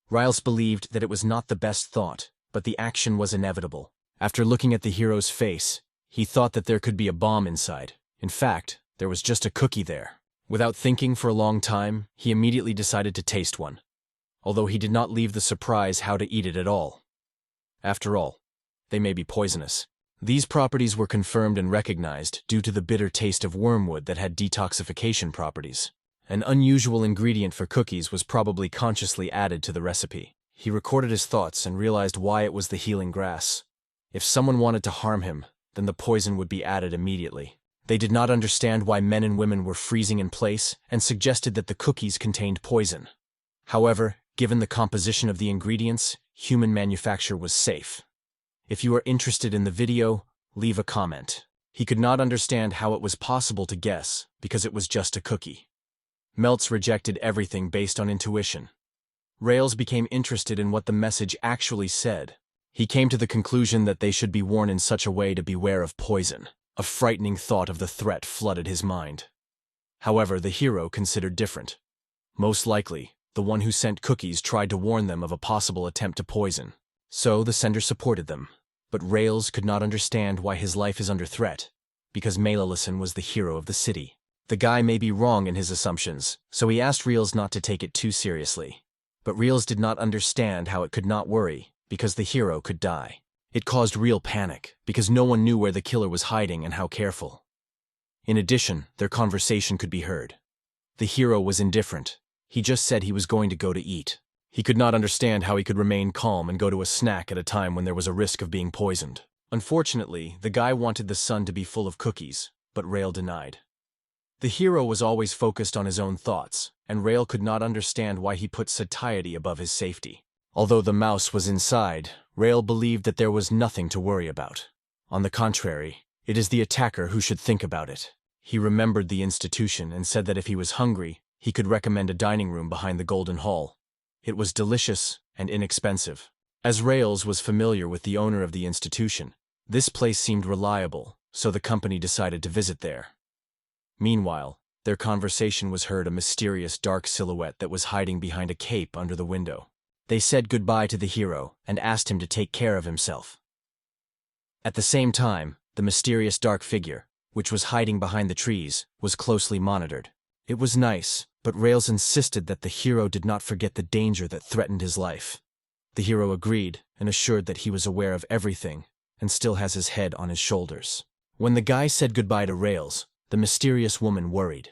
Riles believed that it was not the best thought, but the action was inevitable. After looking at the hero's face, he thought that there could be a bomb inside. In fact, there was just a cookie there. Without thinking for a long time, he immediately decided to taste one, although he did not leave the surprise how to eat it at all. After all, they may be poisonous. These properties were confirmed and recognized due to the bitter taste of wormwood that had detoxification properties. An unusual ingredient for cookies was probably consciously added to the recipe. He recorded his thoughts and realized why it was the healing grass. If someone wanted to harm him, then the poison would be added immediately. They did not understand why men and women were freezing in place and suggested that the cookies contained poison. However, given the composition of the ingredients, human manufacture was safe. If you are interested in the video, leave a comment. He could not understand how it was possible to guess, because it was just a cookie. Meltz rejected everything based on intuition. Rails became interested in what the message actually said. He came to the conclusion that they should be worn in such a way to beware of poison. A frightening thought of the threat flooded his mind. However, the hero considered different. Most likely, The one who sent cookies tried to warn them of a possible attempt to poison. So the sender supported them. But Rails could not understand why his life is under threat, because Melalison was the hero of the city. The guy may be wrong in his assumptions, so he asked Reels not to take it too seriously. But Reels did not understand how it could not worry, because the hero could die. It caused real panic, because no one knew where the killer was hiding and how careful. In addition, their conversation could be heard. The hero was indifferent. He just said he was going to go to eat. He could not understand how he could remain calm and go to a snack at a time when there was a risk of being poisoned. Unfortunately, the guy wanted the sun to be full of cookies, but Rail denied. The hero was always focused on his own thoughts, and Rail could not understand why he put satiety above his safety. Although the mouse was inside, Rail believed that there was nothing to worry about. On the contrary, it is the attacker who should think about it. He remembered the institution and said that if he was hungry, he could recommend a dining room behind the Golden Hall. It was delicious and inexpensive. As Rails was familiar with the owner of the institution, this place seemed reliable, so the company decided to visit there. Meanwhile, their conversation was heard a mysterious dark silhouette that was hiding behind a cape under the window. They said goodbye to the hero and asked him to take care of himself. At the same time, the mysterious dark figure, which was hiding behind the trees, was closely monitored. It was nice, but Rails insisted that the hero did not forget the danger that threatened his life. The hero agreed and assured that he was aware of everything and still has his head on his shoulders. When the guy said goodbye to Rails, the mysterious woman worried.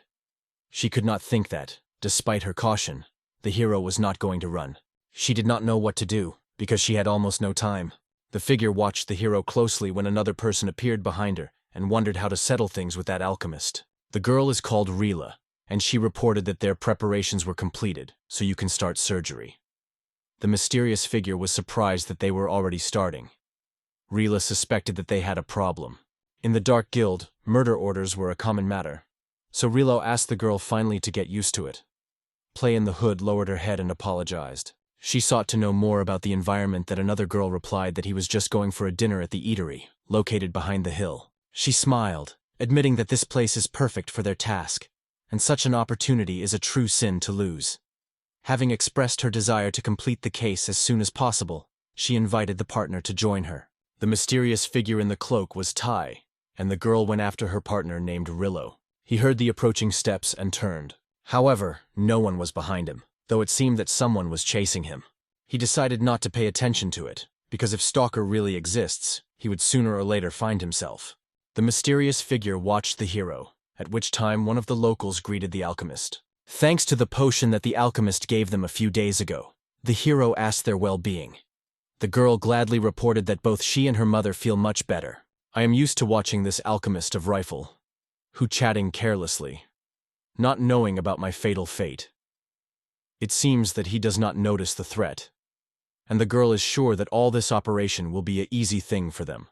She could not think that, despite her caution, the hero was not going to run. She did not know what to do, because she had almost no time. The figure watched the hero closely when another person appeared behind her and wondered how to settle things with that alchemist. The girl is called Rila, and she reported that their preparations were completed, so you can start surgery. The mysterious figure was surprised that they were already starting. Rila suspected that they had a problem. In the Dark Guild, murder orders were a common matter, so Rilo asked the girl finally to get used to it. Play in the Hood lowered her head and apologized. She sought to know more about the environment that another girl replied that he was just going for a dinner at the eatery, located behind the hill. She smiled, admitting that this place is perfect for their task, and such an opportunity is a true sin to lose. Having expressed her desire to complete the case as soon as possible, she invited the partner to join her. The mysterious figure in the cloak was Tai, and the girl went after her partner named Rillo. He heard the approaching steps and turned. However, no one was behind him, though it seemed that someone was chasing him. He decided not to pay attention to it, because if Stalker really exists, he would sooner or later find himself. The mysterious figure watched the hero, at which time one of the locals greeted the alchemist. Thanks to the potion that the alchemist gave them a few days ago, the hero asked their well-being. The girl gladly reported that both she and her mother feel much better. I am used to watching this alchemist of rifle, who chatting carelessly, not knowing about my fatal fate. It seems that he does not notice the threat, and the girl is sure that all this operation will be an easy thing for them.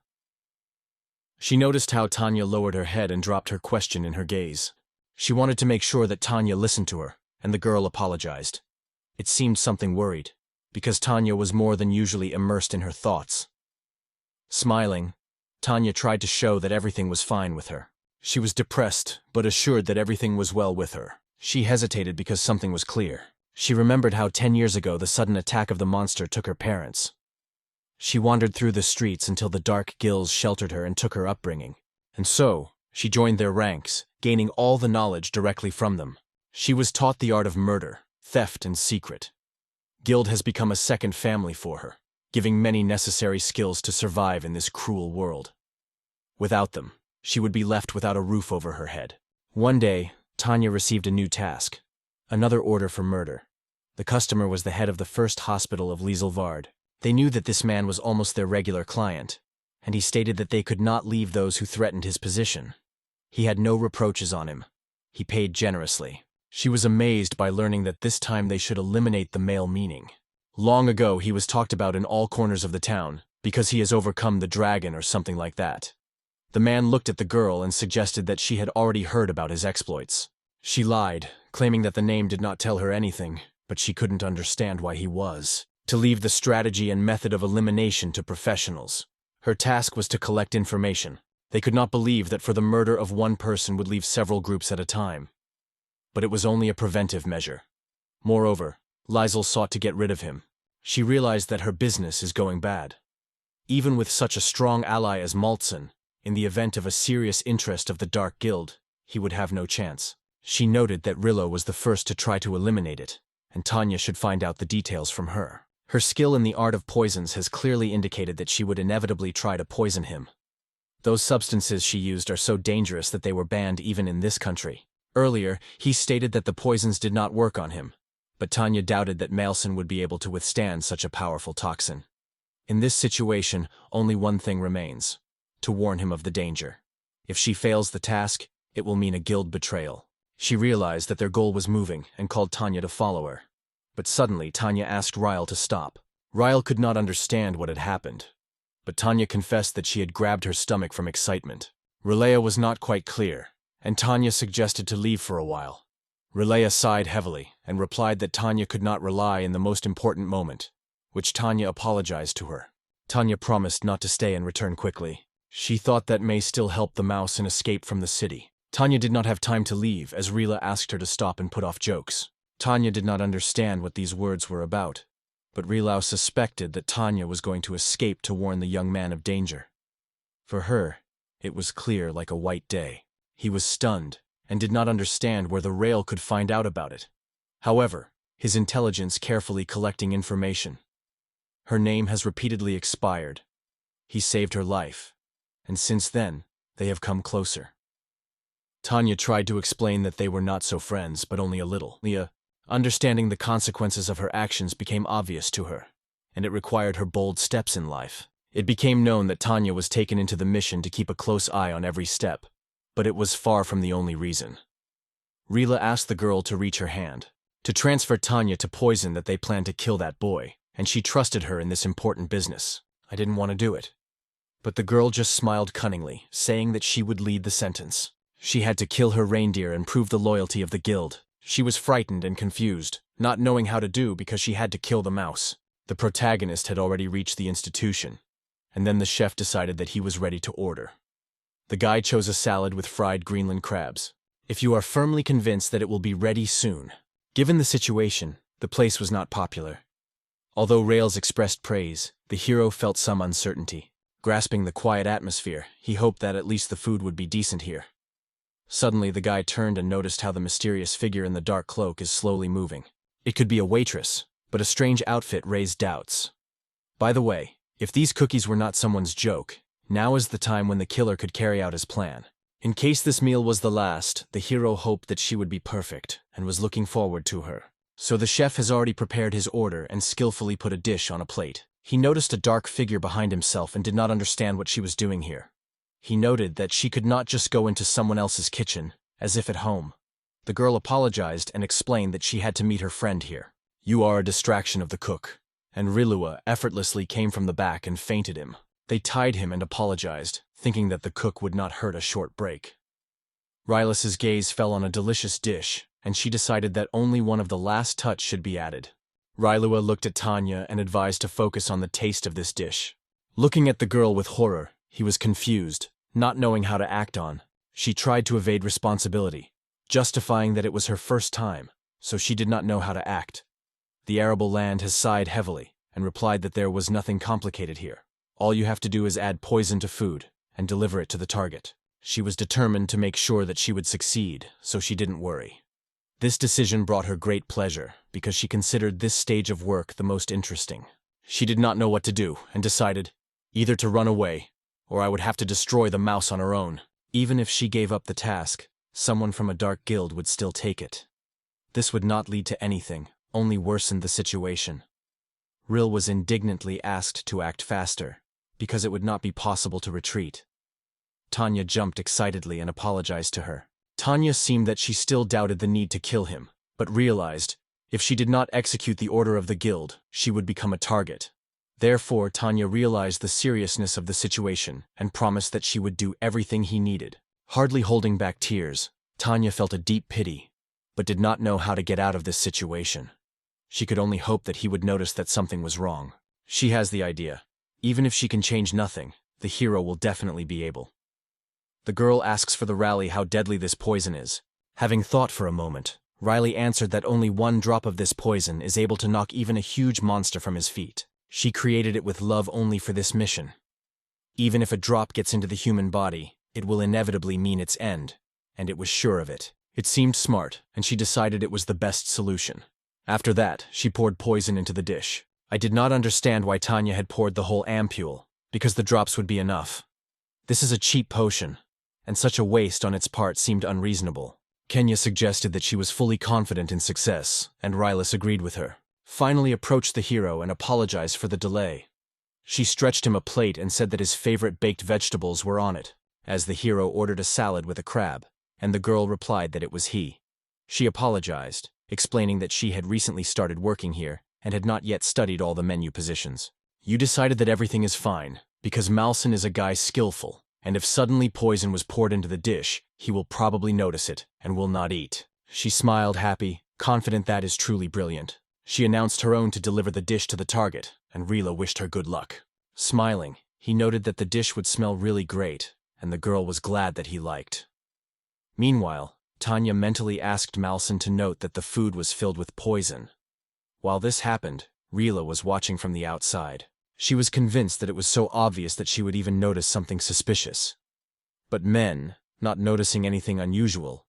She noticed how Tanya lowered her head and dropped her question in her gaze. She wanted to make sure that Tanya listened to her, and the girl apologized. It seemed something worried, because Tanya was more than usually immersed in her thoughts. Smiling, Tanya tried to show that everything was fine with her. She was depressed, but assured that everything was well with her. She hesitated because something was clear. She remembered how 10 years ago the sudden attack of the monster took her parents. She wandered through the streets until the dark gills sheltered her and took her upbringing. And so, she joined their ranks, gaining all the knowledge directly from them. She was taught the art of murder, theft, and secret. Guild has become a second family for her, giving many necessary skills to survive in this cruel world. Without them, she would be left without a roof over her head. One day, Tanya received a new task, another order for murder. The customer was the head of the first hospital of Lieselvard. They knew that this man was almost their regular client, and he stated that they could not leave those who threatened his position. He had no reproaches on him. He paid generously. She was amazed by learning that this time they should eliminate the male meaning. Long ago he was talked about in all corners of the town, because he has overcome the dragon or something like that. The man looked at the girl and suggested that she had already heard about his exploits. She lied, claiming that the name did not tell her anything, but she couldn't understand why he was. To leave the strategy and method of elimination to professionals. Her task was to collect information. They could not believe that for the murder of one person would leave several groups at a time. But it was only a preventive measure. Moreover, Liesel sought to get rid of him. She realized that her business is going bad. Even with such a strong ally as Maltsen, in the event of a serious interest of the Dark Guild, he would have no chance. She noted that Rillo was the first to try to eliminate it, and Tanya should find out the details from her. Her skill in the art of poisons has clearly indicated that she would inevitably try to poison him. Those substances she used are so dangerous that they were banned even in this country. Earlier, he stated that the poisons did not work on him, but Tanya doubted that Maltsen would be able to withstand such a powerful toxin. In this situation, only one thing remains: to warn him of the danger. If she fails the task, it will mean a guild betrayal. She realized that their goal was moving and called Tanya to follow her. But suddenly, Tanya asked Ryle to stop. Ryle could not understand what had happened, but Tanya confessed that she had grabbed her stomach from excitement. Relea was not quite clear, and Tanya suggested to leave for a while. Relea sighed heavily and replied that Tanya could not rely in the most important moment, which Tanya apologized to her. Tanya promised not to stay and return quickly. She thought that may still help the mouse and escape from the city. Tanya did not have time to leave as Rila asked her to stop and put off jokes. Tanya did not understand what these words were about, but Rilau suspected that Tanya was going to escape to warn the young man of danger. For her, it was clear like a white day. He was stunned and did not understand where the rail could find out about it. However, his intelligence carefully collecting information. Her name has repeatedly expired. He saved her life, and since then, they have come closer. Tanya tried to explain that they were not so friends, but only a little. Leah, understanding the consequences of her actions became obvious to her, and it required her bold steps in life. It became known that Tanya was taken into the mission to keep a close eye on every step, but it was far from the only reason. Rila asked the girl to reach her hand, to transfer Tanya to poison that they planned to kill that boy, and she trusted her in this important business. I didn't want to do it. But the girl just smiled cunningly, saying that she would lead the sentence. She had to kill her reindeer and prove the loyalty of the guild. She was frightened and confused, not knowing how to do because she had to kill the mouse. The protagonist had already reached the institution, and then the chef decided that he was ready to order. The guy chose a salad with fried Greenland crabs. If you are firmly convinced that it will be ready soon. Given the situation, the place was not popular. Although Rails expressed praise, the hero felt some uncertainty. Grasping the quiet atmosphere, he hoped that at least the food would be decent here. Suddenly, the guy turned and noticed how the mysterious figure in the dark cloak is slowly moving. It could be a waitress, but a strange outfit raised doubts. By the way, if these cookies were not someone's joke, now is the time when the killer could carry out his plan. In case this meal was the last, the hero hoped that she would be perfect and was looking forward to her. So the chef has already prepared his order and skillfully put a dish on a plate. He noticed a dark figure behind himself and did not understand what she was doing here. He noted that she could not just go into someone else's kitchen, as if at home. The girl apologized and explained that she had to meet her friend here. You are a distraction of the cook. And Rilua effortlessly came from the back and fainted him. They tied him and apologized, thinking that the cook would not hurt a short break. Rylas's gaze fell on a delicious dish, and she decided that only one of the last touch should be added. Rylua looked at Tanya and advised to focus on the taste of this dish. Looking at the girl with horror, he was confused, not knowing how to act on. She tried to evade responsibility, justifying that it was her first time, so she did not know how to act. The arable land has sighed heavily and replied that there was nothing complicated here. All you have to do is add poison to food and deliver it to the target. She was determined to make sure that she would succeed, so she didn't worry. This decision brought her great pleasure because she considered this stage of work the most interesting. She did not know what to do and decided either to run away or I would have to destroy the mouse on her own. Even if she gave up the task, someone from a dark guild would still take it. This would not lead to anything, only worsened the situation. Ril was indignantly asked to act faster, because it would not be possible to retreat. Tanya jumped excitedly and apologized to her. Tanya seemed that she still doubted the need to kill him, but realized, if she did not execute the order of the guild, she would become a target. Therefore, Tanya realized the seriousness of the situation and promised that she would do everything he needed. Hardly holding back tears, Tanya felt a deep pity, but did not know how to get out of this situation. She could only hope that he would notice that something was wrong. She has the idea. Even if she can change nothing, the hero will definitely be able. The girl asks for the rally how deadly this poison is. Having thought for a moment, Riley answered that only one drop of this poison is able to knock even a huge monster from his feet. She created it with love only for this mission. Even if a drop gets into the human body, it will inevitably mean its end, and it was sure of it. It seemed smart, and she decided it was the best solution. After that, she poured poison into the dish. I did not understand why Tanya had poured the whole ampule, because the drops would be enough. This is a cheap potion, and such a waste on its part seemed unreasonable. Kenya suggested that she was fully confident in success, and Rylas agreed with her. Finally approached the hero and apologized for the delay. She stretched him a plate and said that his favorite baked vegetables were on it, as the hero ordered a salad with a crab, and the girl replied that it was he. She apologized, explaining that she had recently started working here and had not yet studied all the menu positions. You decided that everything is fine, because Malson is a guy skillful, and if suddenly poison was poured into the dish, he will probably notice it and will not eat. She smiled happy, confident that is truly brilliant. She announced her own to deliver the dish to the target, and Rila wished her good luck. Smiling, he noted that the dish would smell really great, and the girl was glad that he liked. Meanwhile, Tanya mentally asked Malson to note that the food was filled with poison. While this happened, Rila was watching from the outside. She was convinced that it was so obvious that she would even notice something suspicious. But men, not noticing anything unusual,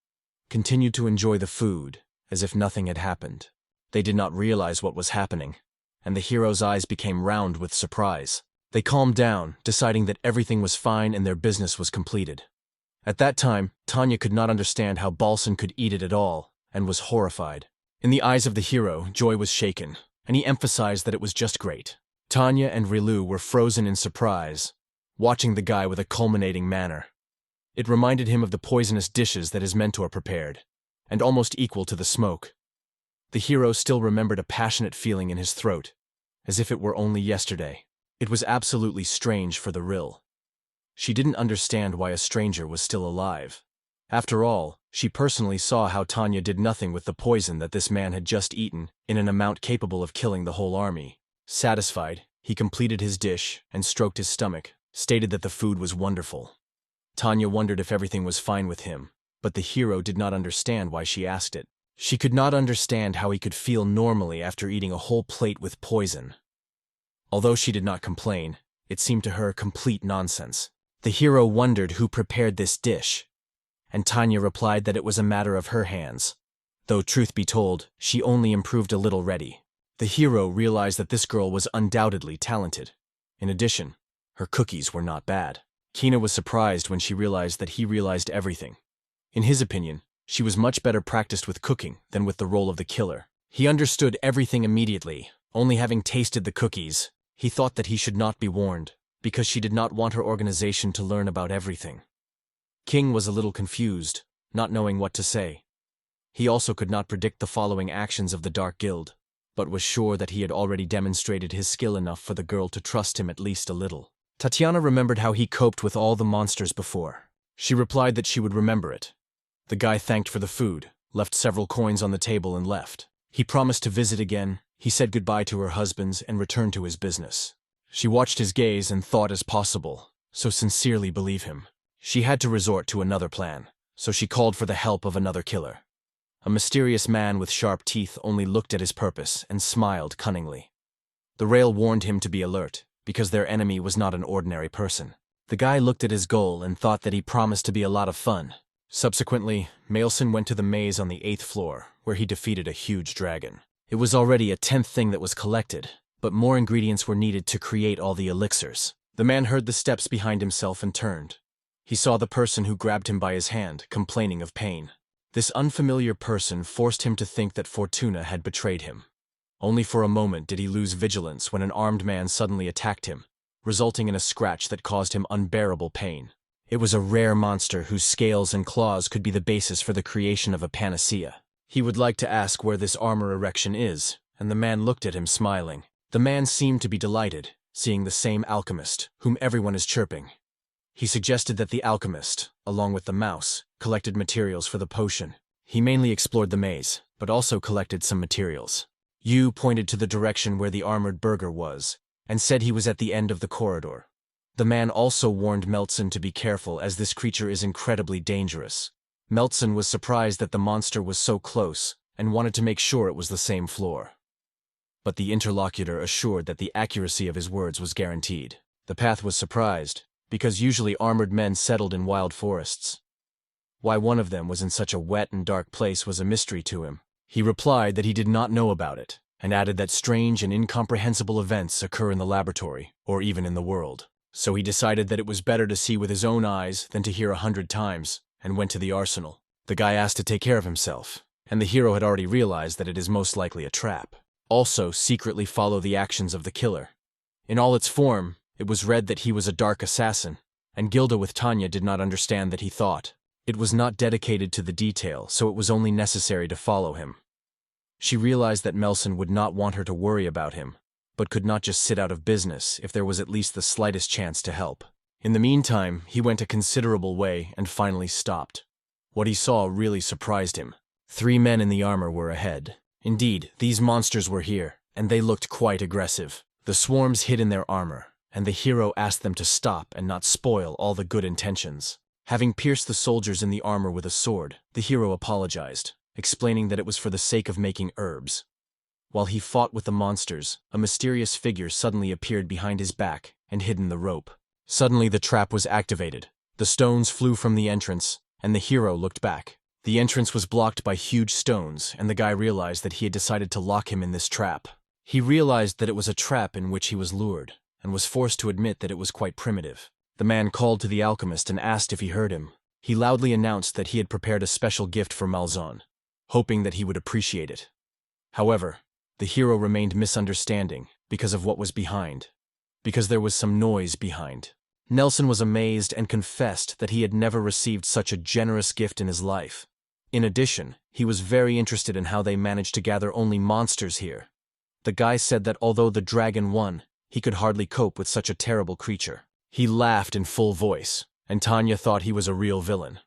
continued to enjoy the food as if nothing had happened. They did not realize what was happening, and the hero's eyes became round with surprise. They calmed down, deciding that everything was fine and their business was completed. At that time, Tanya could not understand how Balsan could eat it at all, and was horrified. In the eyes of the hero, joy was shaken, and he emphasized that it was just great. Tanya and Rilu were frozen in surprise, watching the guy with a culminating manner. It reminded him of the poisonous dishes that his mentor prepared, and almost equal to the smoke. The hero still remembered a passionate feeling in his throat, as if it were only yesterday. It was absolutely strange for the Ril. She didn't understand why a stranger was still alive. After all, she personally saw how Tanya did nothing with the poison that this man had just eaten in an amount capable of killing the whole army. Satisfied, he completed his dish and stroked his stomach, stated that the food was wonderful. Tanya wondered if everything was fine with him, but the hero did not understand why she asked it. She could not understand how he could feel normally after eating a whole plate with poison. Although she did not complain, it seemed to her complete nonsense. The hero wondered who prepared this dish, and Tanya replied that it was a matter of her hands. Though truth be told, she only improved a little ready. The hero realized that this girl was undoubtedly talented. In addition, her cookies were not bad. Kina was surprised when she realized that he realized everything. In his opinion, she was much better practiced with cooking than with the role of the killer. He understood everything immediately. Only having tasted the cookies, he thought that he should not be warned, because she did not want her organization to learn about everything. King was a little confused, not knowing what to say. He also could not predict the following actions of the Dark Guild, but was sure that he had already demonstrated his skill enough for the girl to trust him at least a little. Tatiana remembered how he coped with all the monsters before. She replied that she would remember it. The guy thanked for the food, left several coins on the table and left. He promised to visit again. He said goodbye to her husbands and returned to his business. She watched his gaze and thought as possible, so sincerely believe him. She had to resort to another plan, so she called for the help of another killer. A mysterious man with sharp teeth only looked at his purpose and smiled cunningly. The rail warned him to be alert, because their enemy was not an ordinary person. The guy looked at his goal and thought that he promised to be a lot of fun. Subsequently, Maelson went to the maze on the 8th floor, where he defeated a huge dragon. It was already a 10th thing that was collected, but more ingredients were needed to create all the elixirs. The man heard the steps behind himself and turned. He saw the person who grabbed him by his hand, complaining of pain. This unfamiliar person forced him to think that Fortuna had betrayed him. Only for a moment did he lose vigilance when an armed man suddenly attacked him, resulting in a scratch that caused him unbearable pain. It was a rare monster whose scales and claws could be the basis for the creation of a panacea. He would like to ask where this armor erection is, and the man looked at him smiling. The man seemed to be delighted, seeing the same alchemist, whom everyone is chirping. He suggested that the alchemist, along with the mouse, collected materials for the potion. He mainly explored the maze, but also collected some materials. Yu pointed to the direction where the armored burger was, and said he was at the end of the corridor. The man also warned Meltson to be careful, as this creature is incredibly dangerous. Meltson was surprised that the monster was so close, and wanted to make sure it was the same floor. But the interlocutor assured that the accuracy of his words was guaranteed. The path was surprised, because usually armored men settled in wild forests. Why one of them was in such a wet and dark place was a mystery to him. He replied that he did not know about it, and added that strange and incomprehensible events occur in the laboratory, or even in the world. So he decided that it was better to see with his own eyes than to hear 100 times, and went to the arsenal. The guy asked to take care of himself, and the hero had already realized that it is most likely a trap. Also, secretly follow the actions of the killer. In all its form, it was read that he was a dark assassin, and Gilda with Tanya did not understand that he thought. It was not dedicated to the detail, so it was only necessary to follow him. She realized that Melson would not want her to worry about him, but could not just sit out of business if there was at least the slightest chance to help. In the meantime, he went a considerable way and finally stopped. What he saw really surprised him. 3 men in the armor were ahead. Indeed, these monsters were here, and they looked quite aggressive. The swarms hid in their armor, and the hero asked them to stop and not spoil all the good intentions. Having pierced the soldiers in the armor with a sword, the hero apologized, explaining that it was for the sake of making herbs. While he fought with the monsters, a mysterious figure suddenly appeared behind his back and hid in the rope. Suddenly the trap was activated. The stones flew from the entrance, and the hero looked back. The entrance was blocked by huge stones, and the guy realized that he had decided to lock him in this trap. He realized that it was a trap in which he was lured, and was forced to admit that it was quite primitive. The man called to the alchemist and asked if he heard him. He loudly announced that he had prepared a special gift for Malzahn, hoping that he would appreciate it. However, the hero remained misunderstanding because of what was behind, because there was some noise behind. Nelson was amazed and confessed that he had never received such a generous gift in his life. In addition, he was very interested in how they managed to gather only monsters here. The guy said that although the dragon won, he could hardly cope with such a terrible creature. He laughed in full voice, and Tanya thought he was a real villain.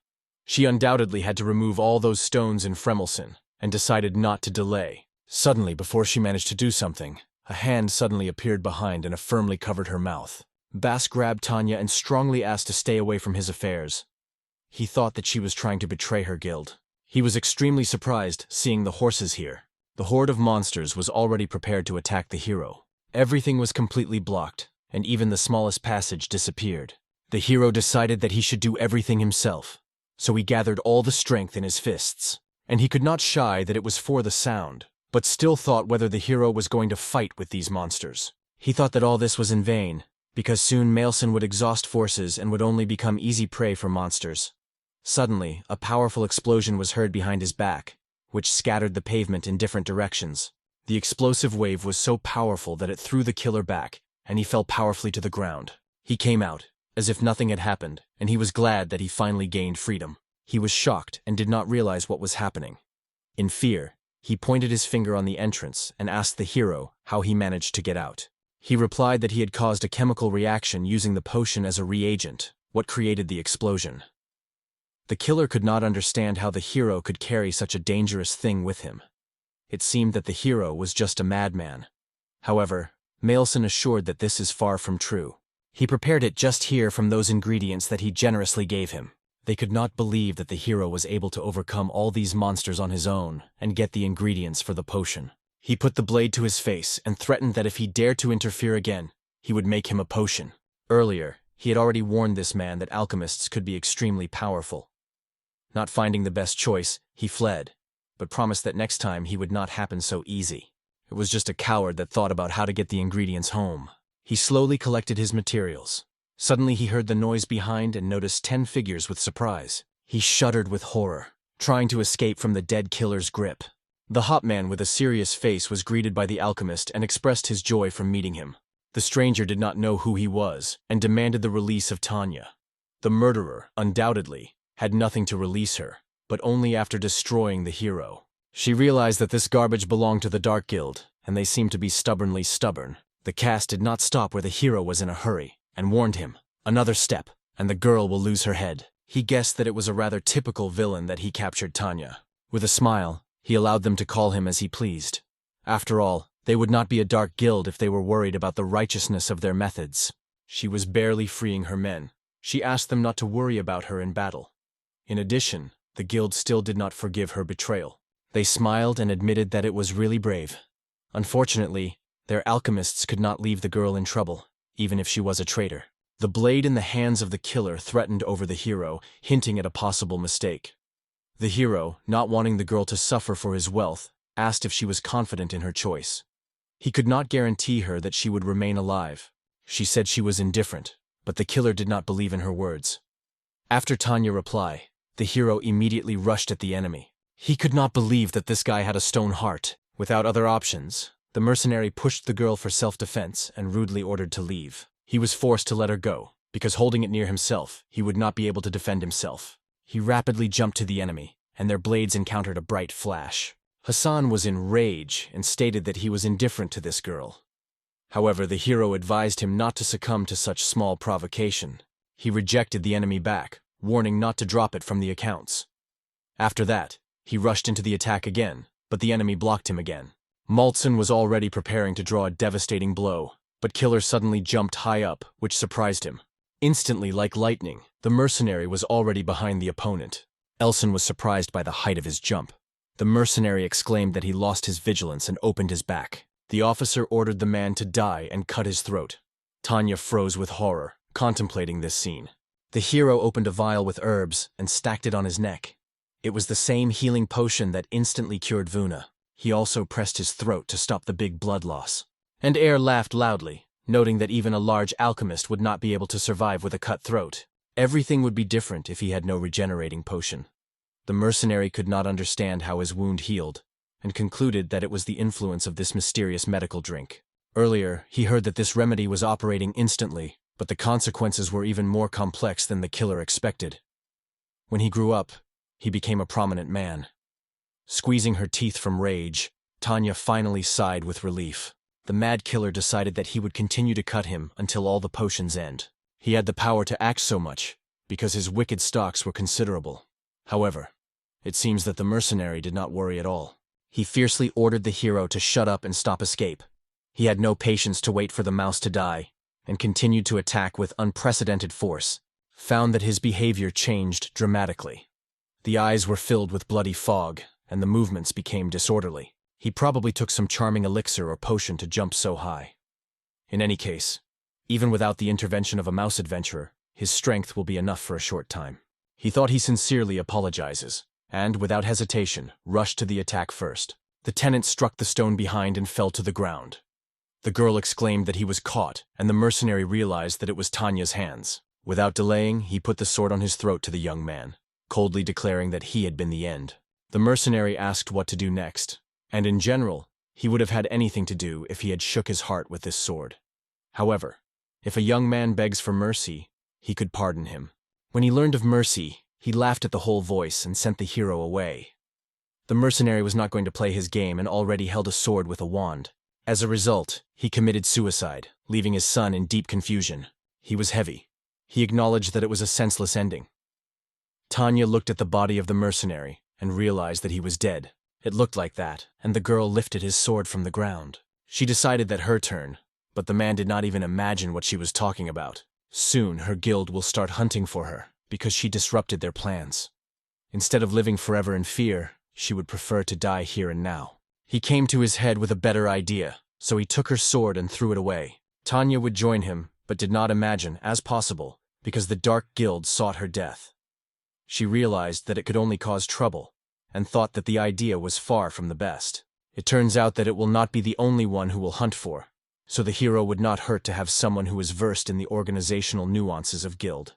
She undoubtedly had to remove all those stones in Fremelson, and decided not to delay. Suddenly, before she managed to do something, a hand suddenly appeared behind and firmly covered her mouth. Bass grabbed Tanya and strongly asked to stay away from his affairs. He thought that she was trying to betray her guild. He was extremely surprised seeing the horses here. The horde of monsters was already prepared to attack the hero. Everything was completely blocked, and even the smallest passage disappeared. The hero decided that he should do everything himself, so he gathered all the strength in his fists. And he could not shy that it was for the sound, but still thought whether the hero was going to fight with these monsters. He thought that all this was in vain, because soon Malson would exhaust forces and would only become easy prey for monsters. Suddenly, a powerful explosion was heard behind his back, which scattered the pavement in different directions. The explosive wave was so powerful that it threw the killer back, and he fell powerfully to the ground. He came out, as if nothing had happened, and he was glad that he finally gained freedom. He was shocked and did not realize what was happening. In fear, he pointed his finger on the entrance and asked the hero how he managed to get out. He replied that he had caused a chemical reaction using the potion as a reagent, what created the explosion. The killer could not understand how the hero could carry such a dangerous thing with him. It seemed that the hero was just a madman. However, Malson assured that this is far from true. He prepared it just here from those ingredients that he generously gave him. They could not believe that the hero was able to overcome all these monsters on his own and get the ingredients for the potion. He put the blade to his face and threatened that if he dared to interfere again, he would make him a potion. Earlier, he had already warned this man that alchemists could be extremely powerful. Not finding the best choice, he fled, but promised that next time he would not happen so easy. It was just a coward that thought about how to get the ingredients home. He slowly collected his materials. Suddenly he heard the noise behind and noticed 10 figures with surprise. He shuddered with horror, trying to escape from the dead killer's grip. The hot man with a serious face was greeted by the alchemist and expressed his joy from meeting him. The stranger did not know who he was and demanded the release of Tanya. The murderer, undoubtedly, had nothing to release her, but only after destroying the hero. She realized that this garbage belonged to the Dark Guild, and they seemed to be stubbornly stubborn. The cast did not stop where the hero was in a hurry, and warned him, "Another step, and the girl will lose her head." He guessed that it was a rather typical villain that he captured Tanya. With a smile, he allowed them to call him as he pleased. After all, they would not be a Dark Guild if they were worried about the righteousness of their methods. She was barely freeing her men. She asked them not to worry about her in battle. In addition, the guild still did not forgive her betrayal. They smiled and admitted that it was really brave. Unfortunately, their alchemists could not leave the girl in trouble, even if she was a traitor. The blade in the hands of the killer threatened over the hero, hinting at a possible mistake. The hero, not wanting the girl to suffer for his wealth, asked if she was confident in her choice. He could not guarantee her that she would remain alive. She said she was indifferent, but the killer did not believe in her words. After Tanya's reply, the hero immediately rushed at the enemy. He could not believe that this guy had a stone heart. Without other options, the mercenary pushed the girl for self-defense and rudely ordered to leave. He was forced to let her go, because holding it near himself, he would not be able to defend himself. He rapidly jumped to the enemy, and their blades encountered a bright flash. Hassan was in rage and stated that he was indifferent to this girl. However, the hero advised him not to succumb to such small provocation. He rejected the enemy back, warning not to drop it from the accounts. After that, he rushed into the attack again, but the enemy blocked him again. Maltson was already preparing to draw a devastating blow, but Killer suddenly jumped high up, which surprised him. Instantly, like lightning, the mercenary was already behind the opponent. Elson was surprised by the height of his jump. The mercenary exclaimed that he lost his vigilance and opened his back. The officer ordered the man to die and cut his throat. Tanya froze with horror, contemplating this scene. The hero opened a vial with herbs and stacked it on his neck. It was the same healing potion that instantly cured Vuna. He also pressed his throat to stop the big blood loss. And Air laughed loudly, noting that even a large alchemist would not be able to survive with a cut throat. Everything would be different if he had no regenerating potion. The mercenary could not understand how his wound healed, and concluded that it was the influence of this mysterious medical drink. Earlier, he heard that this remedy was operating instantly, but the consequences were even more complex than the killer expected. When he grew up, he became a prominent man. Squeezing her teeth from rage, Tanya finally sighed with relief. The mad killer decided that he would continue to cut him until all the potions end. He had the power to act so much, because his wicked stocks were considerable. However, it seems that the mercenary did not worry at all. He fiercely ordered the hero to shut up and stop escape. He had no patience to wait for the mouse to die, and continued to attack with unprecedented force, found that his behavior changed dramatically. The eyes were filled with bloody fog, and the movements became disorderly. He probably took some charming elixir or potion to jump so high. In any case, even without the intervention of a mouse adventurer, his strength will be enough for a short time. He thought he sincerely apologizes, and, without hesitation, rushed to the attack first. The tenant struck the stone behind and fell to the ground. The girl exclaimed that he was caught, and the mercenary realized that it was Tanya's hands. Without delaying, he put the sword on his throat to the young man, coldly declaring that he had been the end. The mercenary asked what to do next, and in general, he would have had anything to do if he had shook his heart with this sword. However, if a young man begs for mercy, he could pardon him. When he learned of mercy, he laughed at the whole voice and sent the hero away. The mercenary was not going to play his game and already held a sword with a wand. As a result, he committed suicide, leaving his son in deep confusion. He was heavy. He acknowledged that it was a senseless ending. Tanya looked at the body of the mercenary and realized that he was dead. It looked like that, and the girl lifted his sword from the ground. She decided that her turn, but the man did not even imagine what she was talking about. Soon her guild will start hunting for her, because she disrupted their plans. Instead of living forever in fear, she would prefer to die here and now. He came to his head with a better idea, so he took her sword and threw it away. Tanya would join him, but did not imagine, as possible, because the Dark Guild sought her death. She realized that it could only cause trouble, and thought that the idea was far from the best. It turns out that it will not be the only one who will hunt for, so the hero would not hurt to have someone who is versed in the organizational nuances of guild.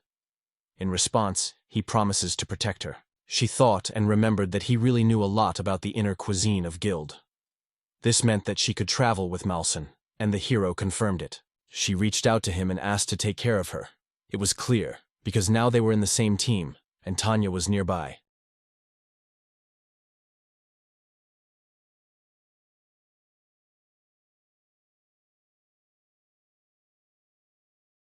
In response, he promises to protect her. She thought and remembered that he really knew a lot about the inner cuisine of guild. This meant that she could travel with Malson, and the hero confirmed it. She reached out to him and asked to take care of her. It was clear, because now they were in the same team, and Tanya was nearby.